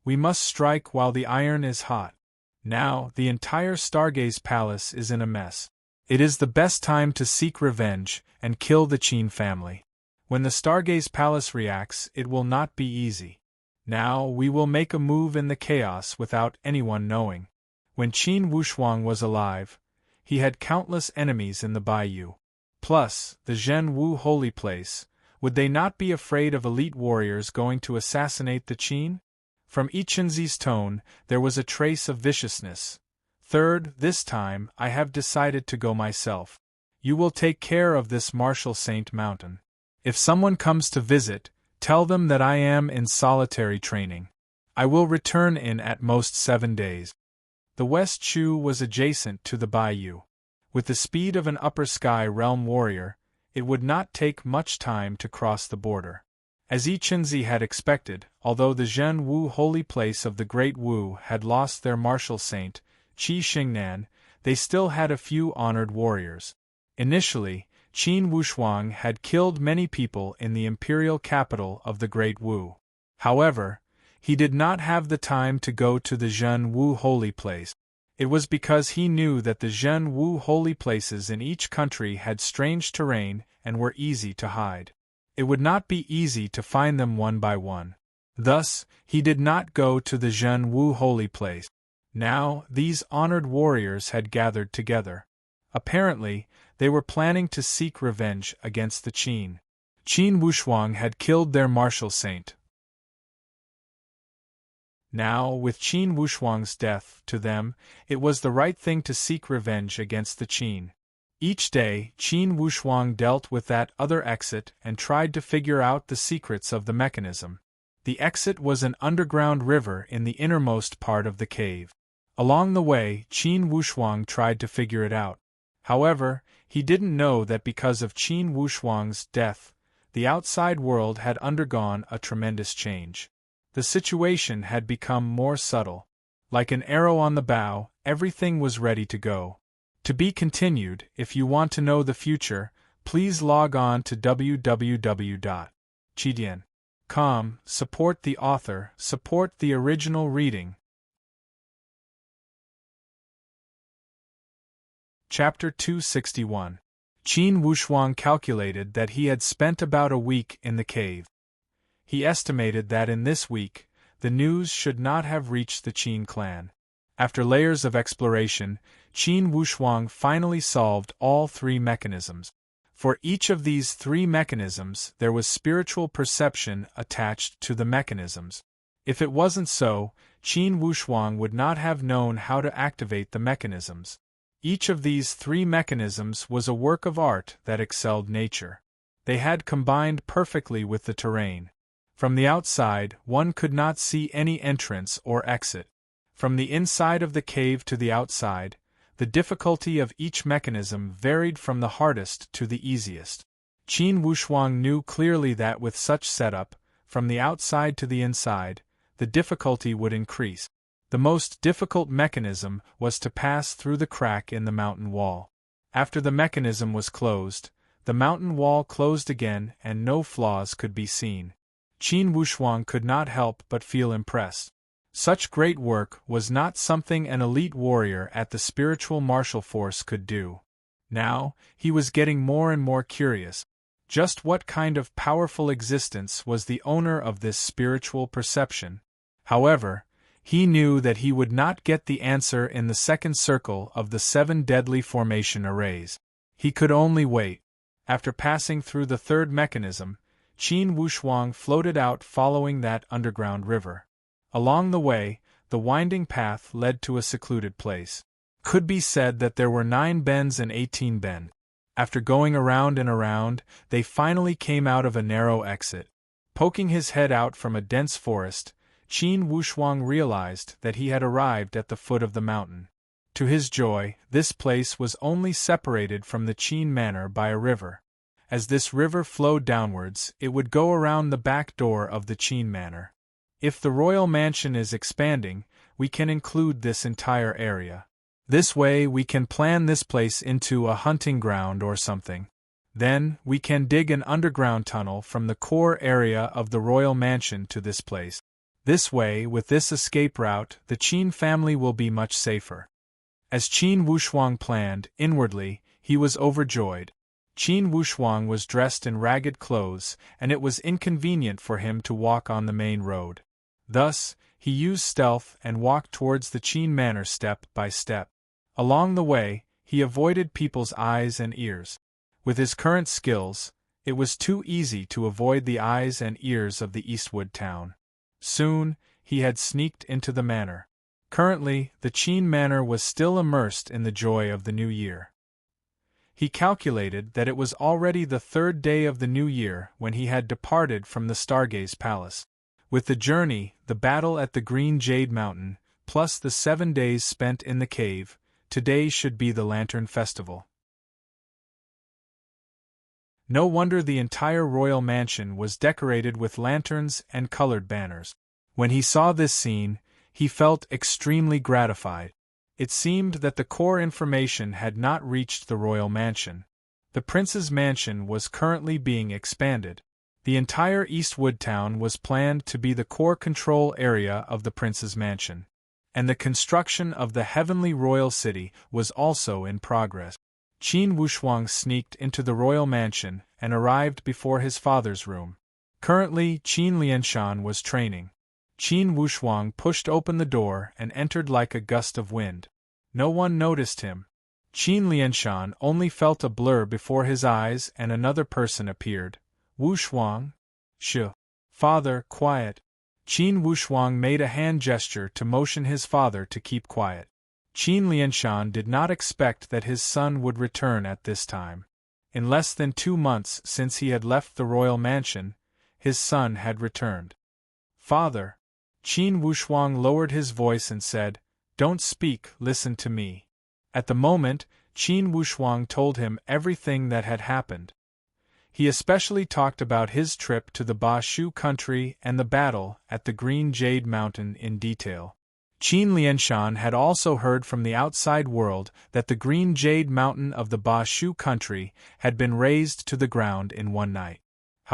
We must strike while the iron is hot. Now, the entire Stargaze Palace is in a mess. It is the best time to seek revenge and kill the Qin family. When the Stargaze Palace reacts, it will not be easy. Now, we will make a move in the chaos without anyone knowing. When Qin Wushuang was alive, he had countless enemies in the Baiyu. Plus, the Zhen Wu holy place, would they not be afraid of elite warriors going to assassinate the Qin? From Yichunzi's tone, there was a trace of viciousness. Third, this time, I have decided to go myself. You will take care of this martial saint mountain. If someone comes to visit, tell them that I am in solitary training. I will return in at most 7 days. The West Chu was adjacent to the Baiyu. With the speed of an upper sky realm warrior, it would not take much time to cross the border. As Yichunzi had expected, although the Zhen Wu holy place of the Great Wu had lost their martial saint, Qi Xingnan, they still had a few honored warriors. Initially, Qin Wushuang had killed many people in the imperial capital of the Great Wu. However, he did not have the time to go to the Zhen Wu holy place. It was because he knew that the Zhen Wu holy places in each country had strange terrain and were easy to hide. It would not be easy to find them one by one. Thus, he did not go to the Zhen Wu holy place. Now, these honored warriors had gathered together. Apparently, they were planning to seek revenge against the Qin. Qin Wushuang had killed their martial saint. Now, with Qin Wushuang's death, to them, it was the right thing to seek revenge against the Qin. Each day, Qin Wushuang dealt with that other exit and tried to figure out the secrets of the mechanism. The exit was an underground river in the innermost part of the cave. Along the way, Qin Wushuang tried to figure it out. However, he didn't know that because of Qin Wushuang's death, the outside world had undergone a tremendous change. The situation had become more subtle. Like an arrow on the bow, everything was ready to go. To be continued. If you want to know the future, please log on to www.chidian.com. Support the author, support the original reading. Chapter 261. Qin Wushuang calculated that he had spent about a week in the cave. He estimated that in this week, the news should not have reached the Qin clan. After layers of exploration, Qin Wushuang finally solved all three mechanisms. For each of these three mechanisms, there was spiritual perception attached to the mechanisms. If it wasn't so, Qin Wushuang would not have known how to activate the mechanisms. Each of these three mechanisms was a work of art that excelled nature. They had combined perfectly with the terrain. From the outside, one could not see any entrance or exit. From the inside of the cave to the outside, the difficulty of each mechanism varied from the hardest to the easiest. Qin Wushuang knew clearly that with such setup, from the outside to the inside, the difficulty would increase. The most difficult mechanism was to pass through the crack in the mountain wall. After the mechanism was closed, the mountain wall closed again and no flaws could be seen. Qin Wushuang could not help but feel impressed. Such great work was not something an elite warrior at the spiritual martial force could do. Now, he was getting more and more curious. Just what kind of powerful existence was the owner of this spiritual perception? However, he knew that he would not get the answer in the second circle of the 7 deadly formation arrays. He could only wait. After passing through the third mechanism, Qin Wushuang floated out following that underground river. Along the way, the winding path led to a secluded place. Could be said that there were 9 bends and 18 bends. After going around and around, they finally came out of a narrow exit. Poking his head out from a dense forest, Qin Wushuang realized that he had arrived at the foot of the mountain. To his joy, this place was only separated from the Qin manor by a river. As this river flowed downwards, it would go around the back door of the Qin manor. If the royal mansion is expanding, we can include this entire area. This way we can plan this place into a hunting ground or something. Then, we can dig an underground tunnel from the core area of the royal mansion to this place. This way, with this escape route, the Qin family will be much safer. As Qin Wushuang planned, inwardly, he was overjoyed. Qin Wushuang was dressed in ragged clothes, and it was inconvenient for him to walk on the main road. Thus, he used stealth and walked towards the Qin manor step by step. Along the way, he avoided people's eyes and ears. With his current skills, it was too easy to avoid the eyes and ears of the Eastwood town. Soon, he had sneaked into the manor. Currently, the Qin manor was still immersed in the joy of the new year. He calculated that it was already the 3rd day of the new year when he had departed from the Stargaze Palace. With the journey, the battle at the Green Jade Mountain, plus the 7 days spent in the cave, today should be the Lantern Festival. No wonder the entire royal mansion was decorated with lanterns and colored banners. When he saw this scene, he felt extremely gratified. It seemed that the core information had not reached the royal mansion. The prince's mansion was currently being expanded. The entire Eastwood town was planned to be the core control area of the prince's mansion. And the construction of the heavenly royal city was also in progress. Qin Wushuang sneaked into the royal mansion and arrived before his father's room. Currently, Qin Lianshan was training. Qin Wushuang pushed open the door and entered like a gust of wind. No one noticed him. Qin Lianshan only felt a blur before his eyes and another person appeared. Wushuang? Father, quiet. Qin Wushuang made a hand gesture to motion his father to keep quiet. Qin Lianshan did not expect that his son would return at this time. In less than 2 months since he had left the royal mansion, his son had returned. Father. Qin Wushuang lowered his voice and said, "Don't speak, listen to me." At the moment, Qin Wushuang told him everything that had happened. He especially talked about his trip to the Ba Shu country and the battle at the Green Jade Mountain in detail. Qin Lianshan had also heard from the outside world that the Green Jade Mountain of the Ba Shu country had been razed to the ground in one night.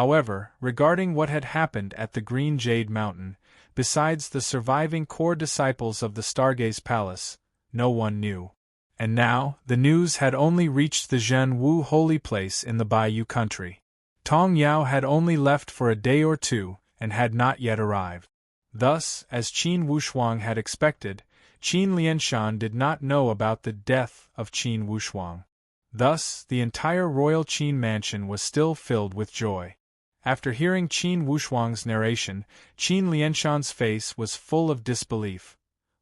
However, regarding what had happened at the Green Jade Mountain, besides the surviving core disciples of the Stargaze Palace, no one knew. And now, the news had only reached the Zhen Wu holy place in the Baiyu country. Tong Yao had only left for a day or two, and had not yet arrived. Thus, as Qin Wushuang had expected, Qin Lianshan did not know about the death of Qin Wushuang. Thus, the entire royal Qin mansion was still filled with joy. After hearing Qin Wushuang's narration, Qin Lianshan's face was full of disbelief.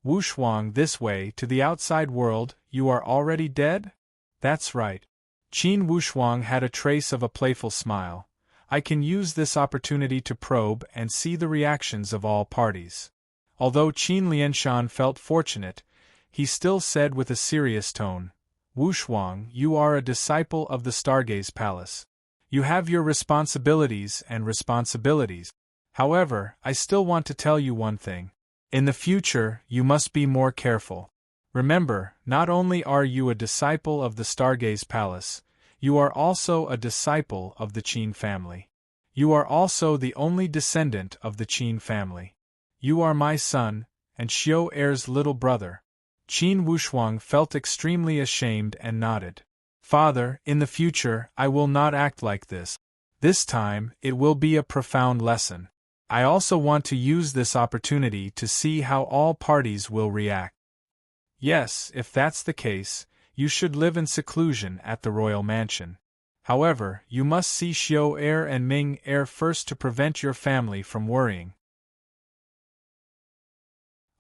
"Wushuang, this way to the outside world, you are already dead?" "That's right." Qin Wushuang had a trace of a playful smile. "I can use this opportunity to probe and see the reactions of all parties." Although Qin Lianshan felt fortunate, he still said with a serious tone, "Wushuang, you are a disciple of the Stargaze Palace. You have your responsibilities and responsibilities. However, I still want to tell you one thing. In the future, you must be more careful. Remember, not only are you a disciple of the Stargaze Palace, you are also a disciple of the Qin family. You are also the only descendant of the Qin family. You are my son, and Xiao Er's little brother." Qin Wushuang felt extremely ashamed and nodded. "Father, in the future, I will not act like this. This time, it will be a profound lesson. I also want to use this opportunity to see how all parties will react." "Yes, if that's the case, you should live in seclusion at the royal mansion. However, you must see Xiao Er and Ming Er first to prevent your family from worrying."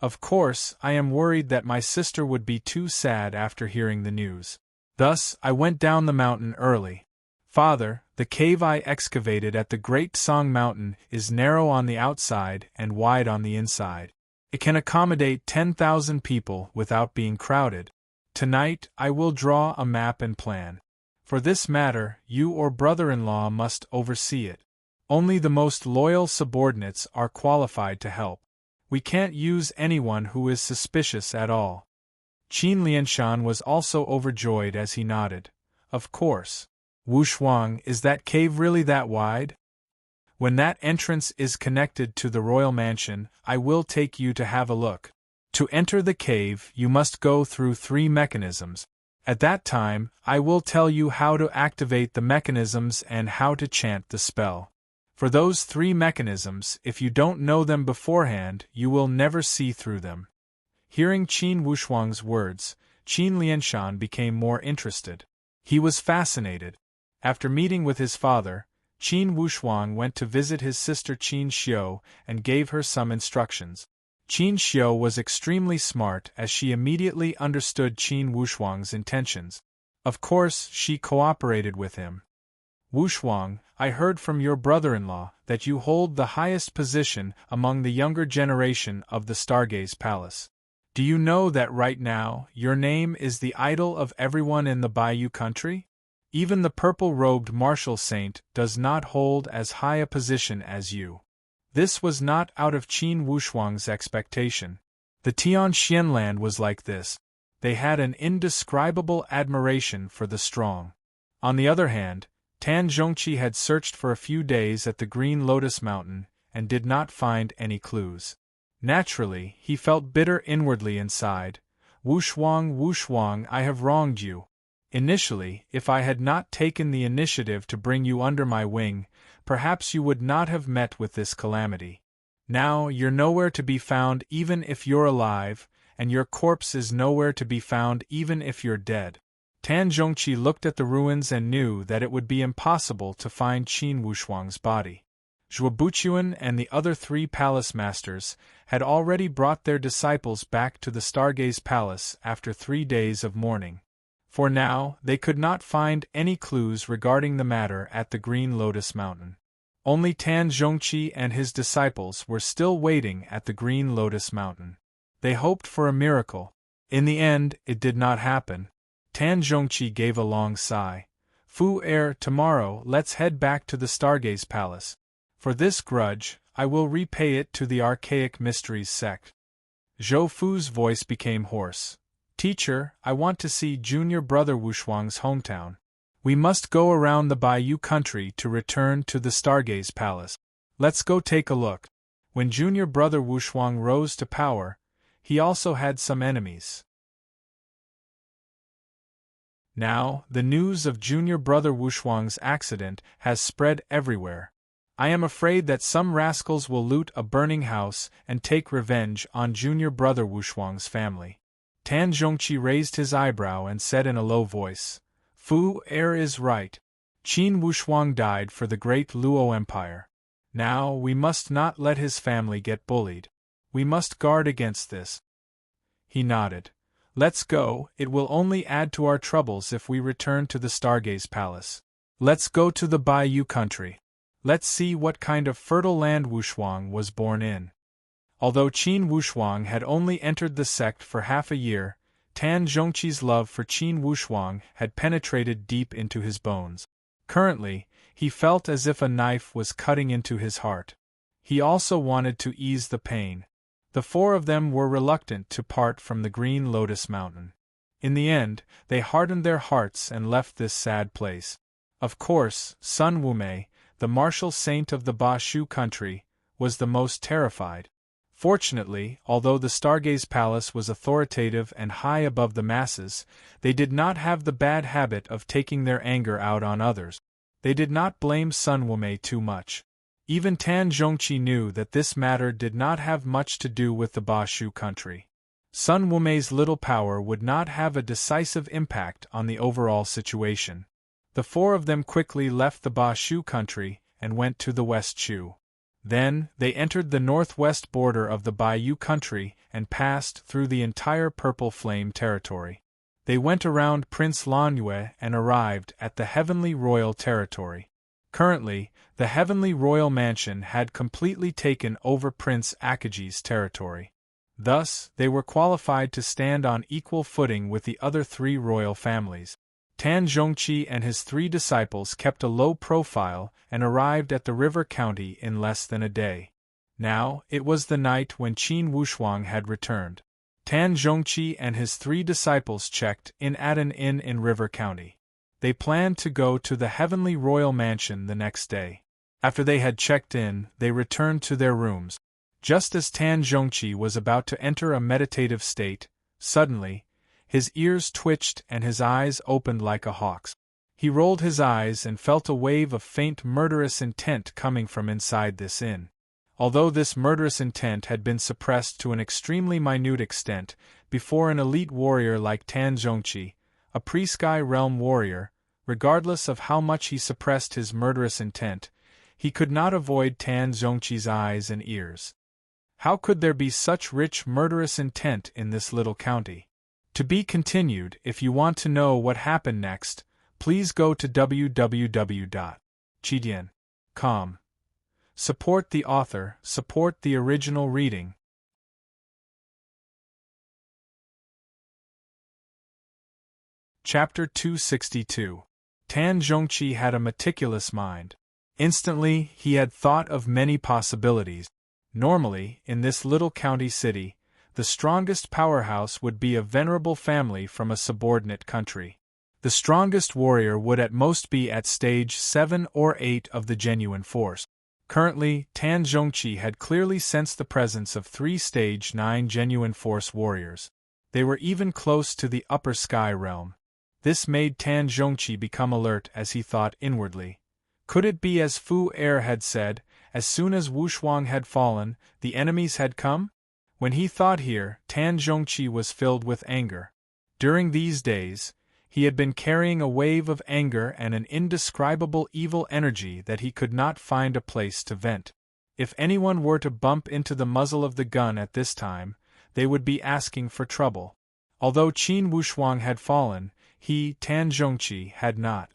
Of course, I am worried that my sister would be too sad after hearing the news. Thus, I went down the mountain early. "Father, the cave I excavated at the Great Song Mountain is narrow on the outside and wide on the inside. It can accommodate 10,000 people without being crowded. Tonight, I will draw a map and plan. For this matter, you or brother-in-law must oversee it. Only the most loyal subordinates are qualified to help. We can't use anyone who is suspicious at all." Qin Lianshan was also overjoyed as he nodded. "Of course. Wushuang, is that cave really that wide? When that entrance is connected to the royal mansion, I will take you to have a look. To enter the cave, you must go through 3 mechanisms. At that time, I will tell you how to activate the mechanisms and how to chant the spell. For those 3 mechanisms, if you don't know them beforehand, you will never see through them." Hearing Qin Wushuang's words, Qin Lianshan became more interested. He was fascinated. After meeting with his father, Qin Wushuang went to visit his sister Qin Xiu and gave her some instructions. Qin Xiu was extremely smart as she immediately understood Qin Wushuang's intentions. Of course, she cooperated with him. "Wushuang, I heard from your brother-in-law that you hold the highest position among the younger generation of the Stargaze Palace. Do you know that right now, your name is the idol of everyone in the Baiyu country? Even the purple-robed martial saint does not hold as high a position as you." This was not out of Qin Wushuang's expectation. The Tian Xianland was like this. They had an indescribable admiration for the strong. On the other hand, Tan Zhongqi had searched for a few days at the Green Lotus Mountain and did not find any clues. Naturally, he felt bitter inwardly inside. "Wushuang, Wushuang, I have wronged you. Initially, if I had not taken the initiative to bring you under my wing, perhaps you would not have met with this calamity. Now you're nowhere to be found even if you're alive, and your corpse is nowhere to be found even if you're dead." Tan Zhongqi looked at the ruins and knew that it would be impossible to find Qin Wushuang's body. Zhuobuchuan and the other 3 palace masters had already brought their disciples back to the Stargaze Palace after 3 days of mourning. For now, they could not find any clues regarding the matter at the Green Lotus Mountain. Only Tan Zhongqi and his disciples were still waiting at the Green Lotus Mountain. They hoped for a miracle. In the end, it did not happen. Tan Zhongqi gave a long sigh. Fu Er, tomorrow let's head back to the Stargaze Palace. For this grudge, I will repay it to the Archaic Mysteries sect. Zhou Fu's voice became hoarse. Teacher, I want to see junior brother Wushuang's hometown. We must go around the Bayou country to return to the Stargaze Palace. Let's go take a look. When junior brother Wushuang rose to power, he also had some enemies. Now, the news of junior brother Wushuang's accident has spread everywhere. I am afraid that some rascals will loot a burning house and take revenge on junior brother Wushuang's family. Tan Zhongqi raised his eyebrow and said in a low voice, Fu Er is right. Qin Wushuang died for the great Luo Empire. Now we must not let his family get bullied. We must guard against this. He nodded. Let's go, it will only add to our troubles if we return to the Stargaze Palace. Let's go to the Bayou country. Let's see what kind of fertile land Wushuang was born in. Although Qin Wushuang had only entered the sect for half a year, Tan Zhongqi's love for Qin Wushuang had penetrated deep into his bones. Currently, he felt as if a knife was cutting into his heart. He also wanted to ease the pain. The four of them were reluctant to part from the Green Lotus Mountain. In the end, they hardened their hearts and left this sad place. Of course, Sun Wumei, the martial saint of the Ba Shu country, was the most terrified. Fortunately, although the Stargaze Palace was authoritative and high above the masses, they did not have the bad habit of taking their anger out on others. They did not blame Sun Wumei too much. Even Tan Zhongqi knew that this matter did not have much to do with the Ba Shu country. Sun Wumei's little power would not have a decisive impact on the overall situation. The four of them quickly left the Ba Shu country and went to the West Shu. Then, they entered the northwest border of the Bayou country and passed through the entire Purple Flame territory. They went around Prince Lanyue and arrived at the Heavenly Royal territory. Currently, the Heavenly Royal Mansion had completely taken over Prince Akaji's territory. Thus, they were qualified to stand on equal footing with the other three royal families. Tan Zhongqi and his three disciples kept a low profile and arrived at the river county in less than a day. Now, it was the night when Qin Wushuang had returned. Tan Zhongqi and his three disciples checked in at an inn in River County. They planned to go to the Heavenly Royal Mansion the next day. After they had checked in, they returned to their rooms. Just as Tan Zhongqi was about to enter a meditative state, suddenly, his ears twitched and his eyes opened like a hawk's. He rolled his eyes and felt a wave of faint murderous intent coming from inside this inn. Although this murderous intent had been suppressed to an extremely minute extent before an elite warrior like Tan Zhongqi, a pre-sky realm warrior, regardless of how much he suppressed his murderous intent, he could not avoid Tan Zhongqi's eyes and ears. How could there be such rich murderous intent in this little county? To be continued. If you want to know what happened next, please go to www.chidian.com. Support the author, support the original reading. Chapter 262. Tan Zhongqi had a meticulous mind. Instantly, he had thought of many possibilities. Normally, in this little county city, the strongest powerhouse would be a venerable family from a subordinate country. The strongest warrior would at most be at stage 7 or 8 of the genuine force. Currently, Tan Zhongqi had clearly sensed the presence of 3 stage 9 genuine force warriors. They were even close to the upper sky realm. This made Tan Zhongqi become alert as he thought inwardly. Could it be as Fu Er had said, as soon as Wushuang had fallen, the enemies had come? When he thought here, Tan Zhongqi was filled with anger. During these days, he had been carrying a wave of anger and an indescribable evil energy that he could not find a place to vent. If anyone were to bump into the muzzle of the gun at this time, they would be asking for trouble. Although Qin Wushuang had fallen, he, Tan Zhongqi, had not.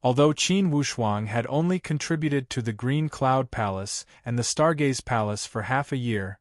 Although Qin Wushuang had only contributed to the Green Cloud Palace and the Stargaze Palace for half a year,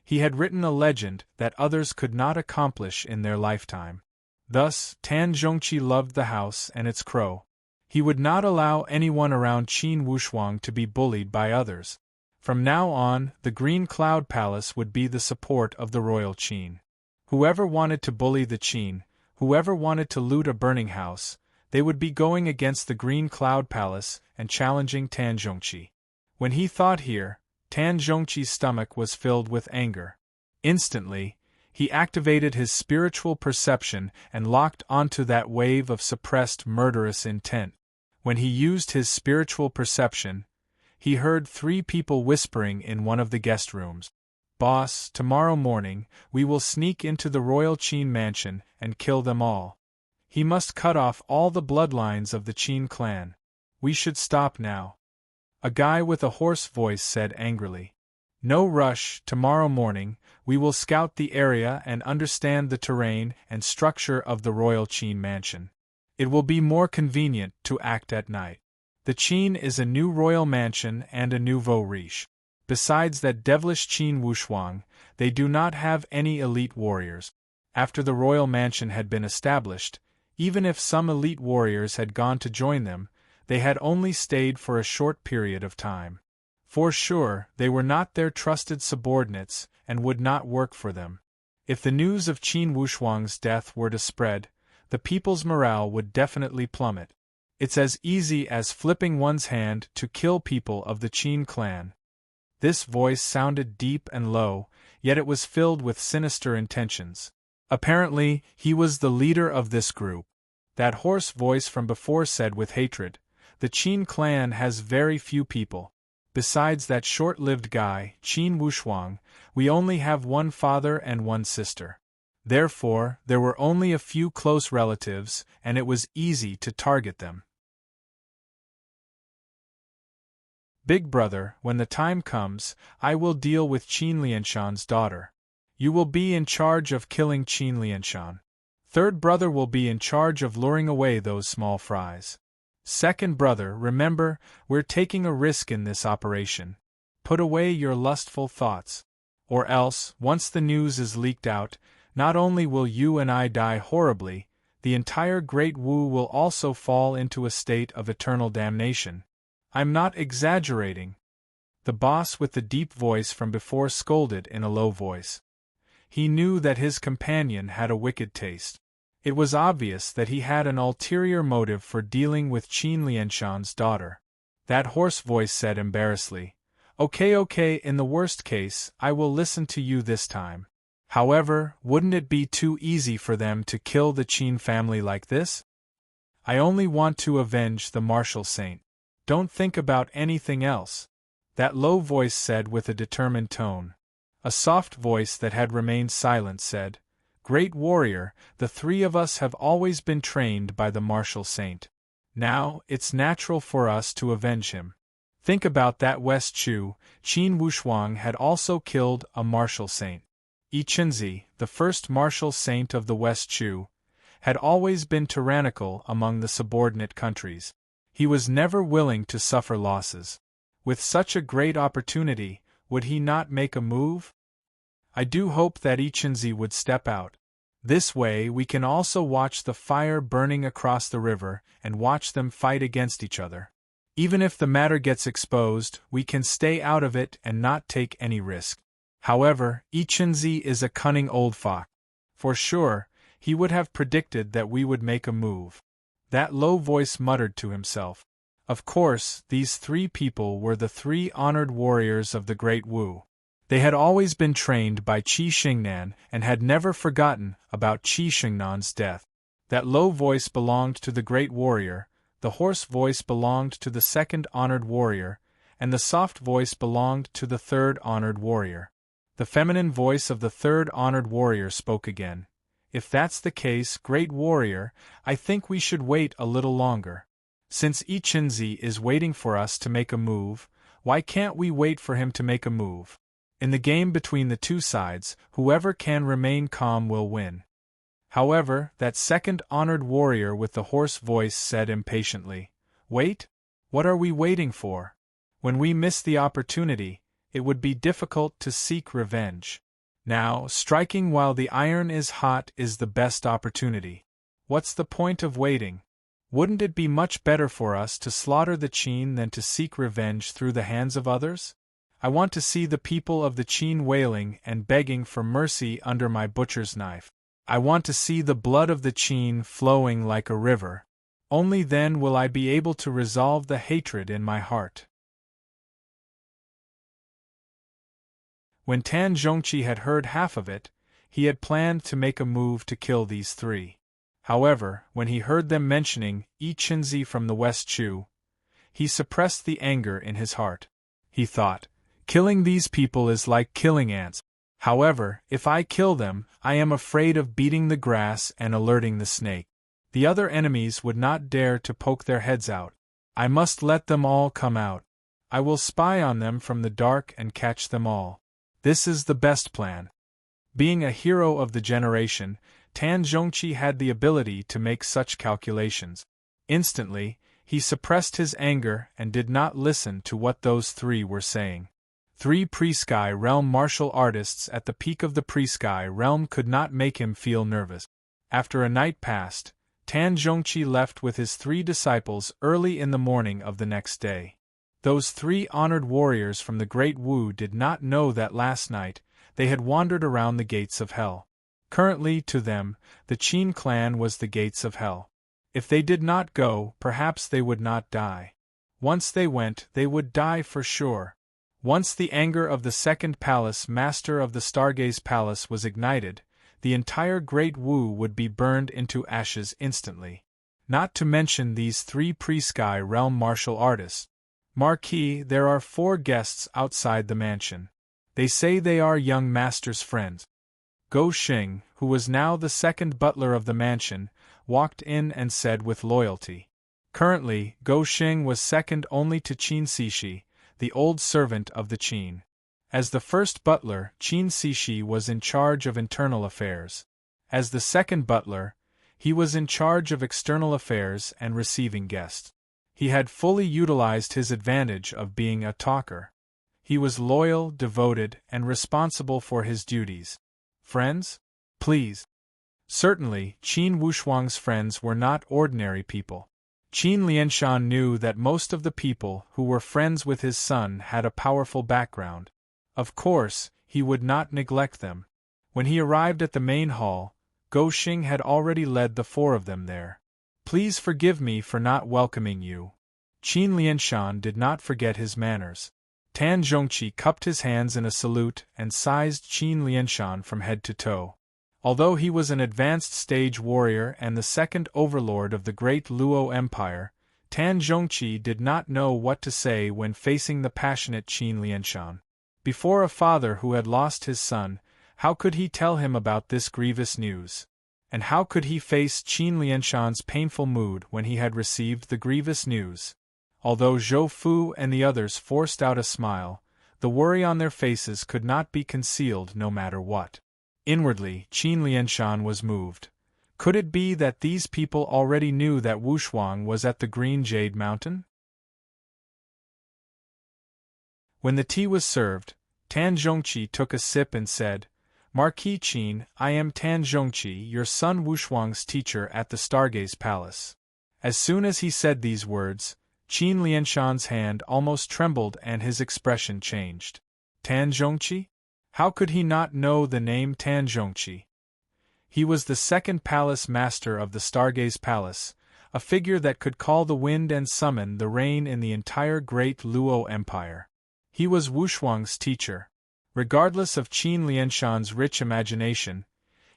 he had written a legend that others could not accomplish in their lifetime. Thus, Tan Zhongqi loved the house and its crow. He would not allow anyone around Qin Wushuang to be bullied by others. From now on, the Green Cloud Palace would be the support of the royal Qin. Whoever wanted to bully the Qin, whoever wanted to loot a burning house, they would be going against the Green Cloud Palace and challenging Tan Zhongqi. When he thought here, Tan Zhongqi's stomach was filled with anger. Instantly, he activated his spiritual perception and locked onto that wave of suppressed murderous intent. When he used his spiritual perception, he heard 3 people whispering in one of the guest rooms. "Boss, tomorrow morning, we will sneak into the royal Qin mansion and kill them all. He must cut off all the bloodlines of the Qin clan. We should stop now." A guy with a hoarse voice said angrily. "No rush, tomorrow morning, we will scout the area and understand the terrain and structure of the royal Qin mansion. It will be more convenient to act at night. The Qin is a new royal mansion and a nouveau riche. Besides that devilish Qin Wushuang, they do not have any elite warriors. After the royal mansion had been established, even if some elite warriors had gone to join them, they had only stayed for a short period of time. For sure, they were not their trusted subordinates and would not work for them. If the news of Qin Wushuang's death were to spread, the people's morale would definitely plummet. It's as easy as flipping one's hand to kill people of the Qin clan." This voice sounded deep and low, yet it was filled with sinister intentions. Apparently, he was the leader of this group. That hoarse voice from before said with hatred, "The Qin clan has very few people. Besides that short-lived guy, Qin Wushuang, we only have one father and one sister. Therefore, there were only a few close relatives, and it was easy to target them. Big brother, when the time comes, I will deal with Qin Lianshan's daughter. You will be in charge of killing Qin Lianshan. Third brother will be in charge of luring away those small fries. Second brother, remember, we're taking a risk in this operation. Put away your lustful thoughts. Or else, once the news is leaked out, not only will you and I die horribly, the entire Great Wu will also fall into a state of eternal damnation. I'm not exaggerating." The boss with the deep voice from before scolded in a low voice. He knew that his companion had a wicked taste. It was obvious that he had an ulterior motive for dealing with Qin Lianshan's daughter. That hoarse voice said embarrassedly, Okay, in the worst case, I will listen to you this time. However, wouldn't it be too easy for them to kill the Qin family like this? I only want to avenge the martial saint. Don't think about anything else," that low voice said with a determined tone. A soft voice that had remained silent said, "Great warrior, the 3 of us have always been trained by the martial saint. Now, it's natural for us to avenge him. Think about that West Chu, Qin Wushuang had also killed a martial saint. Yi Chenzi, the first martial saint of the West Chu, had always been tyrannical among the subordinate countries. He was never willing to suffer losses. With such a great opportunity, would he not make a move? I do hope that Yi Chenzi would step out. This way we can also watch the fire burning across the river and watch them fight against each other. Even if the matter gets exposed, we can stay out of it and not take any risk. However, Yi Chenzi is a cunning old fox. For sure, he would have predicted that we would make a move." That low voice muttered to himself. Of course, these 3 people were the 3 honored warriors of the Great Wu. They had always been trained by Qi Xingnan and had never forgotten about Qi Xingnan's death. That low voice belonged to the great warrior, the hoarse voice belonged to the second honored warrior, and the soft voice belonged to the third honored warrior. The feminine voice of the third honored warrior spoke again. "If that's the case, great warrior, I think we should wait a little longer. Since Yi Chenzi is waiting for us to make a move, why can't we wait for him to make a move? In the game between the 2 sides, whoever can remain calm will win." However, that second honored warrior with the hoarse voice said impatiently, Wait? What are we waiting for? When we miss the opportunity, it would be difficult to seek revenge. Now, striking while the iron is hot is the best opportunity. What's the point of waiting? Wouldn't it be much better for us to slaughter the Qin than to seek revenge through the hands of others? I want to see the people of the Qin wailing and begging for mercy under my butcher's knife. I want to see the blood of the Qin flowing like a river. Only then will I be able to resolve the hatred in my heart. When Tan Zhongqi had heard half of it, he had planned to make a move to kill these three. However, when he heard them mentioning Yi Qinzi from the West Chu, he suppressed the anger in his heart. He thought, killing these people is like killing ants. However, if I kill them, I am afraid of beating the grass and alerting the snake. The other enemies would not dare to poke their heads out. I must let them all come out. I will spy on them from the dark and catch them all. This is the best plan. Being a hero of the generation, Tan Zhongqi had the ability to make such calculations. Instantly, he suppressed his anger and did not listen to what those three were saying. 3 pre-sky realm martial artists at the peak of the pre-sky realm could not make him feel nervous. After a night passed, Tan Zhongqi left with his 3 disciples early in the morning of the next day. Those 3 honored warriors from the Great Wu did not know that last night they had wandered around the gates of hell. Currently, to them, the Qin clan was the gates of hell. If they did not go, perhaps they would not die. Once they went, they would die for sure. Once the anger of the second palace master of the Stargaze Palace was ignited, the entire Great Wu would be burned into ashes instantly. Not to mention these 3 pre-sky realm martial artists. Marquis, there are 4 guests outside the mansion. They say they are young master's friends. Go Xing, who was now the second butler of the mansion, walked in and said with loyalty. Currently, Go Xing was second only to Qin Cixi, the old servant of the Qin. As the first butler, Qin Cixi was in charge of internal affairs. As the second butler, he was in charge of external affairs and receiving guests. He had fully utilized his advantage of being a talker. He was loyal, devoted, and responsible for his duties. Friends? Please. Certainly, Qin Wushuang's friends were not ordinary people. Qin Lianshan knew that most of the people who were friends with his son had a powerful background. Of course, he would not neglect them. When he arrived at the main hall, Go Xing had already led the 4 of them there. Please forgive me for not welcoming you. Qin Lianshan did not forget his manners. Tan Zhongqi cupped his hands in a salute and sized Qin Lianshan from head to toe. Although he was an advanced stage warrior and the second overlord of the great Luo Empire, Tan Zhongqi did not know what to say when facing the passionate Qin Lianshan. Before a father who had lost his son, how could he tell him about this grievous news? And how could he face Qin Lianshan's painful mood when he had received the grievous news? Although Zhou Fu and the others forced out a smile, the worry on their faces could not be concealed no matter what. Inwardly, Qin Lianshan was moved. Could it be that these people already knew that Wushuang was at the Green Jade Mountain? When the tea was served, Tan Zhongqi took a sip and said, Marquis Qin, I am Tan Zhongqi, your son Wushuang's teacher at the Stargaze Palace. As soon as he said these words, Qin Lianshan's hand almost trembled and his expression changed. Tan Zhongqi? How could he not know the name Tan Zhongqi? He was the second palace master of the Stargaze Palace, a figure that could call the wind and summon the rain in the entire great Luo Empire. He was Wushuang's teacher. Regardless of Qin Lianshan's rich imagination,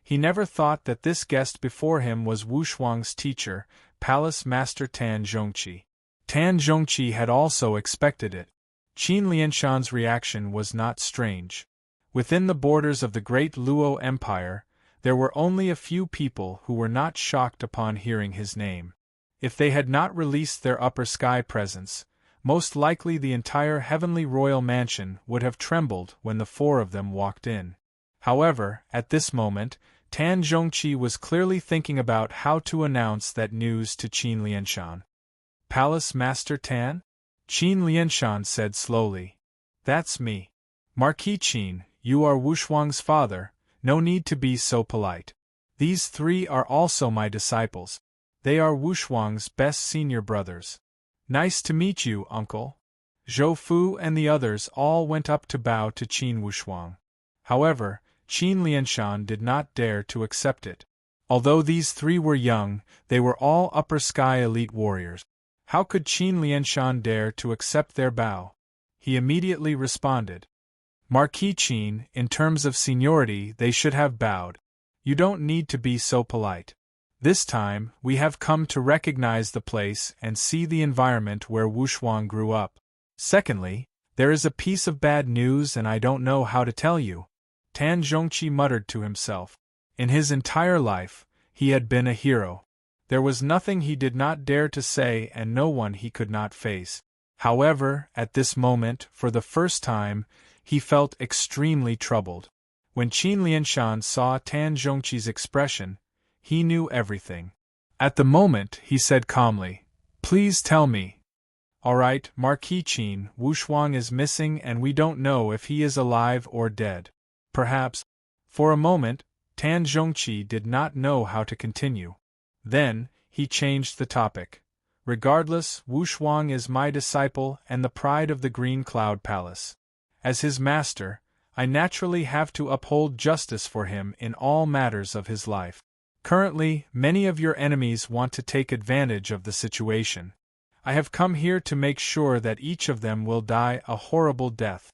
he never thought that this guest before him was Wushuang's teacher, Palace Master Tan Zhongqi. Tan Zhongqi had also expected it. Qin Lianshan's reaction was not strange. Within the borders of the great Luo Empire, there were only a few people who were not shocked upon hearing his name. If they had not released their upper sky presence, most likely the entire heavenly royal mansion would have trembled when the 4 of them walked in. However, at this moment, Tan Zhongqi was clearly thinking about how to announce that news to Qin Lianshan. Palace Master Tan? Qin Lianshan said slowly. That's me. Marquis Qin, you are Wushuang's father, no need to be so polite. These three are also my disciples. They are Wushuang's best senior brothers. Nice to meet you, uncle. Zhou Fu and the others all went up to bow to Qin Wushuang. However, Qin Lianshan did not dare to accept it. Although these three were young, they were all upper sky elite warriors. How could Qin Lianshan dare to accept their bow? He immediately responded. Marquis Qin, in terms of seniority they should have bowed. You don't need to be so polite. This time, we have come to recognize the place and see the environment where Wushuang grew up. Secondly, there is a piece of bad news and I don't know how to tell you. Tan Zhongqi muttered to himself. In his entire life, he had been a hero. There was nothing he did not dare to say and no one he could not face. However, at this moment, for the first time, he felt extremely troubled. When Qin Lianshan saw Tan Zhongqi's expression, he knew everything. At the moment, he said calmly, "Please tell me." "All right, Marquis Qin, Wushuang is missing and we don't know if he is alive or dead. Perhaps." For a moment, Tan Zhongqi did not know how to continue. Then, he changed the topic. "Regardless, Wushuang is my disciple and the pride of the Green Cloud Palace. As his master, I naturally have to uphold justice for him in all matters of his life. Currently, many of your enemies want to take advantage of the situation. I have come here to make sure that each of them will die a horrible death."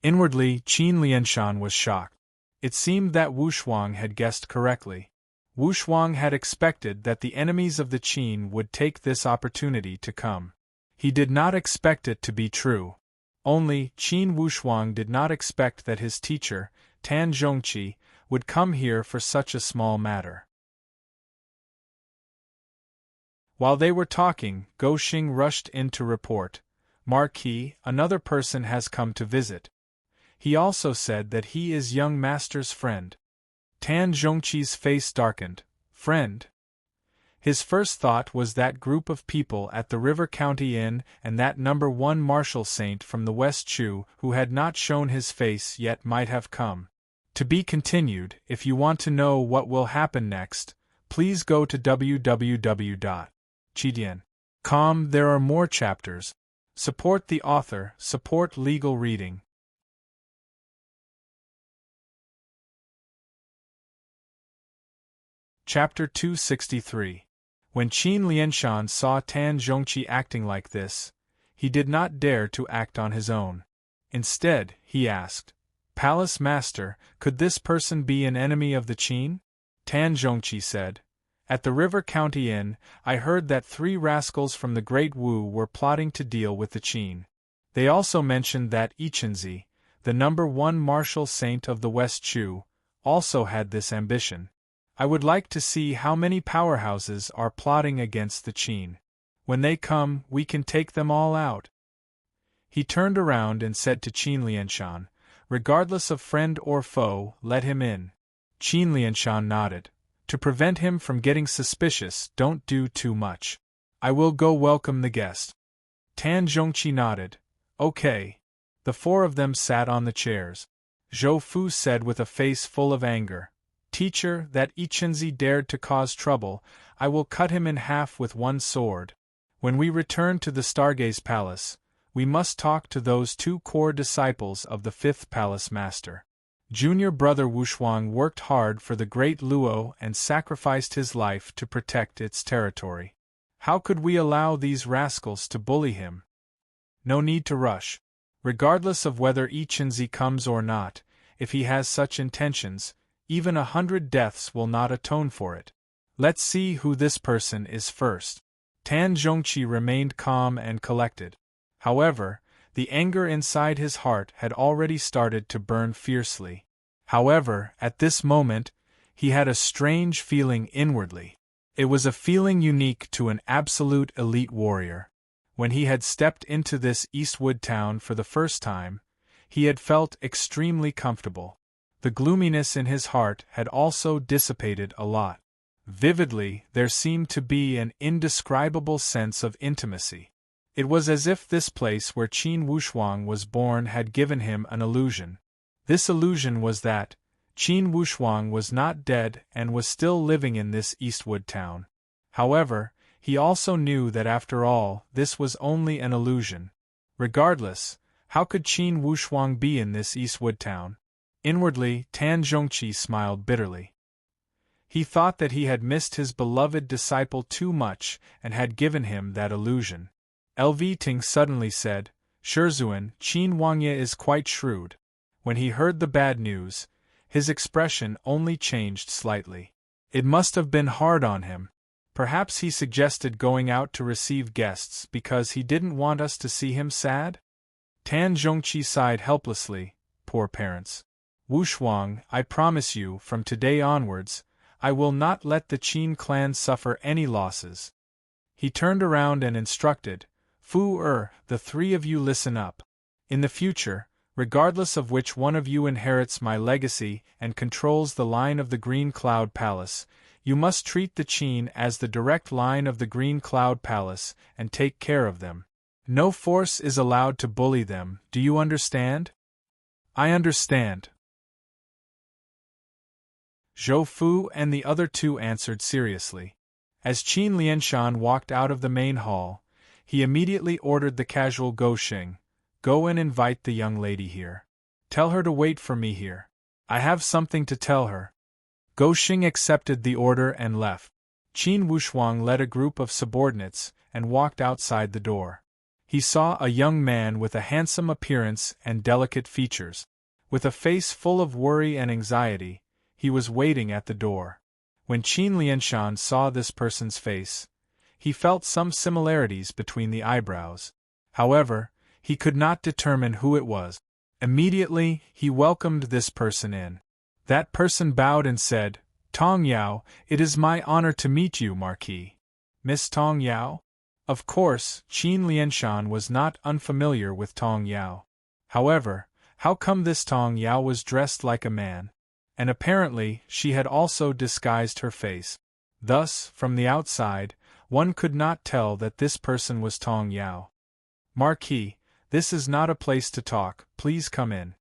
Inwardly, Qin Lianshan was shocked. It seemed that Wushuang had guessed correctly. Wushuang had expected that the enemies of the Qin would take this opportunity to come. He did not expect it to be true. Only, Qin Wushuang did not expect that his teacher, Tan Zhongqi, would come here for such a small matter. While they were talking, Go Xing rushed in to report, "Marquis, another person has come to visit. He also said that he is young master's friend." Tan Zhongqi's face darkened. "Friend?" His first thought was that group of people at the River County Inn and that number 1 martial saint from the West Chu who had not shown his face yet might have come. To be continued. If you want to know what will happen next, please go to www.chidian.com. There are more chapters. Support the author, support legal reading. Chapter 263. When Qin Lianshan saw Tan Zhongqi acting like this, he did not dare to act on his own. Instead, he asked, "Palace Master, could this person be an enemy of the Qin?" Tan Zhongqi said, "At the River County Inn, I heard that 3 rascals from the Great Wu were plotting to deal with the Qin. They also mentioned that Ichenzi, the number 1 martial saint of the West Chu, also had this ambition. I would like to see how many powerhouses are plotting against the Qin. When they come, we can take them all out." He turned around and said to Qin Lianshan, "Regardless of friend or foe, let him in." Qin Lianshan nodded. "To prevent him from getting suspicious, don't do too much. I will go welcome the guest." Tan Zhongqi nodded. "Okay." The 4 of them sat on the chairs. Zhou Fu said with a face full of anger, "Teacher, that Ichenzi dared to cause trouble, I will cut him in half with 1 sword. When we return to the Stargaze Palace, we must talk to those 2 core disciples of the 5th Palace Master. Junior brother Wushuang worked hard for the Great Luo and sacrificed his life to protect its territory. How could we allow these rascals to bully him? No need to rush. Regardless of whether Ichenzi comes or not, if he has such intentions, even 100 deaths will not atone for it. Let's see who this person is first." Tan Zhongqi remained calm and collected. However, the anger inside his heart had already started to burn fiercely. However, at this moment, he had a strange feeling inwardly. It was a feeling unique to an absolute elite warrior. When he had stepped into this Eastwood town for the first time, he had felt extremely comfortable. The gloominess in his heart had also dissipated a lot. Vividly, there seemed to be an indescribable sense of intimacy. It was as if this place where Qin Wushuang was born had given him an illusion. This illusion was that Qin Wushuang was not dead and was still living in this Eastwood town. However, he also knew that after all, this was only an illusion. Regardless, how could Qin Wushuang be in this Eastwood town? Inwardly, Tan Zhongqi smiled bitterly. He thought that he had missed his beloved disciple too much and had given him that illusion. LV Ting suddenly said, Shizuan, Qin Wangye is quite shrewd. When he heard the bad news, his expression only changed slightly. It must have been hard on him. Perhaps he suggested going out to receive guests because he didn't want us to see him sad? Tan Zhongqi sighed helplessly. Poor parents. Wushuang, I promise you, from today onwards, I will not let the Qin clan suffer any losses. He turned around and instructed, Fu the three of you listen up. In the future, regardless of which one of you inherits my legacy and controls the line of the Green Cloud Palace, you must treat the Qin as the direct line of the Green Cloud Palace and take care of them. No force is allowed to bully them, do you understand? I understand. Zhou Fu and the other two answered seriously. As Qin Lianshan walked out of the main hall, he immediately ordered the casual Go Xing, go and invite the young lady here. Tell her to wait for me here. I have something to tell her. Go Xing accepted the order and left. Qin Wushuang led a group of subordinates and walked outside the door. He saw a young man with a handsome appearance and delicate features. With a face full of worry and anxiety, he was waiting at the door. When Qin Lianshan saw this person's face, he felt some similarities between the eyebrows. However, he could not determine who it was. Immediately, he welcomed this person in. That person bowed and said, Tong Yao, it is my honor to meet you, Marquis. Miss Tong Yao? Of course, Qin Lianshan was not unfamiliar with Tong Yao. However, how come this Tong Yao was dressed like a man? And apparently, she had also disguised her face. Thus, from the outside, one could not tell that this person was Tong Yao. Marquis, this is not a place to talk, please come in.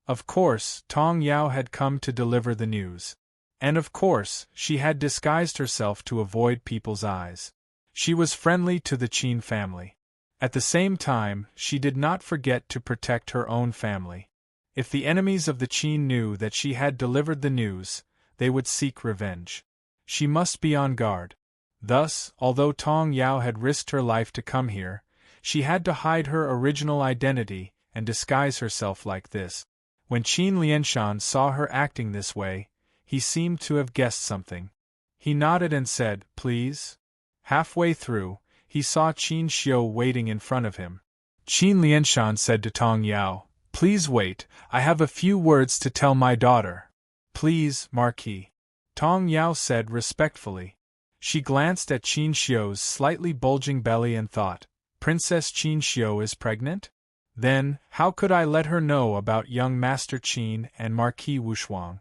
Of course, Tong Yao had come to deliver the news. And of course, she had disguised herself to avoid people's eyes. She was friendly to the Qin family. At the same time, she did not forget to protect her own family. If the enemies of the Qin knew that she had delivered the news, they would seek revenge. She must be on guard. Thus, although Tong Yao had risked her life to come here, she had to hide her original identity and disguise herself like this. When Qin Lianshan saw her acting this way, he seemed to have guessed something. He nodded and said, Please? Halfway through, he saw Qin Xiu waiting in front of him. Qin Lianshan said to Tong Yao, Please wait, I have a few words to tell my daughter. Please, Marquis. Tong Yao said respectfully. She glanced at Qin Xiu's slightly bulging belly and thought, Princess Qin Xiu is pregnant? Then, how could I let her know about young Master Qin and Marquis Wushuang?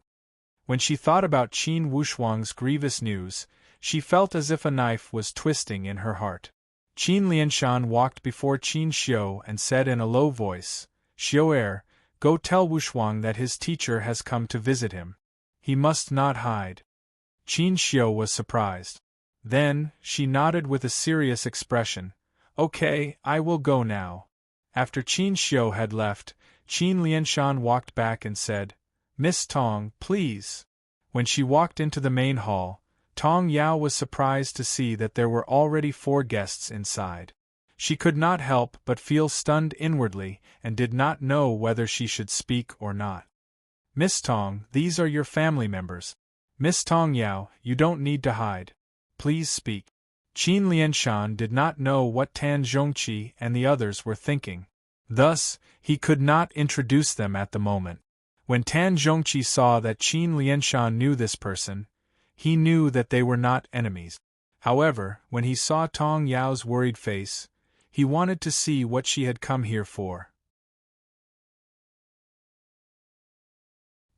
When she thought about Qin Wushuang's grievous news, she felt as if a knife was twisting in her heart. Qin Lianshan walked before Qin Xiu and said in a low voice, Xiu, go tell Wushuang that his teacher has come to visit him. He must not hide. Qin Xiu was surprised. Then, she nodded with a serious expression. Okay, I will go now. After Qin Xiu had left, Qin Lianshan walked back and said, Miss Tong, please. When she walked into the main hall, Tong Yao was surprised to see that there were already 4 guests inside. She could not help but feel stunned inwardly and did not know whether she should speak or not. Miss Tong, these are your family members. Miss Tong Yao, you don't need to hide. Please speak. Qin Lianshan did not know what Tan Zhongqi and the others were thinking. Thus, he could not introduce them at the moment. When Tan Zhongqi saw that Qin Lianshan knew this person, he knew that they were not enemies. However, when he saw Tong Yao's worried face, he wanted to see what she had come here for.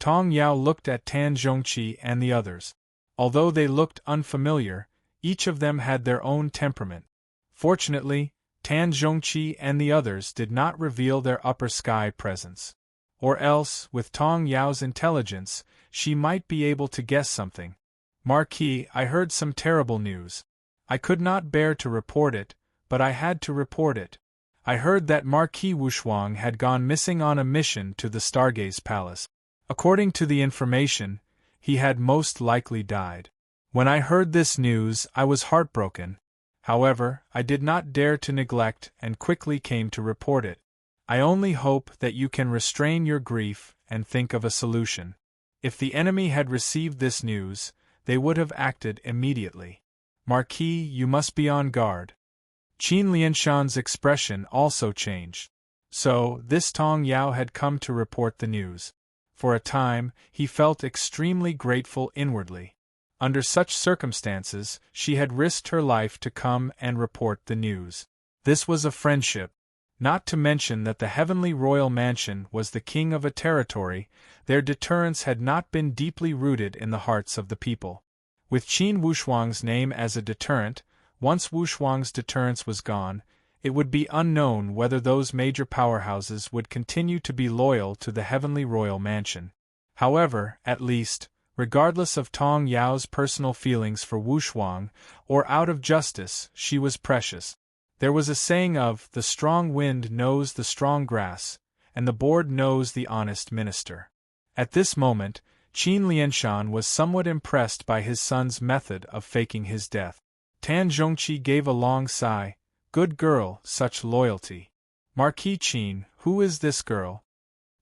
Tong Yao looked at Tan Zhongqi and the others. Although they looked unfamiliar, each of them had their own temperament. Fortunately, Tan Zhongqi and the others did not reveal their upper sky presence. Or else, with Tong Yao's intelligence, she might be able to guess something. Marquis, I heard some terrible news. I could not bear to report it, but I had to report it. I heard that Marquis Wushuang had gone missing on a mission to the Stargaze Palace. According to the information, he had most likely died. When I heard this news, I was heartbroken. However, I did not dare to neglect and quickly came to report it. I only hope that you can restrain your grief and think of a solution. If the enemy had received this news, they would have acted immediately. Marquis, you must be on guard. Qin Lianshan's expression also changed. So, this Tong Yao had come to report the news. For a time, he felt extremely grateful inwardly. Under such circumstances, she had risked her life to come and report the news. This was a friendship. Not to mention that the heavenly royal mansion was the king of a territory, their deterrence had not been deeply rooted in the hearts of the people. With Qin Wushuang's name as a deterrent, once Wushuang's deterrence was gone, it would be unknown whether those major powerhouses would continue to be loyal to the heavenly royal mansion. However, at least, regardless of Tong Yao's personal feelings for Wushuang, or out of justice, she was precious. There was a saying of, the strong wind knows the strong grass, and the board knows the honest minister. At this moment, Qin Lianshan was somewhat impressed by his son's method of faking his death. Tan Zhongqi gave a long sigh. Good girl, such loyalty. Marquis Qin, who is this girl?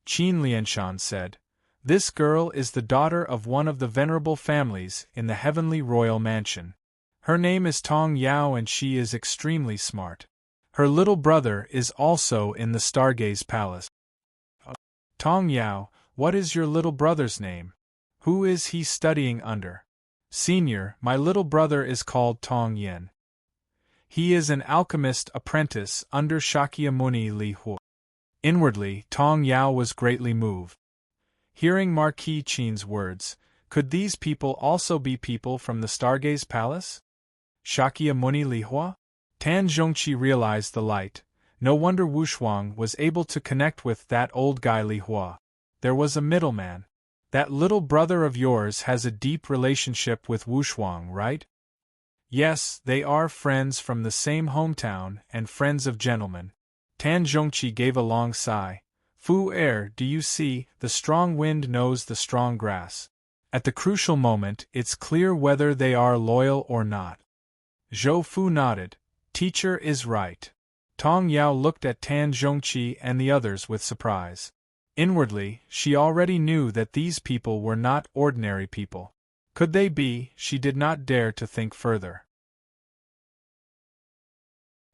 Qin Lianshan said. This girl is the daughter of one of the venerable families in the heavenly royal mansion. Her name is Tong Yao and she is extremely smart. Her little brother is also in the Stargaze Palace. Tong Yao, what is your little brother's name? Who is he studying under? Senior, my little brother is called Tong Yin. He is an alchemist apprentice under Shakyamuni Li Hu. Inwardly, Tong Yao was greatly moved. Hearing Marquis Qin's words, could these people also be people from the Stargaze Palace? Shakyamuni Li Hua? Tan Zhongqi realized the light. No wonder Wushuang was able to connect with that old guy Li Hua. There was a middleman. That little brother of yours has a deep relationship with Wushuang, right? Yes, they are friends from the same hometown and friends of gentlemen. Tan Zhongqi gave a long sigh. Fu Er, do you see, the strong wind knows the strong grass. At the crucial moment, it's clear whether they are loyal or not. Zhou Fu nodded. Teacher is right. Tong Yao looked at Tan Zhongqi and the others with surprise. Inwardly, she already knew that these people were not ordinary people. Could they be? She did not dare to think further.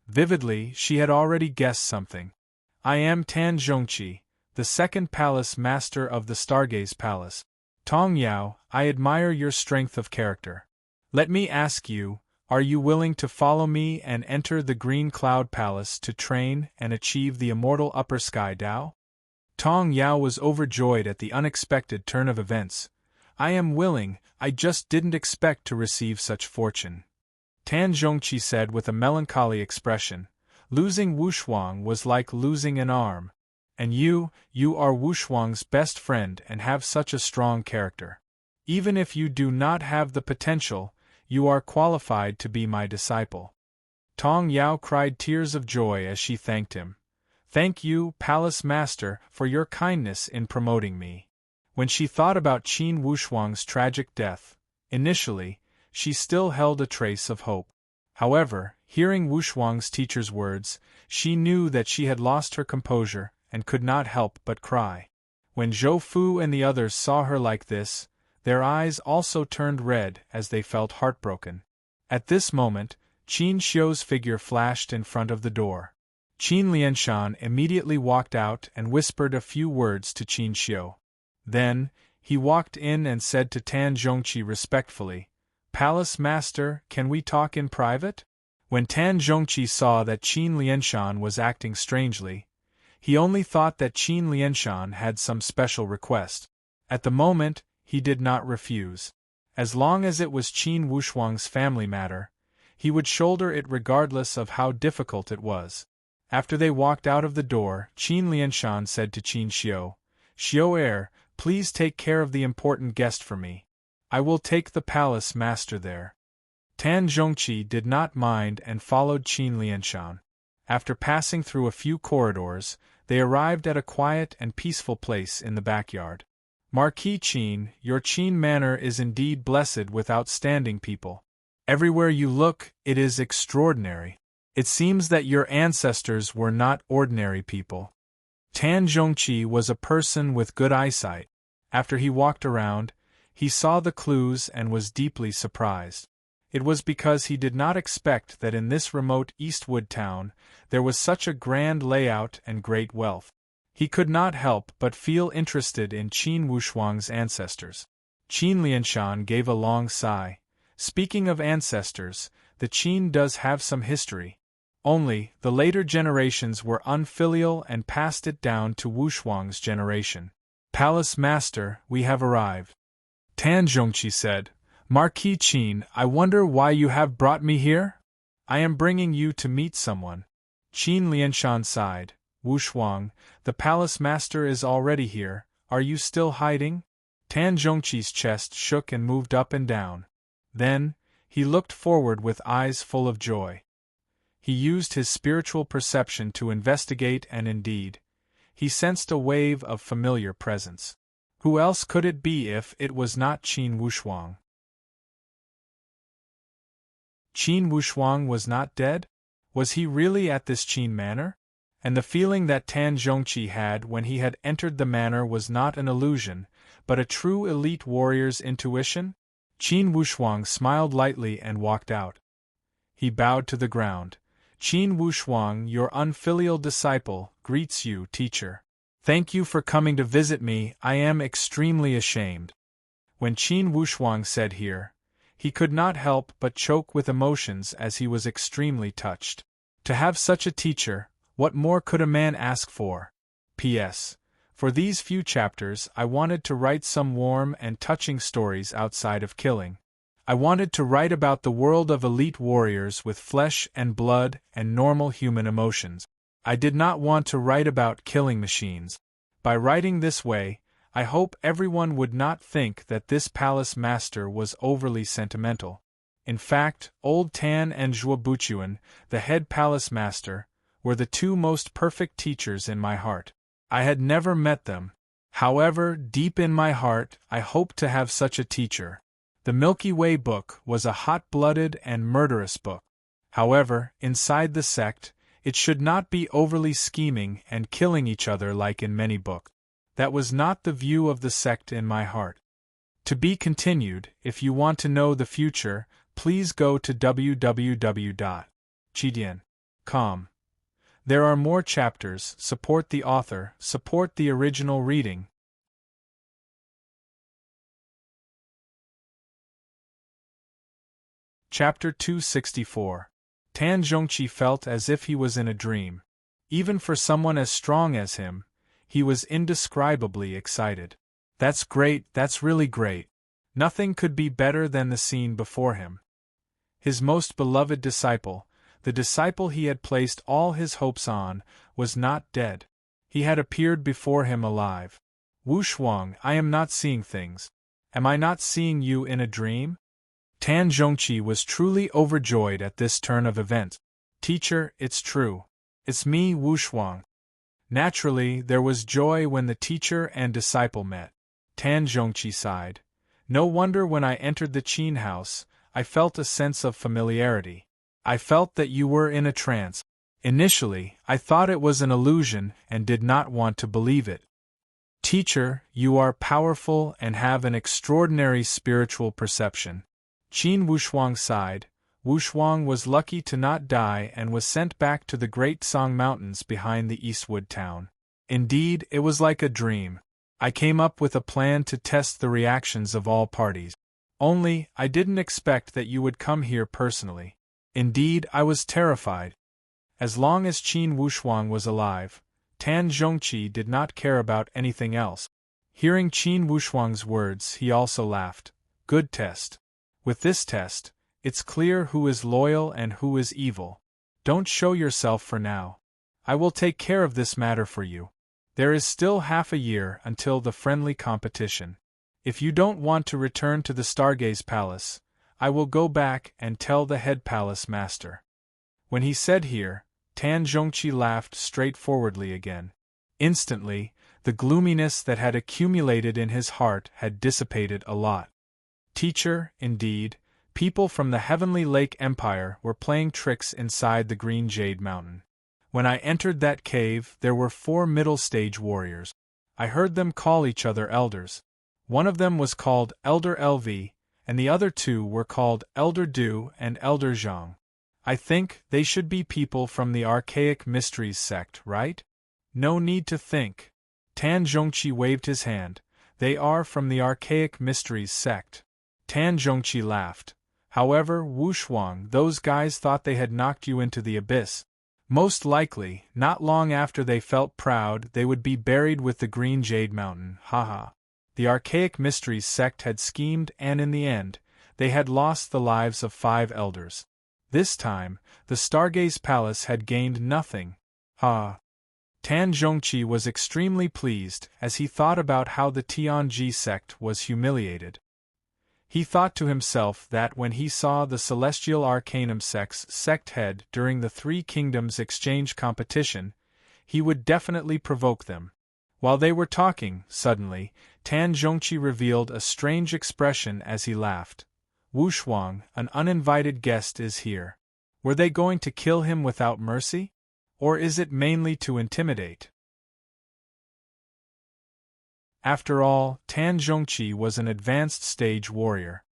Vividly, she had already guessed something. I am Tan Zhongqi, the second palace master of the Stargaze Palace. Tong Yao, I admire your strength of character. Let me ask you, are you willing to follow me and enter the Green Cloud Palace to train and achieve the immortal Upper Sky Dao? Tong Yao was overjoyed at the unexpected turn of events. I am willing, I just didn't expect to receive such fortune. Tan Zhongqi said with a melancholy expression. Losing Wushuang was like losing an arm. And you are Wushuang's best friend and have such a strong character. Even if you do not have the potential, you are qualified to be my disciple. Tong Yao cried tears of joy as she thanked him. Thank you, Palace Master, for your kindness in promoting me. When she thought about Qin Wushuang's tragic death, initially, she still held a trace of hope. However, hearing Wushuang's teacher's words, she knew that she had lost her composure and could not help but cry. When Zhou Fu and the others saw her like this, their eyes also turned red as they felt heartbroken. At this moment, Qin Xiu's figure flashed in front of the door. Qin Lianshan immediately walked out and whispered a few words to Qin Xiu. Then, he walked in and said to Tan Zhongqi respectfully, Palace Master, can we talk in private? When Tan Zhongqi saw that Qin Lianshan was acting strangely, he only thought that Qin Lianshan had some special request. At the moment, he did not refuse. As long as it was Qin Wushuang's family matter, he would shoulder it regardless of how difficult it was. After they walked out of the door, Qin Lianshan said to Qin Xiu, "Xiu please take care of the important guest for me. I will take the palace master there." Tan Zhongqi did not mind and followed Qin Lianshan. After passing through a few corridors, they arrived at a quiet and peaceful place in the backyard. "Marquis Qin, your Qin manor is indeed blessed with outstanding people. Everywhere you look, it is extraordinary. It seems that your ancestors were not ordinary people." Tan Zhongqi was a person with good eyesight. After he walked around, he saw the clues and was deeply surprised. It was because he did not expect that in this remote Eastwood town there was such a grand layout and great wealth. He could not help but feel interested in Qin Wushuang's ancestors. Qin Lianshan gave a long sigh. Speaking of ancestors, the Qin does have some history. Only, the later generations were unfilial and passed it down to Wushuang's generation. "Palace Master, we have arrived," Tan Zhongqi said. "Marquis Qin, I wonder why you have brought me here?" "I am bringing you to meet someone." Qin Lianshan sighed. "Wushuang, the palace master is already here, are you still hiding?" Tan Zhongqi's chest shook and moved up and down. Then, he looked forward with eyes full of joy. He used his spiritual perception to investigate and indeed, he sensed a wave of familiar presence. Who else could it be if it was not Qin Wushuang? Qin Wushuang was not dead? Was he really at this Qin manor? And the feeling that Tan Zhongqi had when he had entered the manor was not an illusion, but a true elite warrior's intuition? Qin Wushuang smiled lightly and walked out. He bowed to the ground. "Qin Wushuang, your unfilial disciple, greets you, teacher. Thank you for coming to visit me, I am extremely ashamed." When Qin Wushuang said here, he could not help but choke with emotions as he was extremely touched. To have such a teacher, what more could a man ask for? P.S. For these few chapters I wanted to write some warm and touching stories outside of killing. I wanted to write about the world of elite warriors with flesh and blood and normal human emotions. I did not want to write about killing machines. By writing this way, I hope everyone would not think that this palace master was overly sentimental. In fact, old Tan and Zhuo Buchuan, the head palace master, were the two most perfect teachers in my heart. I had never met them. However, deep in my heart, I hoped to have such a teacher. The Milky Way book was a hot-blooded and murderous book. However, inside the sect, it should not be overly scheming and killing each other like in many books. That was not the view of the sect in my heart. To be continued. If you want to know the future, please go to www.chidian.com. There are more chapters. Support the author, support the original reading. Chapter 264. Tan Zhongqi felt as if he was in a dream. Even for someone as strong as him, he was indescribably excited. That's great, that's really great. Nothing could be better than the scene before him. His most beloved disciple, the disciple he had placed all his hopes on, was not dead. He had appeared before him alive. "Wushuang, I am not seeing things. Am I not seeing you in a dream?" Tan Zhongqi was truly overjoyed at this turn of events. "Teacher, it's true. It's me, Wushuang." Naturally, there was joy when the teacher and disciple met. Tan Zhongqi sighed. "No wonder when I entered the Qin house, I felt a sense of familiarity. I felt that you were in a trance. Initially, I thought it was an illusion and did not want to believe it. Teacher, you are powerful and have an extraordinary spiritual perception." Qin Wushuang sighed. Wushuang was lucky to not die and was sent back to the Great Song Mountains behind the Eastwood town. Indeed, it was like a dream. I came up with a plan to test the reactions of all parties. Only, I didn't expect that you would come here personally. Indeed, I was terrified. As long as Qin Wushuang was alive, Tan Zhongqi did not care about anything else. Hearing Qin Wushuang's words, he also laughed. Good test. With this test, it's clear who is loyal and who is evil. Don't show yourself for now. I will take care of this matter for you. There is still half a year until the friendly competition. If you don't want to return to the Stargaze Palace, I will go back and tell the head palace master. When he said here, Tan Zhongqi laughed straightforwardly again. Instantly, the gloominess that had accumulated in his heart had dissipated a lot. Teacher, indeed, people from the Heavenly Lake Empire were playing tricks inside the Green Jade Mountain. When I entered that cave, there were 4 middle-stage warriors. I heard them call each other elders. One of them was called Elder LV, and the other 2 were called Elder Du and Elder Zhang. I think they should be people from the Archaic Mysteries sect, right? No need to think. Tan Zhongqi waved his hand. They are from the Archaic Mysteries sect. Tan Zhongqi laughed. However, Wu Shuang, those guys thought they had knocked you into the abyss. Most likely, not long after they felt proud, they would be buried with the Green Jade Mountain, haha. The Archaic Mysteries sect had schemed and in the end, they had lost the lives of 5 elders. This time, the Stargaze Palace had gained nothing. Tan Zhongqi was extremely pleased as he thought about how the Tianji sect was humiliated. He thought to himself that when he saw the Celestial Arcanum sect's sect head during the 3 Kingdoms exchange competition, he would definitely provoke them. While they were talking, suddenly, Tan Zhongqi revealed a strange expression as he laughed. Wu Shuang, an uninvited guest, is here. Were they going to kill him without mercy? Or is it mainly to intimidate? After all, Tan Zhongqi was an advanced stage warrior.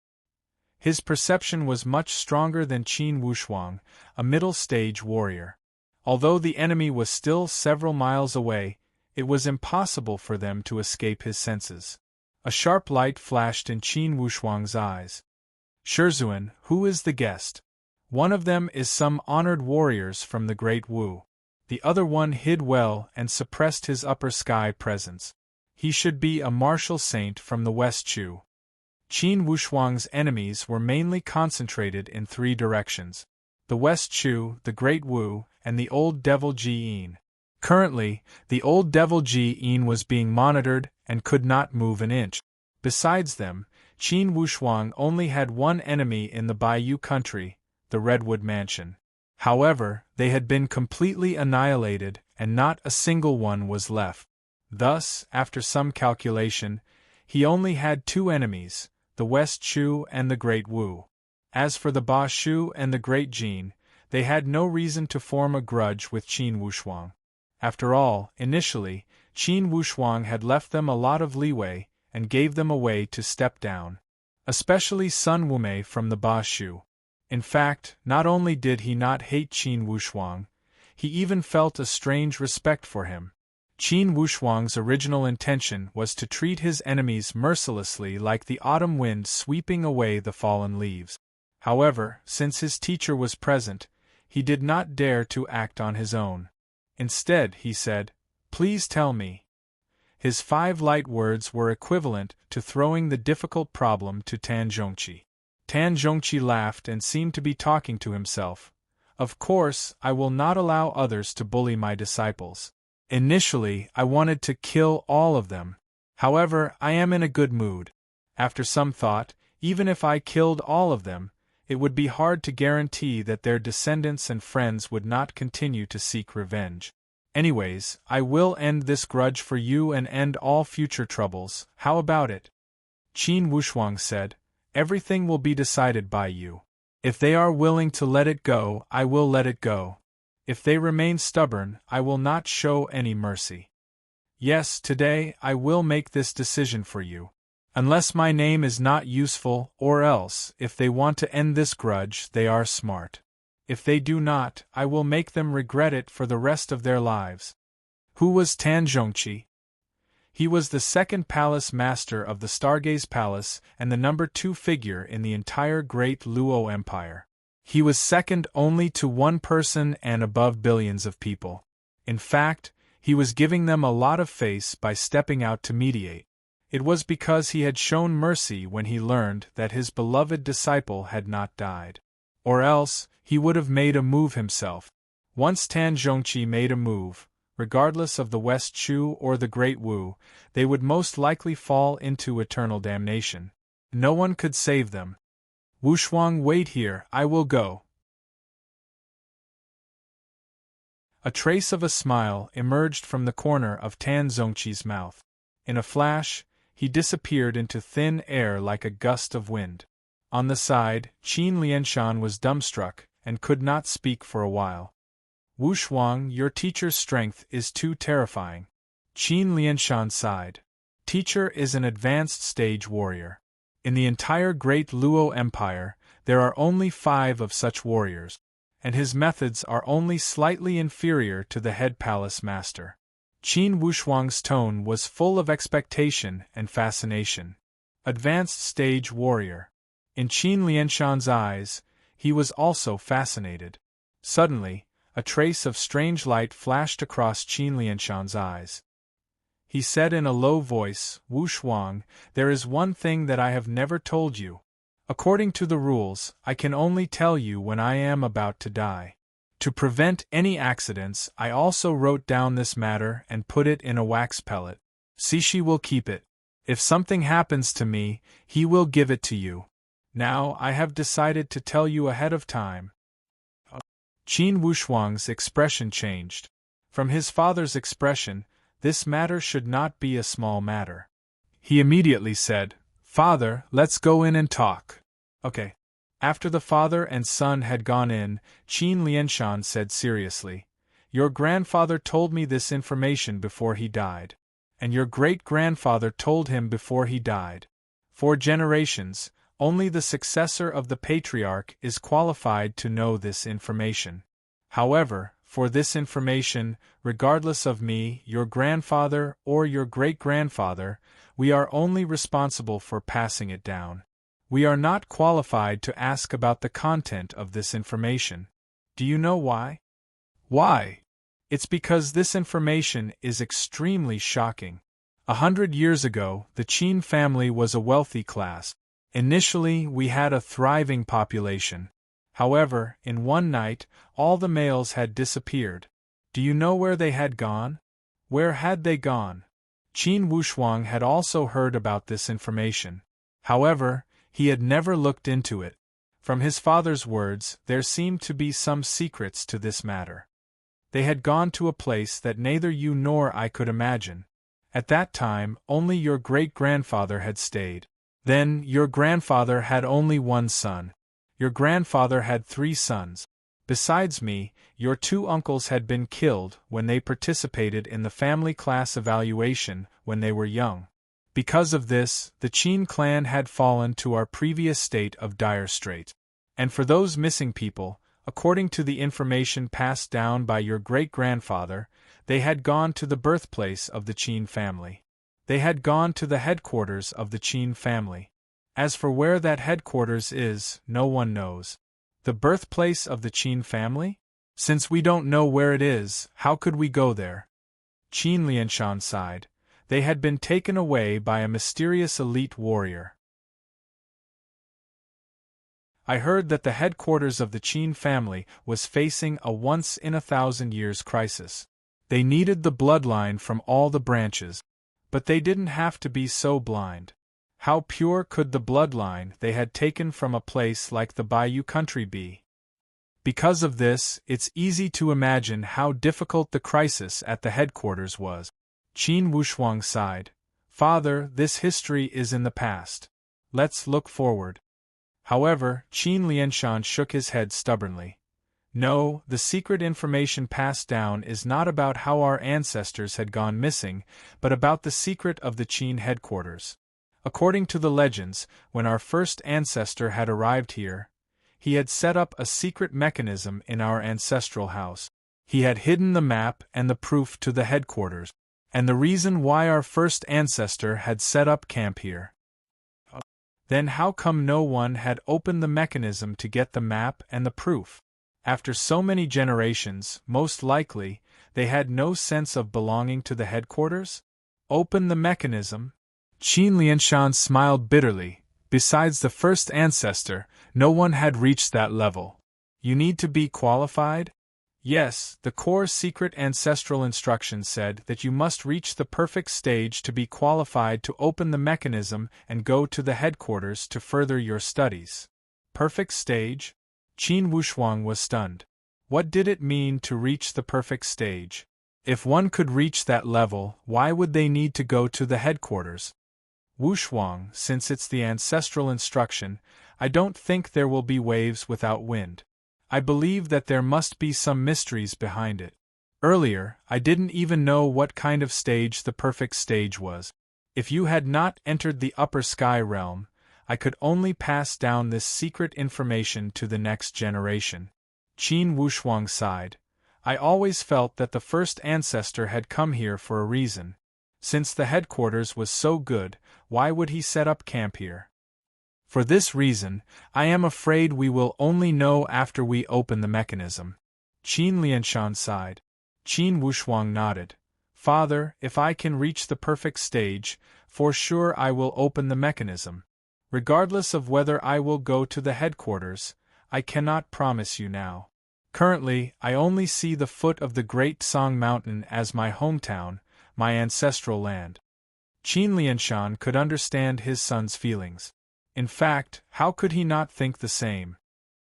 His perception was much stronger than Qin Wushuang, a middle stage warrior. Although the enemy was still several miles away, it was impossible for them to escape his senses. A sharp light flashed in Qin Wushuang's eyes. Shizhuan, who is the guest? One of them is some honored warriors from the Great Wu. The other one hid well and suppressed his upper sky presence. He should be a martial saint from the West Chu. Qin Wushuang's enemies were mainly concentrated in 3 directions: the West Chu, the Great Wu, and the Old Devil Ji-in. Currently, the Old Devil Ji-in was being monitored and could not move an inch. Besides them, Qin Wushuang only had one enemy in the Baiyu country, the Redwood Mansion. However, they had been completely annihilated, and not a single one was left. Thus, after some calculation, he only had 2 enemies, the West Chu and the Great Wu. As for the Ba Shu and the Great Jin, they had no reason to form a grudge with Qin Wushuang. After all, initially, Qin Wushuang had left them a lot of leeway and gave them a way to step down. Especially Sun Wumei from the Ba Shu. In fact, not only did he not hate Qin Wushuang, he even felt a strange respect for him. Qin Wushuang's original intention was to treat his enemies mercilessly like the autumn wind sweeping away the fallen leaves. However, since his teacher was present, he did not dare to act on his own. Instead, he said, "Please tell me." His 5 light words were equivalent to throwing the difficult problem to Tan Zhongqi. Tan Zhongqi laughed and seemed to be talking to himself. Of course, I will not allow others to bully my disciples. Initially, I wanted to kill all of them. However, I am in a good mood. After some thought, even if I killed all of them, it would be hard to guarantee that their descendants and friends would not continue to seek revenge. Anyways, I will end this grudge for you and end all future troubles. How about it? Qin Wushuang said, "Everything will be decided by you. If they are willing to let it go, I will let it go. If they remain stubborn, I will not show any mercy. Yes, today, I will make this decision for you. Unless my name is not useful, or else, if they want to end this grudge, they are smart. If they do not, I will make them regret it for the rest of their lives." Who was Tan Zhongqi? He was the 2nd palace master of the Stargaze Palace and the number 2 figure in the entire Great Luo Empire. He was second only to one person and above billions of people. In fact, he was giving them a lot of face by stepping out to mediate. It was because he had shown mercy when he learned that his beloved disciple had not died. Or else, he would have made a move himself. Once Tan Zhongqi made a move, regardless of the West Chu or the Great Wu, they would most likely fall into eternal damnation. No one could save them. Wu Shuang, wait here, I will go. A trace of a smile emerged from the corner of Tan Zhongqi's mouth. In a flash, he disappeared into thin air like a gust of wind. On the side, Qin Lianshan was dumbstruck and could not speak for a while. Wu Shuang, your teacher's strength is too terrifying. Qin Lianshan sighed. Teacher is an advanced stage warrior. In the entire Great Luo Empire, there are only 5 of such warriors, and his methods are only slightly inferior to the head palace master. Qin Wushuang's tone was full of expectation and fascination. Advanced stage warrior. In Qin Lianshan's eyes, he was also fascinated. Suddenly, a trace of strange light flashed across Qin Lianshan's eyes. He said in a low voice, Wu Shuang, there is one thing that I have never told you. According to the rules, I can only tell you when I am about to die. To prevent any accidents, I also wrote down this matter and put it in a wax pellet. Cixi will keep it. If something happens to me, he will give it to you. Now I have decided to tell you ahead of time. Qin Wushuang's expression changed. From his father's expression, this matter should not be a small matter. He immediately said, Father, let's go in and talk. Okay. After the father and son had gone in, Qin Lianshan said seriously, Your grandfather told me this information before he died. And your great-grandfather told him before he died. For generations, only the successor of the patriarch is qualified to know this information. However, for this information, regardless of me, your grandfather, or your great-grandfather, we are only responsible for passing it down. We are not qualified to ask about the content of this information. Do you know why? Why? It's because this information is extremely shocking. 100 years ago, the Qin family was a wealthy class. Initially, we had a thriving population. However, in one night, all the males had disappeared. Do you know where they had gone? Where had they gone? Qin Wushuang had also heard about this information. However, he had never looked into it. From his father's words, there seemed to be some secrets to this matter. They had gone to a place that neither you nor I could imagine. At that time, only your great-grandfather had stayed. Then, your grandfather had only one son. Your grandfather had 3 sons. Besides me, your 2 uncles had been killed when they participated in the family class evaluation when they were young. Because of this, the Qin clan had fallen to our previous state of dire straits. And for those missing people, according to the information passed down by your great-grandfather, they had gone to the birthplace of the Qin family. They had gone to the headquarters of the Qin family. As for where that headquarters is, no one knows. The birthplace of the Qin family? Since we don't know where it is, how could we go there? Qin Lianshan sighed. They had been taken away by a mysterious elite warrior. I heard that the headquarters of the Qin family was facing a once-in-a-thousand-years crisis. They needed the bloodline from all the branches. But they didn't have to be so blind. How pure could the bloodline they had taken from a place like the Bayou country be? Because of this, it's easy to imagine how difficult the crisis at the headquarters was. Qin Wushuang sighed. Father, this history is in the past. Let's look forward. However, Qin Lianshan shook his head stubbornly. No, the secret information passed down is not about how our ancestors had gone missing, but about the secret of the Qin headquarters. According to the legends, when our first ancestor had arrived here, he had set up a secret mechanism in our ancestral house. He had hidden the map and the proof to the headquarters, and the reason why our first ancestor had set up camp here. Then how come no one had opened the mechanism to get the map and the proof? After so many generations, most likely, they had no sense of belonging to the headquarters? Open the mechanism? Qin Lianshan smiled bitterly. Besides the first ancestor, no one had reached that level. You need to be qualified? Yes, the core secret ancestral instruction said that you must reach the perfect stage to be qualified to open the mechanism and go to the headquarters to further your studies. Perfect stage? Qin Wushuang was stunned. What did it mean to reach the perfect stage? If one could reach that level, why would they need to go to the headquarters? Wushuang, since it's the ancestral instruction, I don't think there will be waves without wind. I believe that there must be some mysteries behind it. Earlier, I didn't even know what kind of stage the perfect stage was. If you had not entered the upper sky realm, I could only pass down this secret information to the next generation. Qin Wushuang sighed. I always felt that the first ancestor had come here for a reason. Since the headquarters was so good, why would he set up camp here? For this reason, I am afraid we will only know after we open the mechanism. Qin Lianshan sighed. Qin Wushuang nodded. Father, if I can reach the perfect stage, for sure I will open the mechanism. Regardless of whether I will go to the headquarters, I cannot promise you now. Currently, I only see the foot of the Great Song Mountain as my hometown, my ancestral land. Qin Lianshan could understand his son's feelings. In fact, how could he not think the same?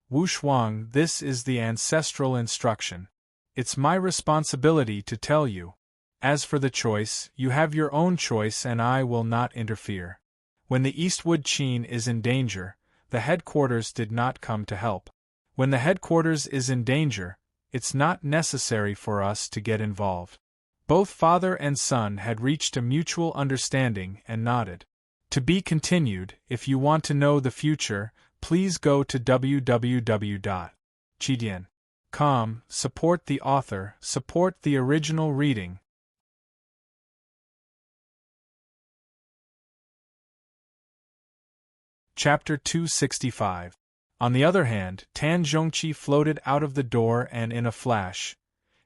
Wushuang, this is the ancestral instruction. It's my responsibility to tell you. As for the choice, you have your own choice and I will not interfere. When the Eastwood Qin is in danger, the headquarters did not come to help. When the headquarters is in danger, it's not necessary for us to get involved. Both father and son had reached a mutual understanding and nodded. To be continued. If you want to know the future, please go to www.chidian.com. Support the author, support the original reading. Chapter 265. On the other hand, Tan Zhongqi floated out of the door and in a flash,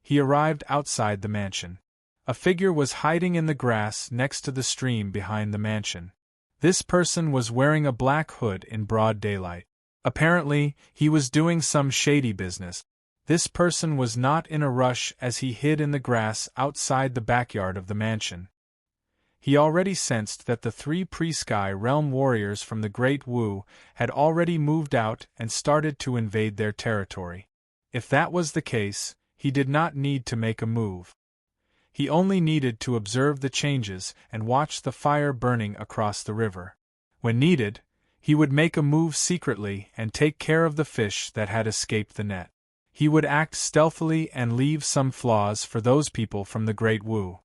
he arrived outside the mansion. A figure was hiding in the grass next to the stream behind the mansion. This person was wearing a black hood in broad daylight. Apparently, he was doing some shady business. This person was not in a rush as he hid in the grass outside the backyard of the mansion. He already sensed that the 3 pre-sky realm warriors from the Great Wu had already moved out and started to invade their territory. If that was the case, he did not need to make a move. He only needed to observe the changes and watch the fire burning across the river. When needed, he would make a move secretly and take care of the fish that had escaped the net. He would act stealthily and leave some flaws for those people from the Great Wu.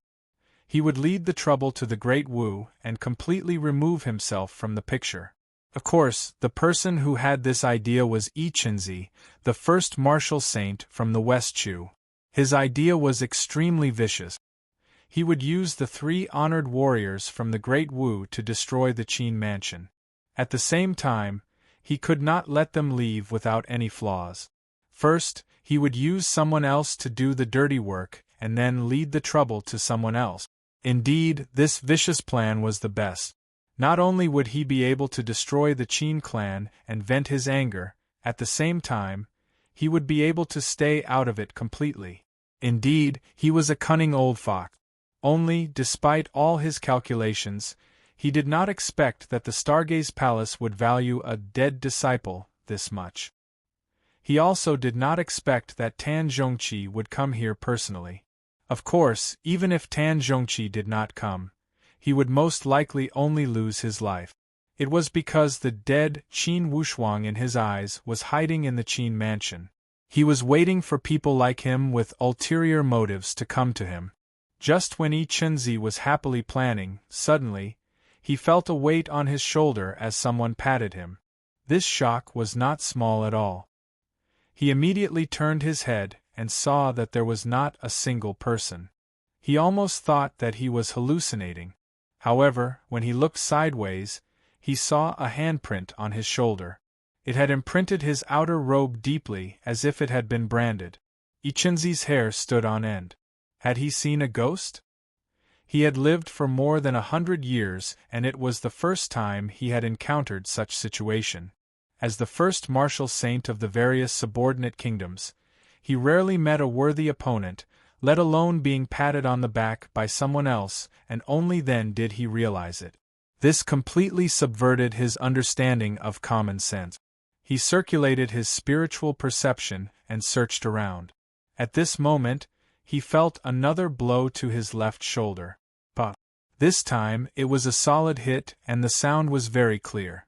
He would lead the trouble to the Great Wu and completely remove himself from the picture. Of course, the person who had this idea was Yi Chenzi, the first martial saint from the West Chu. His idea was extremely vicious. He would use the 3 honored warriors from the Great Wu to destroy the Qin mansion. At the same time, he could not let them leave without any flaws. First, he would use someone else to do the dirty work and then lead the trouble to someone else. Indeed, this vicious plan was the best. Not only would he be able to destroy the Qin clan and vent his anger, at the same time, he would be able to stay out of it completely. Indeed, he was a cunning old fox. Only, despite all his calculations, he did not expect that the Stargaze Palace would value a dead disciple this much. He also did not expect that Tan Zhongqi would come here personally. Of course, even if Tan Zhongqi did not come, he would most likely only lose his life. It was because the dead Qin Wushuang in his eyes was hiding in the Qin mansion. He was waiting for people like him with ulterior motives to come to him. Just when Yi Chenzi was happily planning, suddenly, he felt a weight on his shoulder as someone patted him. This shock was not small at all. He immediately turned his head and saw that there was not a single person. He almost thought that he was hallucinating. However, when he looked sideways, he saw a handprint on his shoulder. It had imprinted his outer robe deeply as if it had been branded. Yi Chenzi's hair stood on end. Had he seen a ghost? He had lived for more than 100 years, and it was the first time he had encountered such situation. As the first martial saint of the various subordinate kingdoms, he rarely met a worthy opponent, let alone being patted on the back by someone else, and only then did he realize it. This completely subverted his understanding of common sense. He circulated his spiritual perception and searched around. At this moment, he felt another blow to his left shoulder. But this time it was a solid hit and the sound was very clear.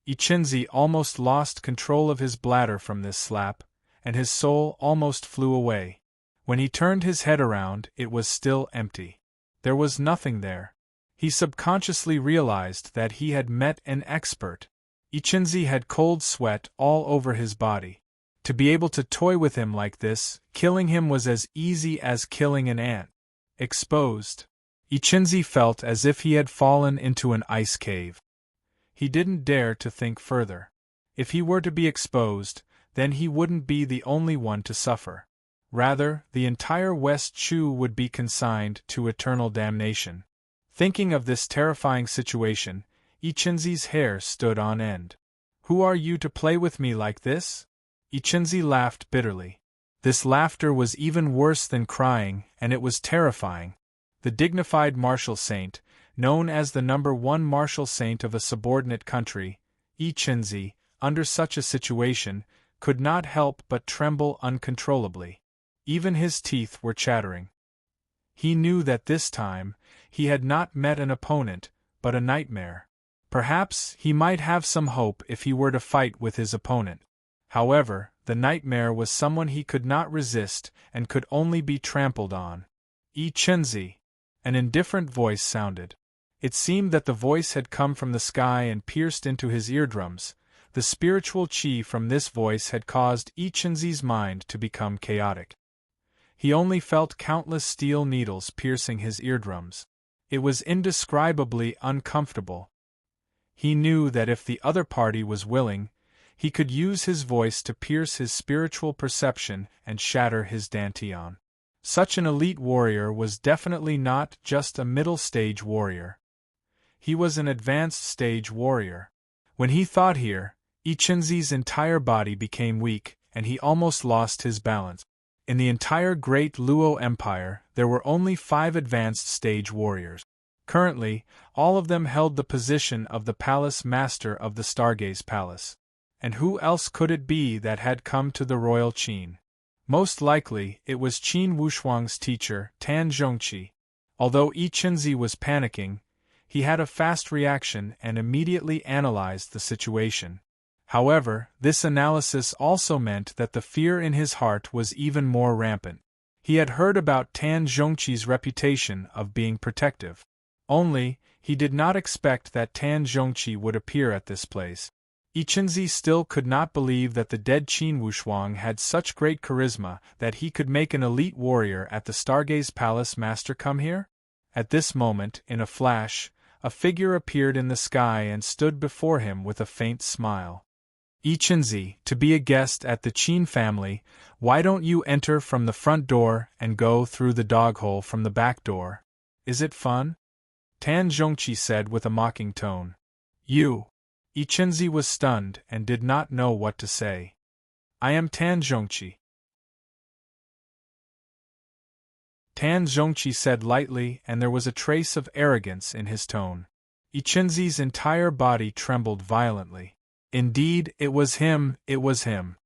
Ichinzi almost lost control of his bladder from this slap, and his soul almost flew away. When he turned his head around, it was still empty. There was nothing there. He subconsciously realized that he had met an expert. Ichinzi had cold sweat all over his body. To be able to toy with him like this, killing him was as easy as killing an ant. Exposed. Ichinzi felt as if he had fallen into an ice cave. He didn't dare to think further. If he were to be exposed, then he wouldn't be the only one to suffer. Rather, the entire West Chu would be consigned to eternal damnation. Thinking of this terrifying situation, Ichinzi's hair stood on end. "Who are you to play with me like this?" Ichinzi laughed bitterly. This laughter was even worse than crying, and it was terrifying. The dignified martial saint, known as the #1 martial saint of a subordinate country, Ichinzi, under such a situation, could not help but tremble uncontrollably. Even his teeth were chattering. He knew that this time, he had not met an opponent, but a nightmare. Perhaps he might have some hope if he were to fight with his opponent. However, the nightmare was someone he could not resist and could only be trampled on. Ichinzi. An indifferent voice sounded. It seemed that the voice had come from the sky and pierced into his eardrums. The spiritual chi from this voice had caused Ichinzi's mind to become chaotic. He only felt countless steel needles piercing his eardrums. It was indescribably uncomfortable. He knew that if the other party was willing, he could use his voice to pierce his spiritual perception and shatter his dantian. Such an elite warrior was definitely not just a middle-stage warrior. He was an advanced-stage warrior. When he thought here, Ichinzi's entire body became weak, and he almost lost his balance. In the entire Great Luo Empire, there were only 5 advanced-stage warriors. Currently, all of them held the position of the Palace Master of the Stargaze Palace. And who else could it be that had come to the royal Qin? Most likely, it was Qin Wushuang's teacher, Tan Zhongqi. Although Ichinzi was panicking, he had a fast reaction and immediately analyzed the situation. However, this analysis also meant that the fear in his heart was even more rampant. He had heard about Tan Zhongqi's reputation of being protective. Only, he did not expect that Tan Zhongqi would appear at this place. Ichinzi still could not believe that the dead Qin Wushuang had such great charisma that he could make an elite warrior at the Stargaze Palace Master come here. At this moment, in a flash, a figure appeared in the sky and stood before him with a faint smile. Ichinzi, to be a guest at the Qin family, why don't you enter from the front door and go through the dog hole from the back door? Is it fun? Tan Zhongqi said with a mocking tone. You. Ichinzi was stunned and did not know what to say. I am Tan Zhongqi. Tan Zhongqi said lightly, and there was a trace of arrogance in his tone. Ichinzi's entire body trembled violently. Indeed, it was him, it was him.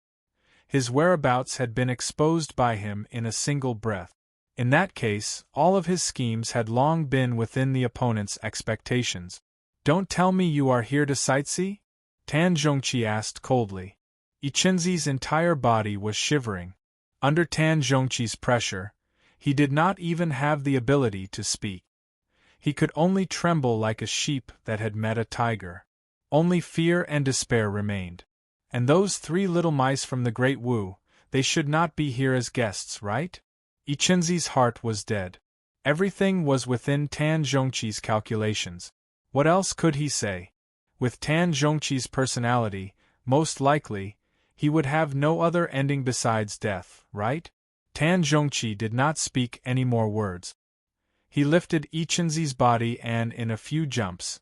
His whereabouts had been exposed by him in a single breath. In that case, all of his schemes had long been within the opponent's expectations. Don't tell me you are here to sightsee? Tan Zhongqi asked coldly. Ichinzi's entire body was shivering. Under Tan Zhongqi's pressure, he did not even have the ability to speak. He could only tremble like a sheep that had met a tiger. Only fear and despair remained. And those 3 little mice from the Great Wu, they should not be here as guests, right? Ichinzi's heart was dead. Everything was within Tan Zhongqi's calculations. What else could he say? With Tan Zhongqi's personality, most likely, he would have no other ending besides death, right? Tan Zhongqi did not speak any more words. He lifted Ichenzi's body and, in a few jumps,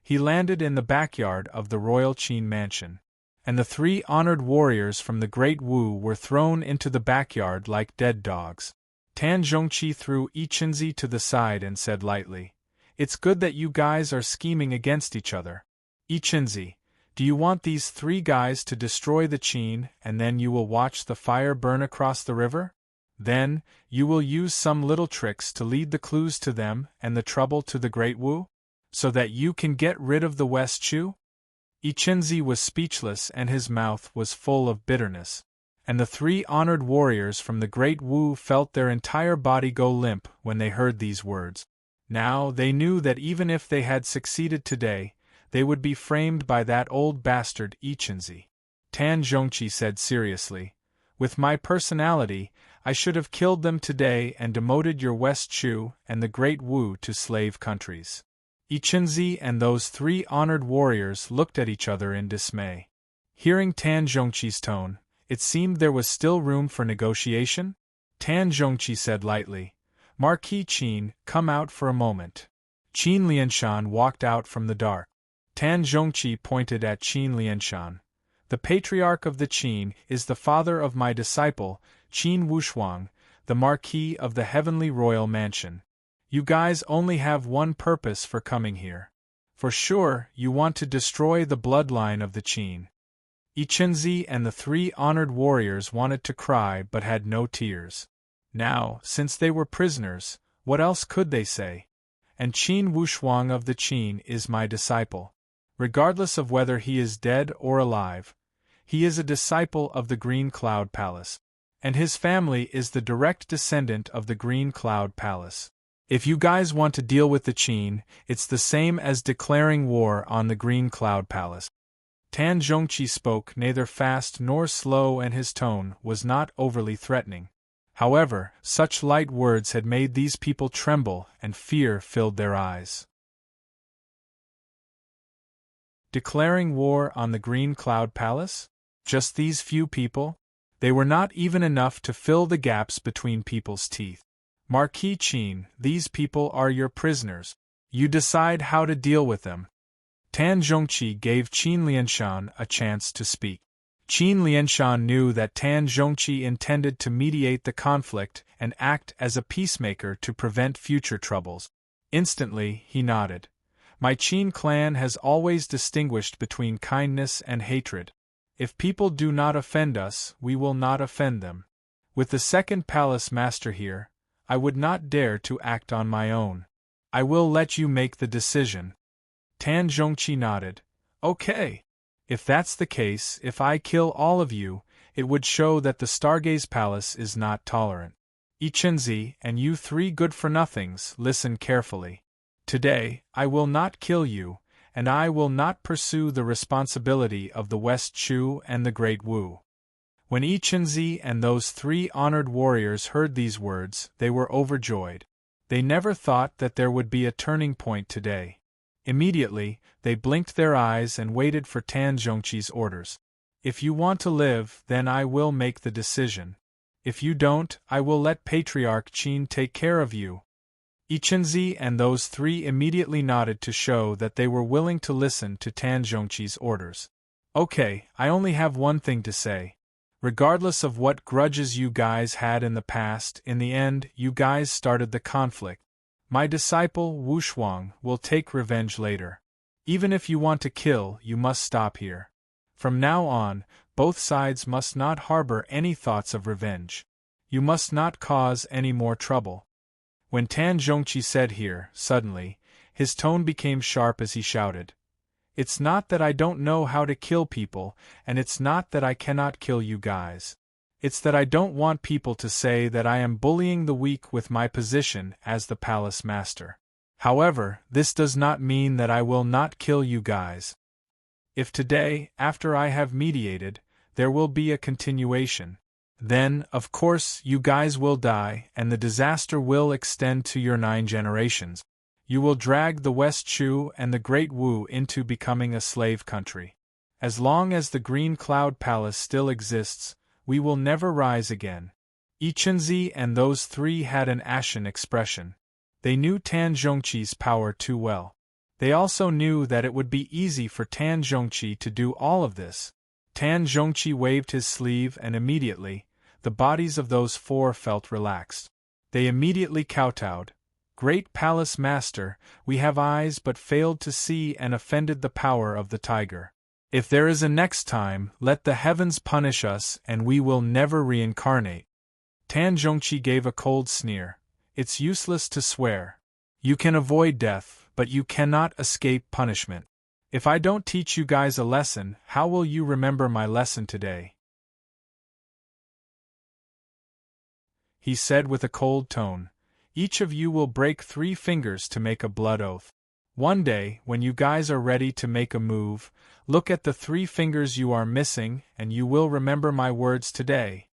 he landed in the backyard of the royal Qin mansion. And the 3 honored warriors from the Great Wu were thrown into the backyard like dead dogs. Tan Zhongqi threw Ichenzi to the side and said lightly, "It's good that you guys are scheming against each other. Ichenzi, do you want these 3 guys to destroy the Qin and then you will watch the fire burn across the river? Then, you will use some little tricks to lead the clues to them and the trouble to the Great Wu? So that you can get rid of the West Chu?" Ichenzi was speechless and his mouth was full of bitterness. And the 3 honored warriors from the Great Wu felt their entire body go limp when they heard these words. Now they knew that even if they had succeeded today, they would be framed by that old bastard Ichenzi. Tan Zhongqi said seriously, "With my personality, I should have killed them today and demoted your West Chu and the Great Wu to slave countries." Ichenzi and those 3 honored warriors looked at each other in dismay. Hearing Tan Zhongqi's tone, it seemed there was still room for negotiation. Tan Zhongqi said lightly, "Marquis Qin, come out for a moment." Qin Lianshan walked out from the dark. Tan Zhongqi pointed at Qin Lianshan. "The patriarch of the Qin is the father of my disciple, Qin Wushuang, the Marquis of the Heavenly Royal Mansion. You guys only have one purpose for coming here. For sure, you want to destroy the bloodline of the Qin." Ichenzi and the 3 honored warriors wanted to cry but had no tears. Now, since they were prisoners, what else could they say? And Qin Wushuang of the Qin is my disciple. Regardless of whether he is dead or alive, he is a disciple of the Green Cloud Palace. And his family is the direct descendant of the Green Cloud Palace. If you guys want to deal with the Qin, it's the same as declaring war on the Green Cloud Palace. Tan Zhongqi spoke neither fast nor slow and his tone was not overly threatening. However, such light words had made these people tremble and fear filled their eyes. Declaring war on the Green Cloud Palace? Just these few people? They were not even enough to fill the gaps between people's teeth. Marquis Qin, these people are your prisoners. You decide how to deal with them. Tan Zhongqi gave Qin Lianshan a chance to speak. Qin Lianshan knew that Tan Zhongqi intended to mediate the conflict and act as a peacemaker to prevent future troubles. Instantly, he nodded. My Qin clan has always distinguished between kindness and hatred. If people do not offend us, we will not offend them. With the second palace master here, I would not dare to act on my own. I will let you make the decision. Tan Zhongqi nodded. Okay. If that's the case, if I kill all of you, it would show that the Stargaze Palace is not tolerant. Ichenzi and you 3 good-for-nothings, listen carefully. Today, I will not kill you, and I will not pursue the responsibility of the West Chu and the Great Wu. When Ichenzi and those 3 honored warriors heard these words, they were overjoyed. They never thought that there would be a turning point today. Immediately, they blinked their eyes and waited for Tan Zhongqi's orders. If you want to live, then I will make the decision. If you don't, I will let Patriarch Qin take care of you. Ichenzi and those 3 immediately nodded to show that they were willing to listen to Tan Zhongqi's orders. Okay, I only have one thing to say. Regardless of what grudges you guys had in the past, in the end, you guys started the conflict. My disciple, Wushuang, will take revenge later. Even if you want to kill, you must stop here. From now on, both sides must not harbor any thoughts of revenge. You must not cause any more trouble. When Tan Zhongqi said here, suddenly, his tone became sharp as he shouted. It's not that I don't know how to kill people, and it's not that I cannot kill you guys. It's that I don't want people to say that I am bullying the weak with my position as the palace master. However, this does not mean that I will not kill you guys. If today, after I have mediated, there will be a continuation, then, of course, you guys will die, and the disaster will extend to your 9 generations. You will drag the West Chu and the Great Wu into becoming a slave country. As long as the Green Cloud Palace still exists, we will never rise again. Ichinzi and those three had an ashen expression. They knew Tan Zhongqi's power too well. They also knew that it would be easy for Tan Zhongqi to do all of this. Tan Zhongqi waved his sleeve and immediately, the bodies of those four felt relaxed. They immediately kowtowed. Great Palace Master, we have eyes but failed to see and offended the power of the tiger. If there is a next time, let the heavens punish us and we will never reincarnate. Tan Zhongqi gave a cold sneer. It's useless to swear. You can avoid death, but you cannot escape punishment. If I don't teach you guys a lesson, how will you remember my lesson today? He said with a cold tone. Each of you will break 3 fingers to make a blood oath. One day, when you guys are ready to make a move, look at the 3 fingers you are missing and you will remember my words today.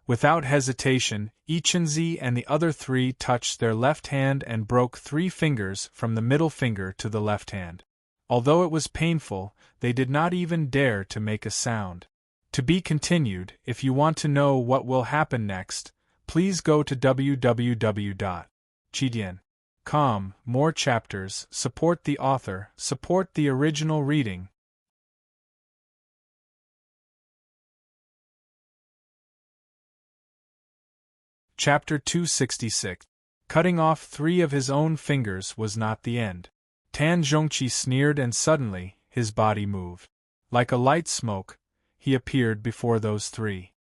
Without hesitation, Ichinzi and the other 3 touched their left hand and broke 3 fingers from the middle finger to the left hand. Although it was painful, they did not even dare to make a sound. To be continued. If you want to know what will happen next, please go to www.chidian.com. More chapters, support the author, support the original reading. Chapter 266. Cutting off 3 of his own fingers was not the end. Tan Zhongqi sneered and suddenly, his body moved. Like a light smoke, he appeared before those 3.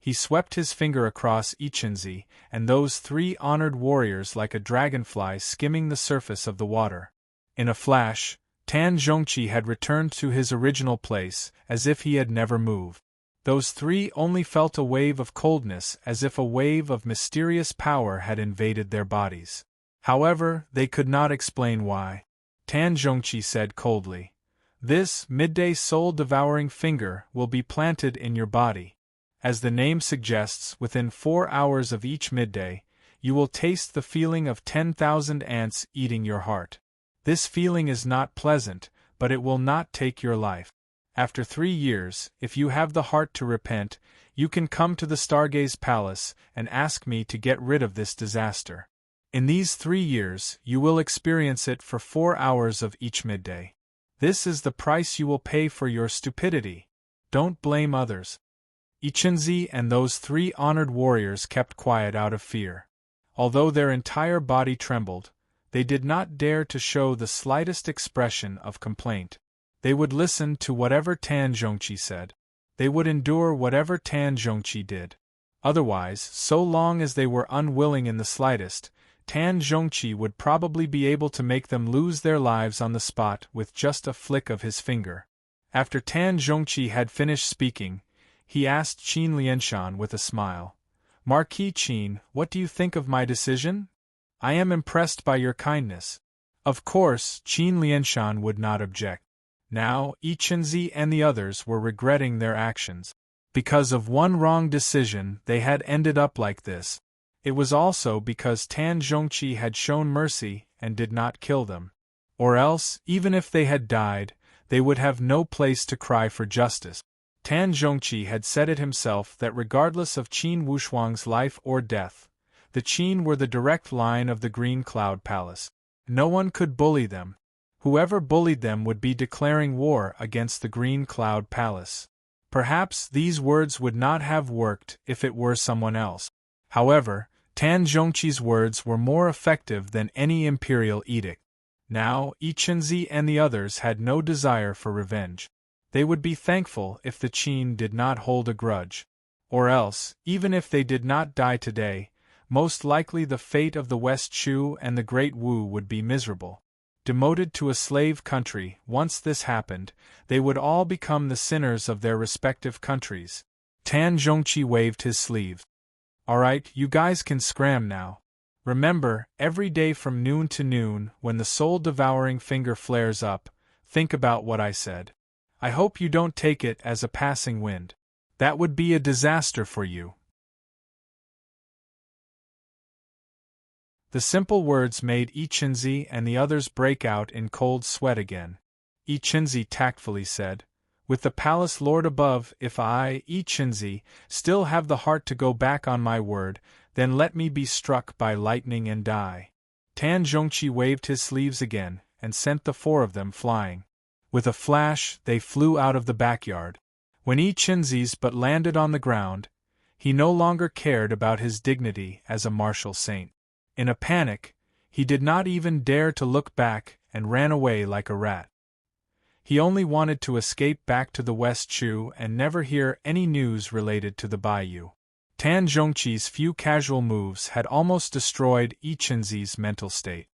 He swept his finger across Ichinzi and those 3 honored warriors like a dragonfly skimming the surface of the water. In a flash, Tan Zhongqi had returned to his original place, as if he had never moved. Those 3 only felt a wave of coldness as if a wave of mysterious power had invaded their bodies. However, they could not explain why. Tan Zhongqi said coldly, "This midday soul-devouring finger will be planted in your body. As the name suggests, within 4 hours of each midday, you will taste the feeling of 10,000 ants eating your heart. This feeling is not pleasant, but it will not take your life. After 3 years, if you have the heart to repent, you can come to the Stargaze Palace and ask me to get rid of this disaster. In these 3 years, you will experience it for 4 hours of each midday. This is the price you will pay for your stupidity. Don't blame others." Ichinzi and those 3 honored warriors kept quiet out of fear. Although their entire body trembled, they did not dare to show the slightest expression of complaint. They would listen to whatever Tan Zhongqi said. They would endure whatever Tan Zhongqi did. Otherwise, so long as they were unwilling in the slightest, Tan Zhongqi would probably be able to make them lose their lives on the spot with just a flick of his finger. After Tan Zhongqi had finished speaking, he asked Qin Lianshan with a smile, "Marquis Qin, what do you think of my decision? I am impressed by your kindness." Of course, Qin Lianshan would not object. Now, Ichinzi and the others were regretting their actions. Because of one wrong decision, they had ended up like this. It was also because Tan Zhongqi had shown mercy and did not kill them. Or else, even if they had died, they would have no place to cry for justice. Tan Zhongqi had said it himself that regardless of Qin Wushuang's life or death, the Qin were the direct line of the Green Cloud Palace. No one could bully them. Whoever bullied them would be declaring war against the Green Cloud Palace. Perhaps these words would not have worked if it were someone else. However, Tan Zhongqi's words were more effective than any imperial edict. Now, Ichinzi and the others had no desire for revenge. They would be thankful if the Qin did not hold a grudge. Or else, even if they did not die today, most likely the fate of the West Chu and the Great Wu would be miserable. Demoted to a slave country, once this happened, they would all become the sinners of their respective countries. Tan Zhongqi waved his sleeve. "Alright, you guys can scram now. Remember, every day from noon to noon, when the soul-devouring finger flares up, think about what I said. I hope you don't take it as a passing wind. That would be a disaster for you." The simple words made Ichinzi and the others break out in cold sweat again. Ichinzi tactfully said, With the palace lord above, if I, Ichinzi, still have the heart to go back on my word, then let me be struck by lightning and die. Tan Zhongqi waved his sleeves again, and sent the 4 of them flying. With a flash, they flew out of the backyard. When Ichinzi's but landed on the ground, he no longer cared about his dignity as a martial saint. In a panic, he did not even dare to look back and ran away like a rat. He only wanted to escape back to the West Chu and never hear any news related to the Bayou. Tan Zhongqi's few casual moves had almost destroyed Ichinzi's mental state.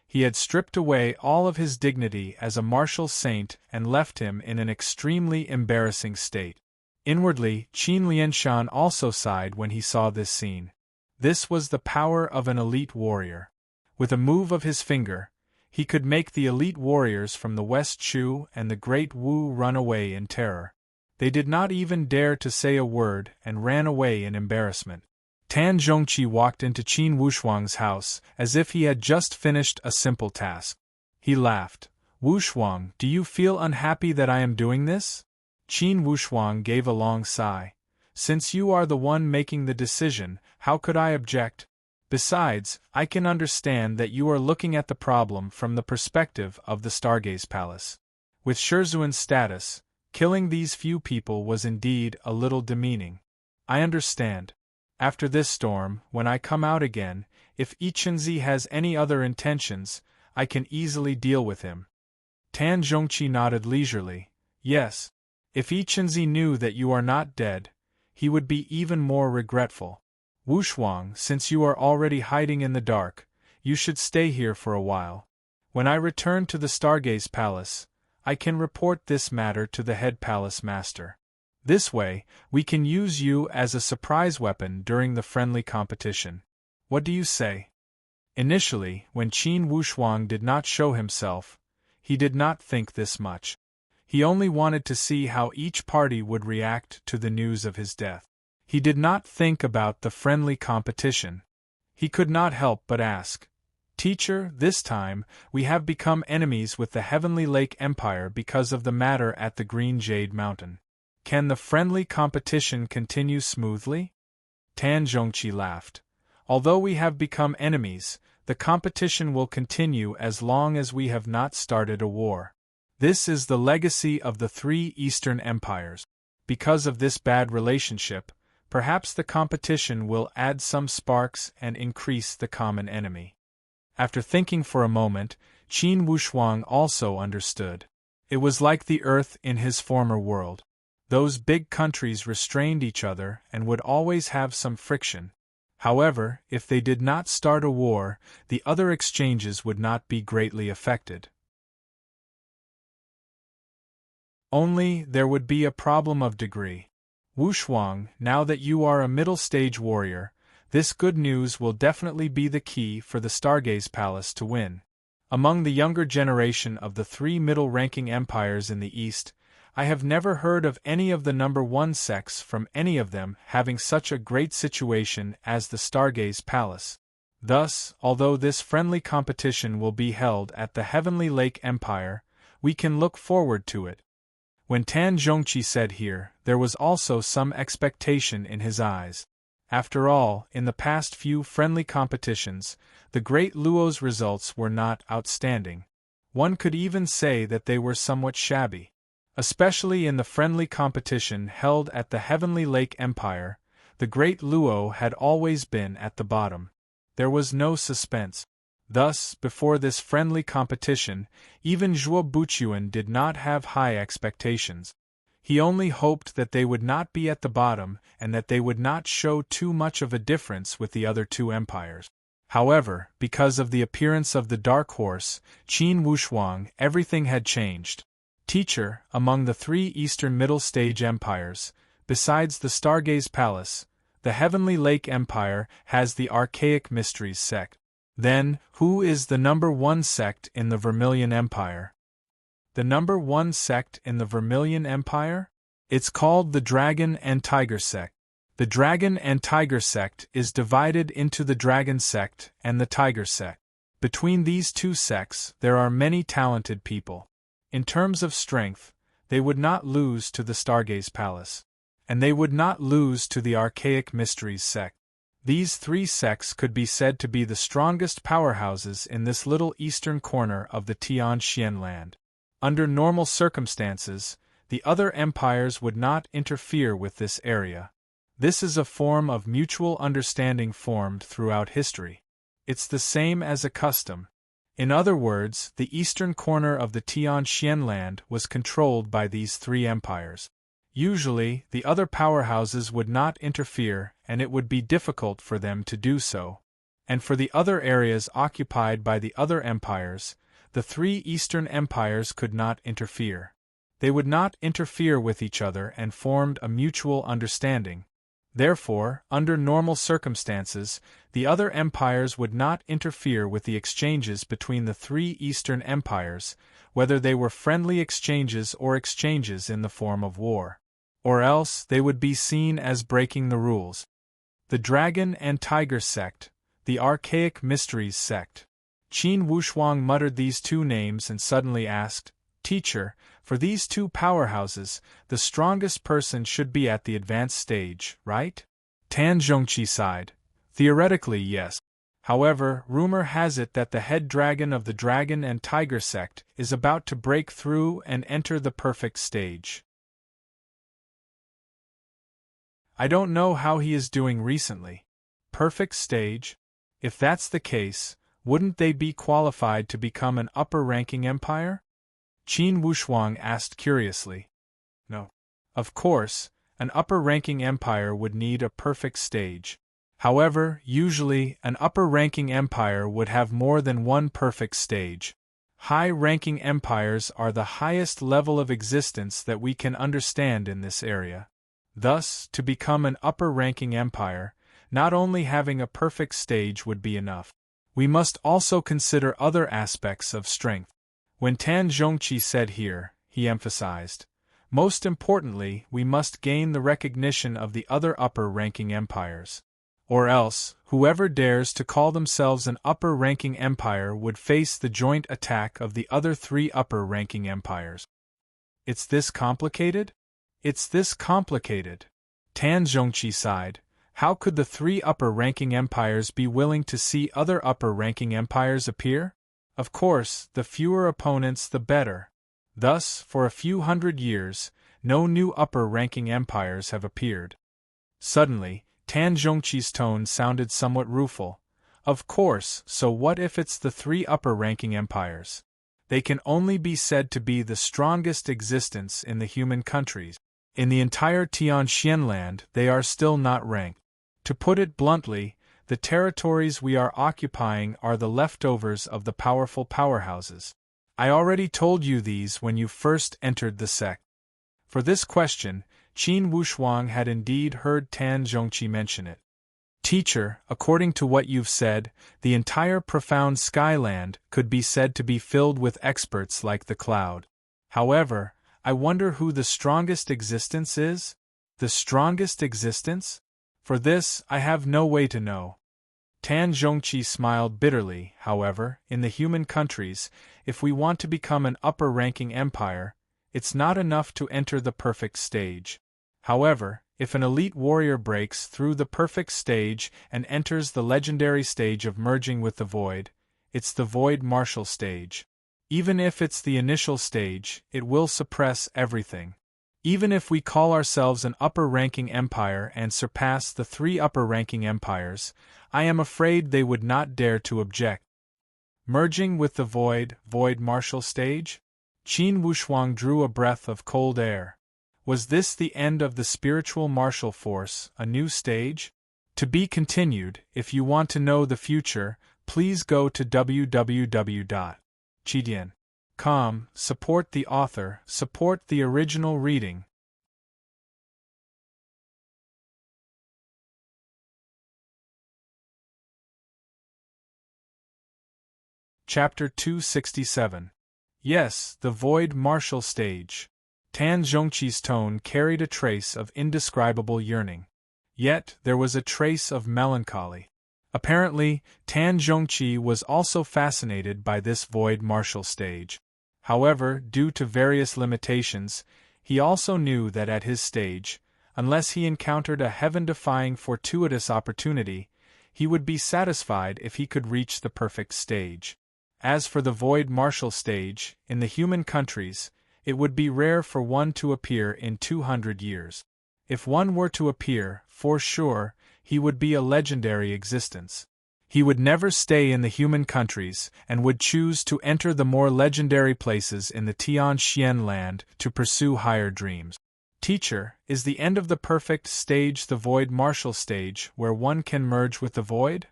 He had stripped away all of his dignity as a martial saint and left him in an extremely embarrassing state. Inwardly, Qin Lianshan also sighed when he saw this scene. This was the power of an elite warrior. With a move of his finger, he could make the elite warriors from the West Chu and the Great Wu run away in terror. They did not even dare to say a word and ran away in embarrassment. Tan Zhongqi walked into Qin Wushuang's house as if he had just finished a simple task. He laughed. "Wushuang, do you feel unhappy that I am doing this?" Qin Wushuang gave a long sigh. "Since you are the one making the decision, how could I object? Besides, I can understand that you are looking at the problem from the perspective of the Stargaze Palace. With Shizhuan's status, killing these few people was indeed a little demeaning. I understand. After this storm, when I come out again, if Ichinzi has any other intentions, I can easily deal with him." Tan Zhongqi nodded leisurely. "Yes. If Ichinzi knew that you are not dead, he would be even more regretful. Wushuang, since you are already hiding in the dark, you should stay here for a while. When I return to the Stargaze Palace, I can report this matter to the head palace master. This way, we can use you as a surprise weapon during the friendly competition. What do you say?" Initially, when Qin Wushuang did not show himself, he did not think this much. He only wanted to see how each party would react to the news of his death. He did not think about the friendly competition. He could not help but ask, "Teacher, this time, we have become enemies with the Heavenly Lake Empire because of the matter at the Green Jade Mountain. Can the friendly competition continue smoothly?" Tan Zhongqi laughed. "Although we have become enemies, the competition will continue as long as we have not started a war. This is the legacy of the 3 Eastern Empires. Because of this bad relationship, perhaps the competition will add some sparks and increase the common enemy." After thinking for a moment, Qin Wushuang also understood. It was like the earth in his former world. Those big countries restrained each other and would always have some friction. However, if they did not start a war, the other exchanges would not be greatly affected. Only, there would be a problem of degree. Wushuang, now that you are a middle-stage warrior, this good news will definitely be the key for the Stargaze Palace to win. Among the younger generation of the 3 middle-ranking empires in the East, I have never heard of any of the number 1 sects from any of them having such a great situation as the Stargaze Palace. Thus, although this friendly competition will be held at the Heavenly Lake Empire, we can look forward to it. When Tan Zhongqi said here, there was also some expectation in his eyes. After all, in the past few friendly competitions, the Great Luo's results were not outstanding. One could even say that they were somewhat shabby. Especially in the friendly competition held at the Heavenly Lake Empire, the Great Luo had always been at the bottom. There was no suspense. Thus, before this friendly competition, even Zhuo Buchuan did not have high expectations. He only hoped that they would not be at the bottom and that they would not show too much of a difference with the other 2 empires. However, because of the appearance of the Dark Horse, Qin Wushuang, everything had changed. Teacher, among the 3 Eastern Middle Stage empires, besides the Stargaze Palace, the Heavenly Lake Empire has the Archaic Mysteries sect. Then, who is the number 1 sect in the Vermilion Empire? The number 1 sect in the Vermilion Empire? It's called the Dragon and Tiger sect. The Dragon and Tiger sect is divided into the Dragon sect and the Tiger sect. Between these 2 sects, there are many talented people. In terms of strength, they would not lose to the Stargaze Palace. And they would not lose to the Archaic Mysteries sect. These three sects could be said to be the strongest powerhouses in this little eastern corner of the Tianxian land. Under normal circumstances, the other empires would not interfere with this area. This is a form of mutual understanding formed throughout history. It's the same as a custom. In other words, the eastern corner of the Tianxian land was controlled by these three empires. Usually, the other powerhouses would not interfere, and it would be difficult for them to do so. And for the other areas occupied by the other empires, the three eastern empires could not interfere. They would not interfere with each other and formed a mutual understanding. Therefore, under normal circumstances, the other empires would not interfere with the exchanges between the three eastern empires, whether they were friendly exchanges or exchanges in the form of war. Or else they would be seen as breaking the rules. The Dragon and Tiger sect, the Archaic Mysteries sect. Qin Wushuang muttered these two names and suddenly asked, "Teacher, for these two powerhouses, the strongest person should be at the advanced stage, right?" Tan Zhongqi sighed. "Theoretically, yes. However, rumor has it that the head dragon of the Dragon and Tiger sect is about to break through and enter the perfect stage. I don't know how he is doing recently. Perfect stage? If that's the case, wouldn't they be qualified to become an upper-ranking empire?" Qin Wushuang asked curiously. No. Of course, an upper-ranking empire would need a perfect stage. However, usually, an upper-ranking empire would have more than one perfect stage. High-ranking empires are the highest level of existence that we can understand in this area. Thus, to become an upper-ranking empire, not only having a perfect stage would be enough. We must also consider other aspects of strength. When Tan Zhongqi said here, he emphasized, most importantly, we must gain the recognition of the other upper-ranking empires. Or else, whoever dares to call themselves an upper-ranking empire would face the joint attack of the other three upper-ranking empires. It's this complicated? It's this complicated. Tan Zhongqi sighed. How could the three upper-ranking empires be willing to see other upper-ranking empires appear? Of course, the fewer opponents the better. Thus, for a few hundred years, no new upper-ranking empires have appeared. Suddenly, Tan Zhongqi's tone sounded somewhat rueful. Of course, so what if it's the three upper-ranking empires? They can only be said to be the strongest existence in the human countries. In the entire Tianxian land, they are still not ranked. To put it bluntly, the territories we are occupying are the leftovers of the powerful powerhouses. I already told you these when you first entered the sect. For this question, Qin Wushuang had indeed heard Tan Zhongqi mention it. Teacher, according to what you've said, the entire profound skyland could be said to be filled with experts like the cloud. However, I wonder who the strongest existence is? The strongest existence? For this, I have no way to know. Tan Zhongqi smiled bitterly. However, in the human countries, if we want to become an upper-ranking empire, it's not enough to enter the perfect stage. However, if an elite warrior breaks through the perfect stage and enters the legendary stage of merging with the void, it's the void martial stage. Even if it's the initial stage, it will suppress everything. Even if we call ourselves an upper-ranking empire and surpass the three upper-ranking empires, I am afraid they would not dare to object. Merging with the void martial stage? Qin Wushuang drew a breath of cold air. Was this the end of the spiritual martial force, a new stage? To be continued. If you want to know the future, please go to www.chidian.com, support the author, support the original reading. Chapter 267. Yes, the void martial stage. Tan Zhongqi's tone carried a trace of indescribable yearning. Yet, there was a trace of melancholy. Apparently, Tan Zhongqi was also fascinated by this void martial stage. However, due to various limitations, he also knew that at his stage, unless he encountered a heaven-defying fortuitous opportunity, he would be satisfied if he could reach the perfect stage. As for the void martial stage, in the human countries, it would be rare for one to appear in 200 years. If one were to appear, for sure, he would be a legendary existence. He would never stay in the human countries, and would choose to enter the more legendary places in the Tian Xian land to pursue higher dreams. Teacher, is the end of the perfect stage the void martial stage where one can merge with the void?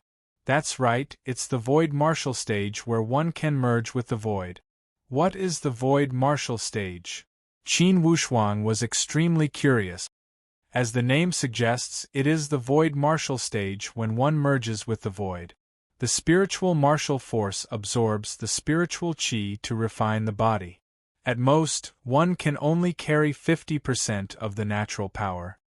That's right, it's the void martial stage where one can merge with the void. What is the void martial stage? Qin Wushuang was extremely curious. As the name suggests, it is the void martial stage when one merges with the void. The spiritual martial force absorbs the spiritual qi to refine the body. At most, one can only carry 50% of the natural power.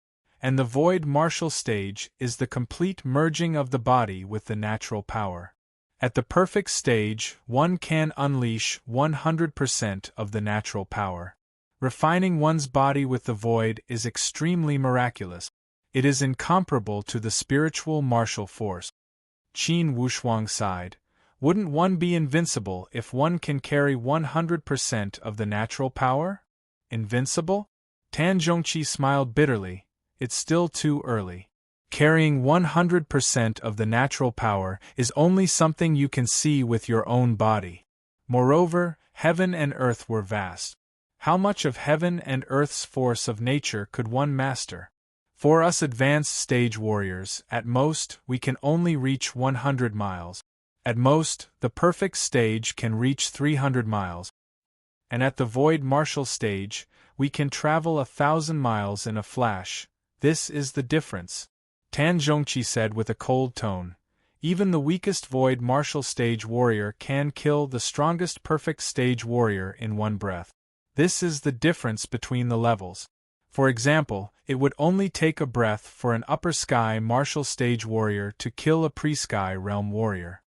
And the void martial stage is the complete merging of the body with the natural power. At the perfect stage, one can unleash 100% of the natural power. Refining one's body with the void is extremely miraculous. It is incomparable to the spiritual martial force. Qin Wushuang sighed. Wouldn't one be invincible if one can carry 100% of the natural power? Invincible? Tan Zhongqi smiled bitterly. It's still too early. Carrying 100% of the natural power is only something you can see with your own body. Moreover, heaven and earth were vast. How much of heaven and earth's force of nature could one master? For us advanced stage warriors, at most, we can only reach 100 miles. At most, the perfect stage can reach 300 miles. And at the void martial stage, we can travel 1,000 miles in a flash. This is the difference. Tan Zhongqi said with a cold tone. Even the weakest void martial stage warrior can kill the strongest perfect stage warrior in one breath. This is the difference between the levels. For example, it would only take a breath for an upper sky martial stage warrior to kill a pre-sky realm warrior.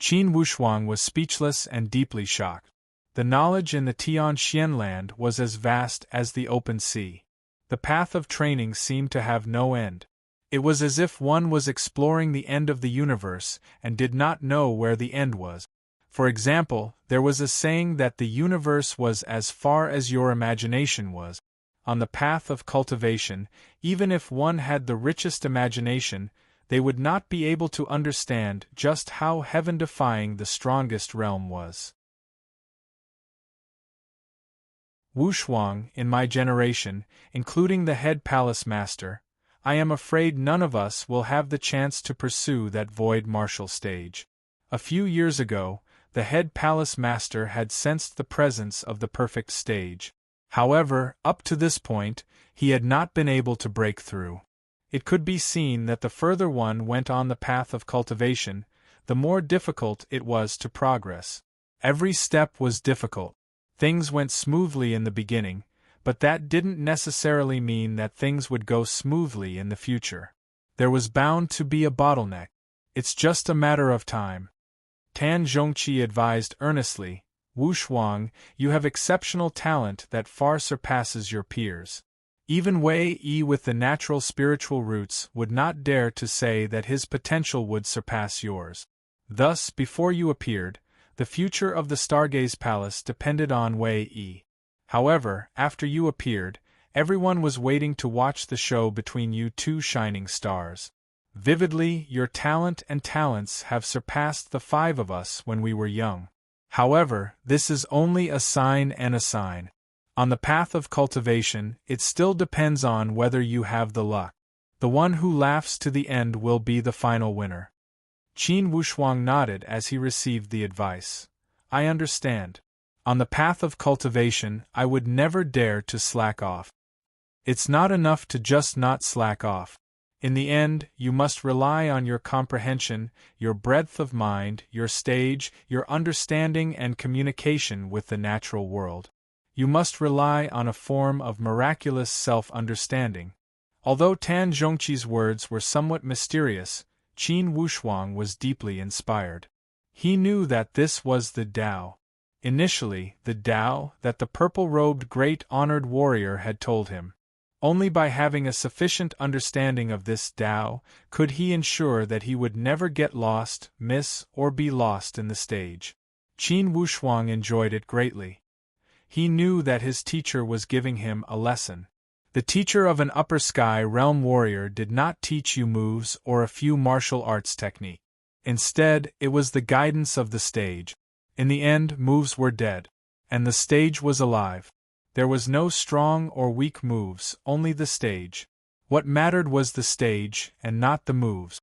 Qin Wushuang was speechless and deeply shocked. The knowledge in the Tian Xian land was as vast as the open sea. The path of training seemed to have no end. It was as if one was exploring the end of the universe and did not know where the end was. For example, there was a saying that the universe was as far as your imagination was. On the path of cultivation, even if one had the richest imagination, they would not be able to understand just how heaven-defying the strongest realm was. Wushuang, in my generation, including the head palace master, I am afraid none of us will have the chance to pursue that void martial stage. A few years ago, the head palace master had sensed the presence of the perfect stage. However, up to this point, he had not been able to break through. It could be seen that the further one went on the path of cultivation, the more difficult it was to progress. Every step was difficult. Things went smoothly in the beginning, but that didn't necessarily mean that things would go smoothly in the future. There was bound to be a bottleneck. It's just a matter of time. Tan Zhongqi advised earnestly, Wushuang, you have exceptional talent that far surpasses your peers. Even Wei Yi with the natural spiritual roots would not dare to say that his potential would surpass yours. Thus, before you appeared, the future of the Stargaze Palace depended on Wei Yi. However, after you appeared, everyone was waiting to watch the show between you two shining stars. Vividly, your talent and talents have surpassed the 5 of us when we were young. However, this is only a sign and a sign. On the path of cultivation, it still depends on whether you have the luck. The one who laughs to the end will be the final winner. Qin Wushuang nodded as he received the advice. I understand. On the path of cultivation, I would never dare to slack off. It's not enough to just not slack off. In the end, you must rely on your comprehension, your breadth of mind, your stage, your understanding and communication with the natural world. You must rely on a form of miraculous self-understanding. Although Tan Zhongqi's words were somewhat mysterious, Qin Wushuang was deeply inspired. He knew that this was the Tao. Initially, the Tao that the purple-robed great honored warrior had told him. Only by having a sufficient understanding of this Tao could he ensure that he would never get lost, miss, or be lost in the stage. Qin Wushuang enjoyed it greatly. He knew that his teacher was giving him a lesson. The teacher of an upper sky realm warrior did not teach you moves or a few martial arts technique. Instead, it was the guidance of the stage. In the end, moves were dead, and the stage was alive. There was no strong or weak moves, only the stage. What mattered was the stage, and not the moves.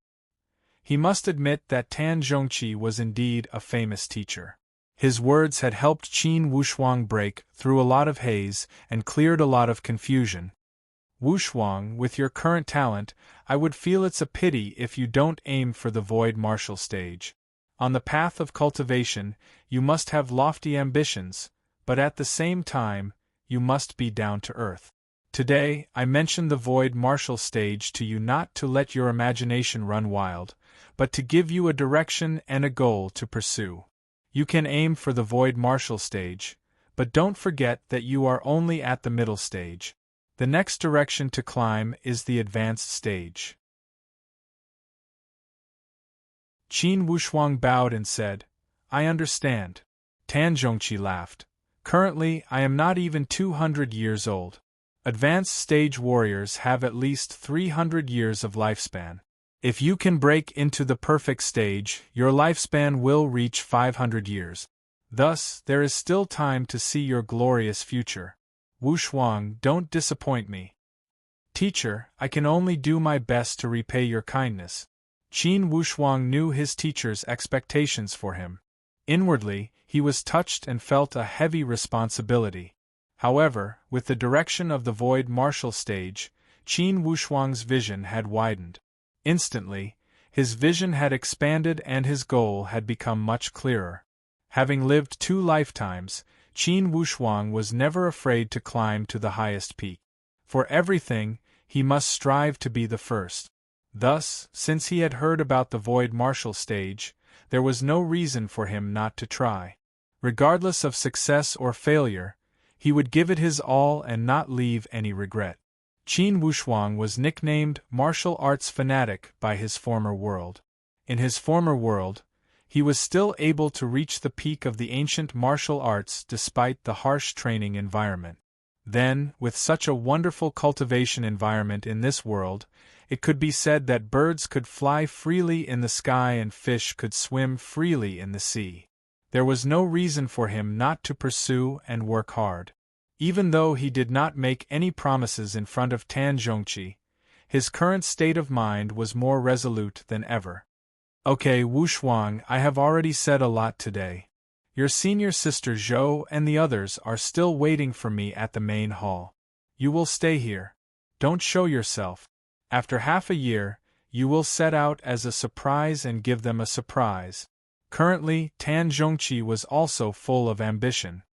He must admit that Tan Zhongqi was indeed a famous teacher. His words had helped Qin Wushuang break through a lot of haze and cleared a lot of confusion. Wushuang, with your current talent, I would feel it's a pity if you don't aim for the void martial stage. On the path of cultivation, you must have lofty ambitions, but at the same time, you must be down to earth. Today, I mention the void martial stage to you not to let your imagination run wild, but to give you a direction and a goal to pursue. You can aim for the void martial stage, but don't forget that you are only at the middle stage. The next direction to climb is the advanced stage. Qin Wushuang bowed and said, I understand. Tan Zhongqi laughed. Currently, I am not even 200 years old. Advanced stage warriors have at least 300 years of lifespan. If you can break into the perfect stage, your lifespan will reach 500 years. Thus, there is still time to see your glorious future. Wushuang, don't disappoint me. Teacher, I can only do my best to repay your kindness. Qin Wushuang knew his teacher's expectations for him. Inwardly, he was touched and felt a heavy responsibility. However, with the direction of the void martial stage, Qin Wushuang's vision had widened. Instantly, his vision had expanded and his goal had become much clearer. Having lived 2 lifetimes, Qin Wushuang was never afraid to climb to the highest peak. For everything, he must strive to be the first. Thus, since he had heard about the void martial stage, there was no reason for him not to try. Regardless of success or failure, he would give it his all and not leave any regret. Qin Wushuang was nicknamed martial arts fanatic by his former world. In his former world, he was still able to reach the peak of the ancient martial arts despite the harsh training environment. Then, with such a wonderful cultivation environment in this world, it could be said that birds could fly freely in the sky and fish could swim freely in the sea. There was no reason for him not to pursue and work hard. Even though he did not make any promises in front of Tan Zhongqi, his current state of mind was more resolute than ever. Okay, Wushuang, I have already said a lot today. Your senior sister Zhou and the others are still waiting for me at the main hall. You will stay here. Don't show yourself. After half a year, you will set out as a surprise and give them a surprise. Currently, Tan Zhongqi was also full of ambition.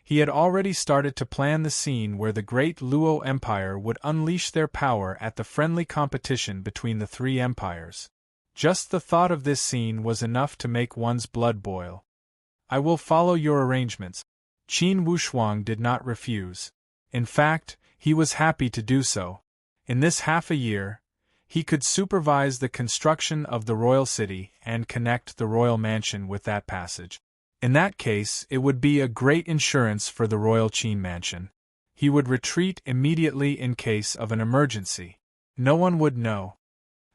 He had already started to plan the scene where the great Luo Empire would unleash their power at the friendly competition between the 3 empires. Just the thought of this scene was enough to make one's blood boil. I will follow your arrangements. Qin Wushuang did not refuse. In fact, he was happy to do so. In this half a year, he could supervise the construction of the royal city and connect the royal mansion with that passage. In that case, it would be a great insurance for the royal Qin mansion. He would retreat immediately in case of an emergency. No one would know.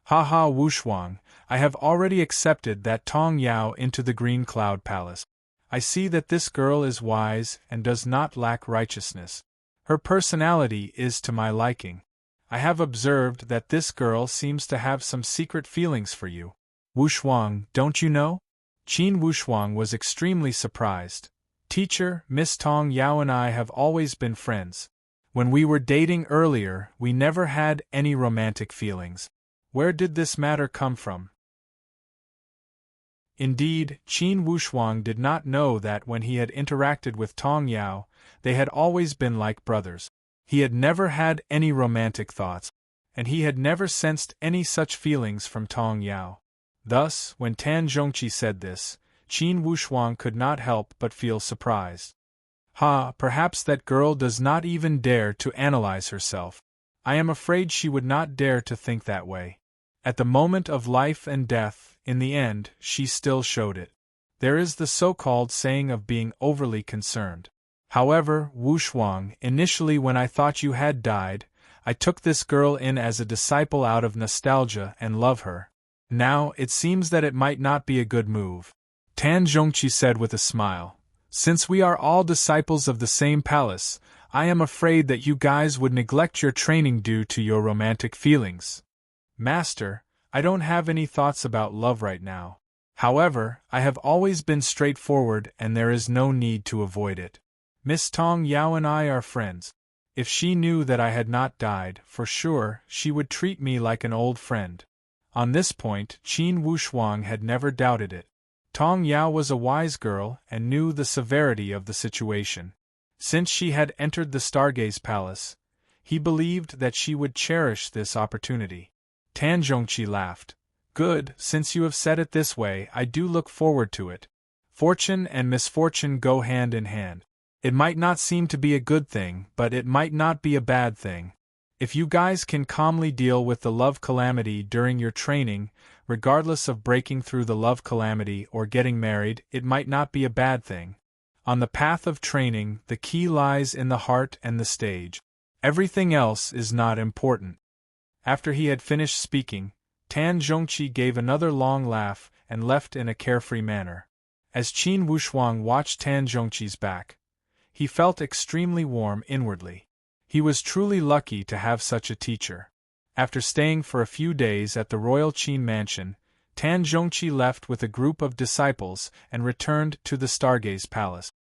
Haha, Wushuang, I have already accepted that Tong Yao into the Green Cloud Palace. I see that this girl is wise and does not lack righteousness. Her personality is to my liking. I have observed that this girl seems to have some secret feelings for you. Wushuang, don't you know? Qin Wushuang was extremely surprised. Teacher, Miss Tong Yao and I have always been friends. When we were dating earlier, we never had any romantic feelings. Where did this matter come from? Indeed, Qin Wushuang did not know that when he had interacted with Tong Yao, they had always been like brothers. He had never had any romantic thoughts, and he had never sensed any such feelings from Tong Yao. Thus, when Tan Zhongqi said this, Qin Wushuang could not help but feel surprised. Perhaps that girl does not even dare to analyze herself. I am afraid she would not dare to think that way. At the moment of life and death, in the end, she still showed it. There is the so-called saying of being overly concerned. However, Wushuang, initially when I thought you had died, I took this girl in as a disciple out of nostalgia and love her. Now, it seems that it might not be a good move. Tan Zhongqi said with a smile. Since we are all disciples of the same palace, I am afraid that you guys would neglect your training due to your romantic feelings. Master, I don't have any thoughts about love right now. However, I have always been straightforward and there is no need to avoid it. Miss Tong Yao and I are friends. If she knew that I had not died, for sure, she would treat me like an old friend. On this point, Qin Wushuang had never doubted it. Tong Yao was a wise girl and knew the severity of the situation. Since she had entered the Stargaze Palace, he believed that she would cherish this opportunity. Tan Zhongqi laughed. Good, since you have said it this way, I do look forward to it. Fortune and misfortune go hand in hand. It might not seem to be a good thing, but it might not be a bad thing. If you guys can calmly deal with the love calamity during your training, regardless of breaking through the love calamity or getting married, it might not be a bad thing. On the path of training, the key lies in the heart and the stage. Everything else is not important. After he had finished speaking, Tan Zhongqi gave another long laugh and left in a carefree manner. As Qin Wushuang watched Tan Zhongqi's back, he felt extremely warm inwardly. He was truly lucky to have such a teacher. After staying for a few days at the royal Qin mansion, Tan Zhongqi left with a group of disciples and returned to the Stargaze Palace.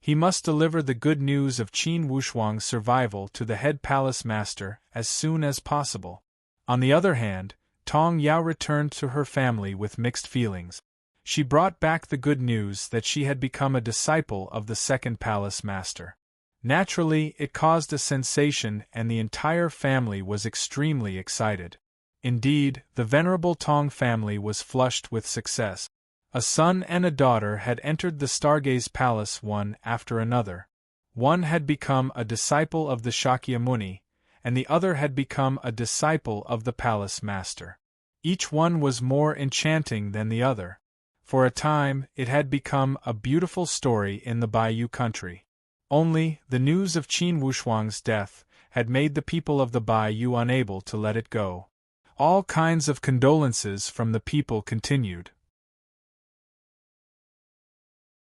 He must deliver the good news of Qin Wushuang's survival to the head palace master as soon as possible. On the other hand, Tong Yao returned to her family with mixed feelings. She brought back the good news that she had become a disciple of the second palace master. Naturally, it caused a sensation and the entire family was extremely excited. Indeed, the venerable Tong family was flushed with success. A son and a daughter had entered the Stargaze Palace one after another. One had become a disciple of the Shakyamuni, and the other had become a disciple of the palace master. Each one was more enchanting than the other. For a time, it had become a beautiful story in the Baiyu country. Only, the news of Qin Wushuang's death had made the people of the Baiyu unable to let it go. All kinds of condolences from the people continued.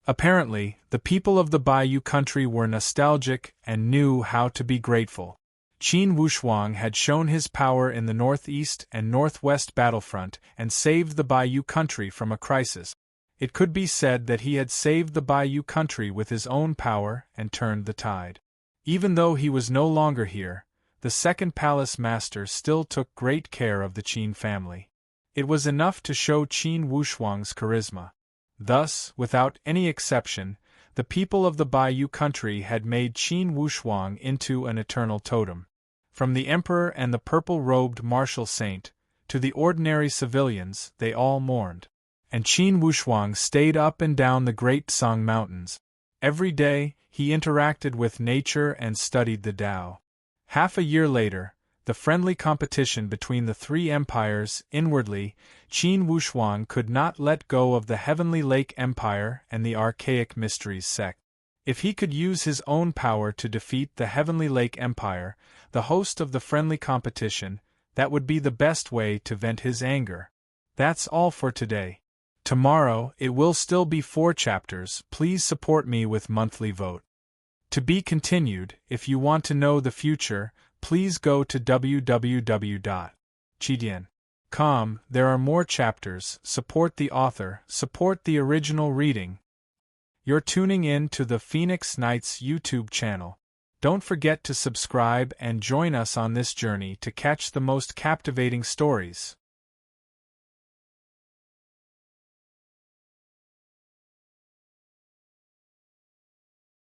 Apparently, the people of the Baiyu country were nostalgic and knew how to be grateful. Qin Wushuang had shown his power in the northeast and northwest battlefront and saved the Baiyu country from a crisis. It could be said that he had saved the Baiyu country with his own power and turned the tide. Even though he was no longer here, the second palace master still took great care of the Qin family. It was enough to show Qin Wushuang's charisma. Thus, without any exception, the people of the Baiyu country had made Qin Wushuang into an eternal totem. From the emperor and the purple-robed martial saint, to the ordinary civilians, they all mourned. And Qin Wushuang stayed up and down the Great Song Mountains. Every day, he interacted with nature and studied the Tao. Half a year later, the friendly competition between the three empires, inwardly, Qin Wushuang could not let go of the Heavenly Lake Empire and the Archaic Mysteries sect. If he could use his own power to defeat the Heavenly Lake Empire, the host of the friendly competition, that would be the best way to vent his anger. That's all for today. Tomorrow, it will still be 4 chapters. Please support me with monthly vote. To be continued. If you want to know the future, please go to www.chidian.com. There are more chapters. Support the author, support the original reading. You're tuning in to the Phoenix Knights YouTube channel. Don't forget to subscribe and join us on this journey to catch the most captivating stories.